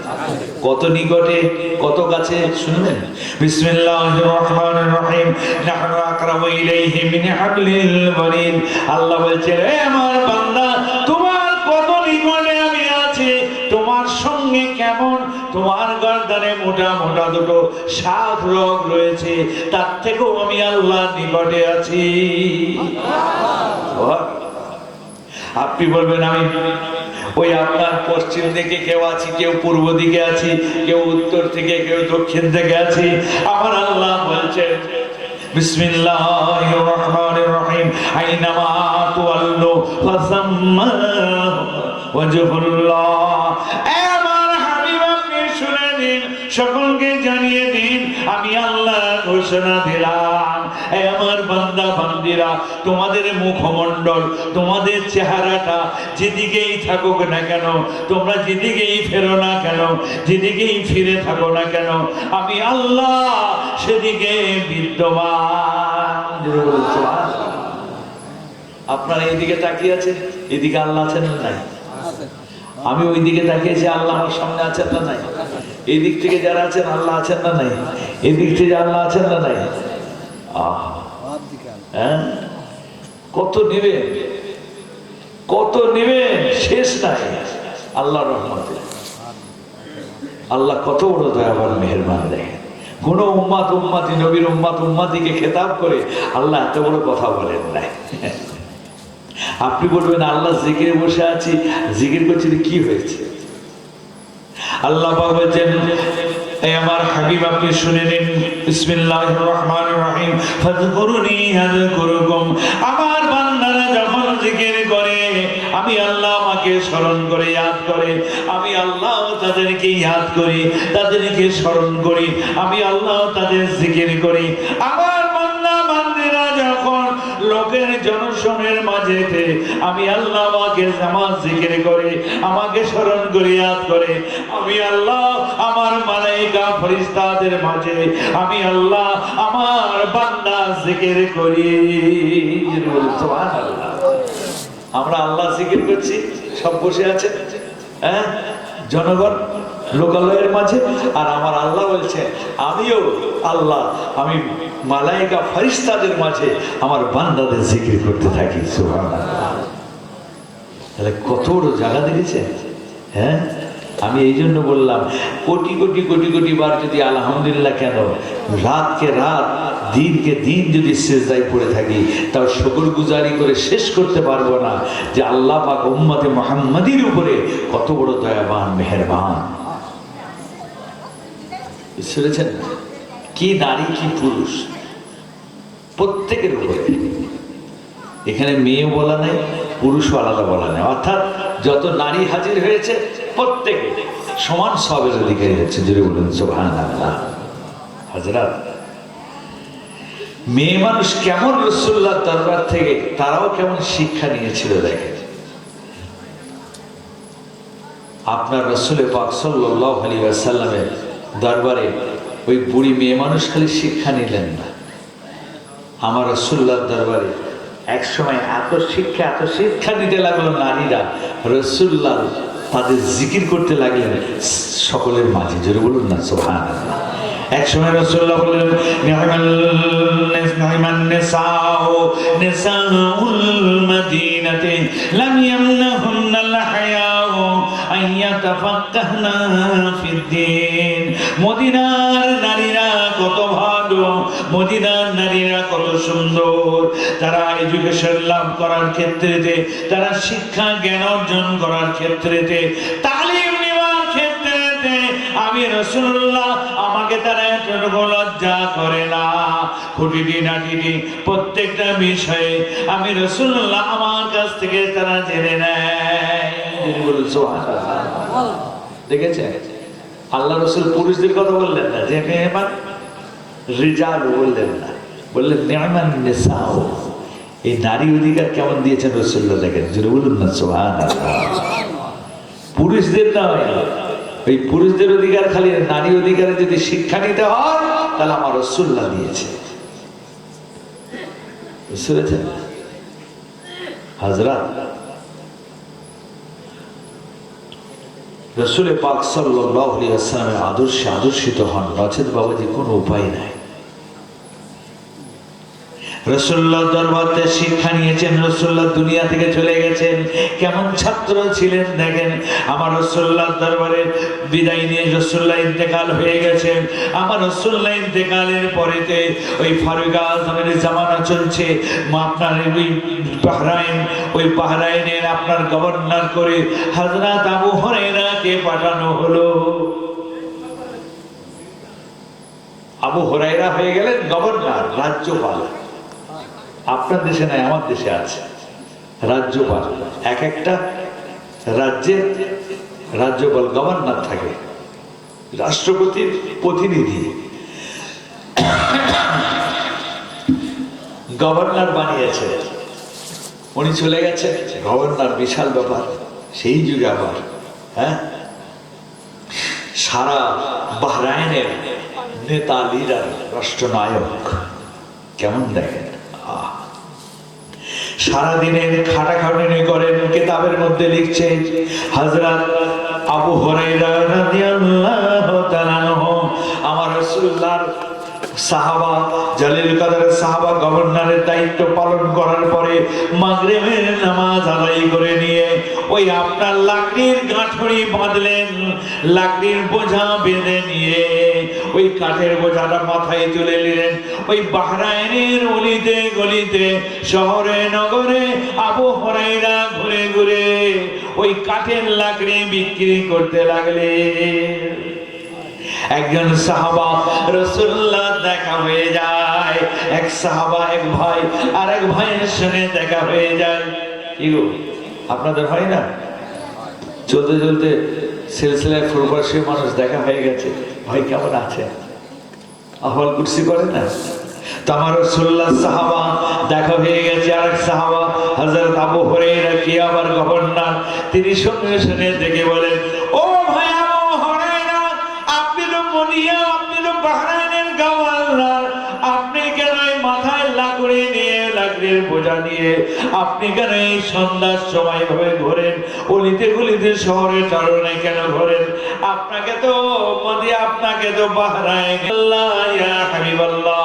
কত নিকটে, কত কাছে, শুনবেন। বিসমিল্লাহির রহমানির রহিম। নাহনু আকরাবু ইলাইহি মিন হাবলিল ওয়ারিদ। আল্লাহ বলছেন, হে আমার বান্দা, তোমার কত নিকটে আমি আছি, তোমার সঙ্গে কেমন, তোমার গর্দানে মোটা মোটা দুটো সাত রোগ রয়েছে, তার থেকেও আমি আল্লাহর নিকটে আছি। আপনি বলবেন আমি ওই আপনার পশ্চিম দিকে কেউ আছি, কেউ পূর্ব দিকে আছি, কেউ উত্তর থেকে, কেউ দক্ষিণ থেকে আছি। আমার আল্লাহ বলছেন, বিসমিল্লাহির রহমানির রহিম আইনামা তুওয়াল্লু ফাসাম্মা ওয়াজহুল্লাহ। আমার হাবিব আপনি শুনে দিন, সকলকে জানিয়ে দিন, আমি আল্লাহ ঘোষণা দিলাম, আমার বান্দা বান্দিরা, তোমাদের মুখমণ্ডল, তোমাদের চেহারাটা যেদিকেই থাকুক না কেন, তোমরা যেদিকেই ফেরো না কেন, যেদিকেই ফিরে থাকো না কেন, আমি আল্লাহ সেদিকে বিদ্যমান। আপনারা এইদিকে তাকিয়ে আছেন, এদিকে আল্লাহ আছেন না নাই? আমি ওই দিকে তাকিয়েছি, আল্লাহ আমার সামনে আছেন না নাই? এই দিক থেকে যারা আছেন আল্লাহ আছেন না নাই? এই দিক থেকে আল্লাহ আছেন না নাই? হ্যাঁ, কত নিবে, কত নিবে, শেষ নাই আল্লাহর রহমতে। আল্লাহ কত বড় দয়াবান মেহেরবান। দেখেন, কোন উম্মাত উম্মাতি, নবীর উম্মাত উম্মাতিকে খেতাব করে আল্লাহ এত বড় কথা বলেন নাই। আপনি বলবেন আল্লাহ জিকিরে বসে আছি, জিকির করছি, কি হয়েছে? আল্লাহ পাক বলেন, এই আমার হাবিব আপনি শুনে নিন, বিসমিল্লাহির রহমানির রহিম ফাযকুরুনি আযকুরুকুম। আমার বান্দারা যখন জিকির করে, আমি আল্লাহ আমাকে স্মরণ করে, ইয়াদ করে, আমি আল্লাহ তাদেরকে ইয়াদ করি, তাদেরকে স্মরণ করি, আমি আল্লাহ তাদের জিকির করি। আমার বান্দা বান্দিরা যখন লোকের জনসনের মাঝেতে আমি আল্লাহ আমাকে জামাত জিকির করে, আমাকে স্মরণ করে, ইয়াদ করে, আমি আল্লাহ আমার মালায়েকা ফেরেশতাদের মাঝে আমি আল্লাহ আমার বান্দা জিকির করি। সুবহানাল্লাহ। আমরা আল্লাহ জিকির করছি, সব বসে আছে, হ্যাঁ, জনগণ লোকালয়ের মাঝে, আর আমার আল্লাহ বলছে আমিও আল্লাহ, আমি মালায়েকা ফেরেশতাদের মাঝে আমার বান্দাদের জিকির করতে থাকি। সুবহানাল্লাহ। তাহলে কত বড় জায়গা দেখেছে। হ্যাঁ, আমি এই জন্য বললাম, কোটি কোটি কোটি কোটি বার যদি আলহামদুলিল্লাহ কেন, রাতকে রাত, দিনকে দিন যদি সিজদায় পড়ে থাকি, তাও শুকরগুজারি করে শেষ করতে পারবো না যে আল্লাহ পাক উম্মতে মুহাম্মাদির উপরে কত বড় দয়াবান মেহেরবান। শুনেছেন, কি নারী কি পুরুষ, প্রত্যেকের উপরে। এখানে মেয়ে বলা নেই, পুরুষও আলাদা বলা নেই, অর্থাৎ যত নারী হাজির হয়েছে প্রত্যেকে সমান সবের অধিকারী হচ্ছে। জোরে বলুন সুবহানাল্লাহ। হযরত, মেয়ে মানুষ কেমন রাসূলুল্লাহর দরবার থেকে তারাও কেমন শিক্ষা নিয়েছিল দেখেন। আপনার রাসূল পাক সাল্লাল্লাহু আলাইহি ওয়াসাল্লামের দরবারে ওই বুড়ি মেয়ে মানুষ খালি শিক্ষা নিলেন না, আমার রাসূলুল্লাহর দরবারে একসময় এত শিক্ষা দিতে লাগলো নারীরা, রাসূলুল্লাহ তাদের জিকির করতে লাগলেন সকলের মাঝে। জোরে বলুন না সুবহানাল্লাহ। একসময় রাসূলুল্লাহ বললেন, নি'মান নিসাউ নিসাউল মদিনাতি লাম ইয়ামনাহুন্নাল হায়াউ আন ইয়াতাফাক্কাহনা ফিদ্দীন। মদিনার নারীরা কত ভালো, মদিনার নারীরা কত সুন্দর, তারা এডুকেশন লাভ করার ক্ষেত্রে, তারা শিক্ষা জ্ঞান অর্জন করার ক্ষেত্রে, তালিম নেওয়ার ক্ষেত্রে আমি রাসূলুল্লাহ আমাকে তারা এতটুকু লজ্জা করে না। খুঁটিটি নাটিটি প্রত্যেকটা বিষয়ে আমি রাসূলুল্লাহ আমার কাছ থেকে তারা জেনে নেয়। দেখেছে, আল্লাহ রাসূল পুরুষদের কথা বললেন না, যে মেহমান রিজাল বললেন না, বললেন নি'মান নিসাউ। এই নারী অধিকার কেমন দিয়েছেন রাসূলুল্লাহ দেখেন। জোরে বলুন না সুবহানাল্লাহ। পুরুষদের নয়, ওই পুরুষদের অধিকার খালি, নারী অধিকারে যদি শিক্ষা নিতে হয় তাহলে আমার রাসূলুল্লাহ দিয়েছে। বুঝতে হযরত, রাসূল পাক সাল্লাল্লাহু আলাইহি ওয়াসাল্লামের আদর্শে আদর্শিত হন, নচেত বাবাজি কোনো উপায় নাই। রাসূলুল্লাহ দরবারে শিক্ষা নিয়েছেন, রাসূলুল্লাহ দুনিয়া থেকে চলে গেছেন, কেমন ছাত্র ছিলেন দেখেন। আমার রাসূলুল্লাহ দরবারে বিদায় নিয়ে রাসূলুল্লাহ ইন্তেকাল হয়ে গেছেন। আমার রাসূলুল্লাহ ইন্তেকালের পরেতে ওই ফারুক আযমের জামানা চলছে, আপনার ওই বাহরাইনের আপনার গভর্নর করে হযরত আবু হুরায়রাকে পাঠানো হলো। আবু হুরায়রা হয়ে গেলেন গভর্নর, রাজ্যপাল। আপনার দেশে নাই, আমার দেশে আছে রাজ্যপাল। এক একটা রাজ্যের রাজ্যপাল, গভর্নর থাকে, রাষ্ট্রপতির প্রতিনিধি। গভর্নর বানিয়েছে, উনি চলে গেছে, গভর্নর বিশাল ব্যাপার সেই যুগে। আবার হ্যাঁ, সারা বাহরাইনের নেতা, লিডার, রাষ্ট্রনায়ক, কেমন দেখেন, সারাদিনের খাটাখাটনি করেন, কিতাবের মধ্যে লিখছে হযরত আবু হুরায়রা রাদিয়াল্লাহু তাআলা আনহু, আমার রাসূলুল্লাহর সাহাবা, জালিল কদরের সাহাবা, গভর্নরের দায়িত্ব পালন করার পরে মাগরিবের নামাজ আদায় করে নিয়ে ওই আপনার লাকড়ির গাঁঠুরি বাঁধলেন, লাকড়ির বোঝা বেঁধে নিয়ে ওই কাঠের বোঝাটা মাথায় তুলে নিলেন। ওই বাহরাইনের অলিতে গলিতে, শহরে নগরে আবু হুরায়রা ঘুরে ঘুরে ওই কাঠের লাকড়ি বিক্রি করতে লাগলেন। একজন সাহাবা রাসূলুল্লাহ দেখা হয়ে যায়, এক সাহাবা, এক ভাই আর এক ভাইয়ের সঙ্গে দেখা হয়ে যায়। কি গো, আপনাদের হয় না? চলতে চলতে সিলসিলায় প্রবাসী মানুষ দেখা হয়ে গেছে, ভাই কেমন আছে, আহওয়াল কুরসি করে না? তো আমার রাসূলুল্লাহ সাহাবা দেখা হয়ে গেছে, আর এক সাহাবা হযরত আবু হুরায়রা, কি আবার গভর্নর, তিনি সঙ্গে সঙ্গে দেখে বলেন, ও ভাই আবু হুরায়রা, আপনি তো মদিনা, আপনি তো বাহরাইনের গভর্নর, আপনি কেন এই মাথায় লাকড়ি নিয়ে, লাকড়ির বোঝা নিয়ে আপনি কেন এই সন্ধ্যার সময় ভাবে ঘোরেন, অলিতে গলিতে শহরে চারণে কেন ঘোরেন? আপনাকে তো মদিনা, আপনাকে তো বাহরাইন, আল্লাহ ইয়া হাবিবাল্লাহ।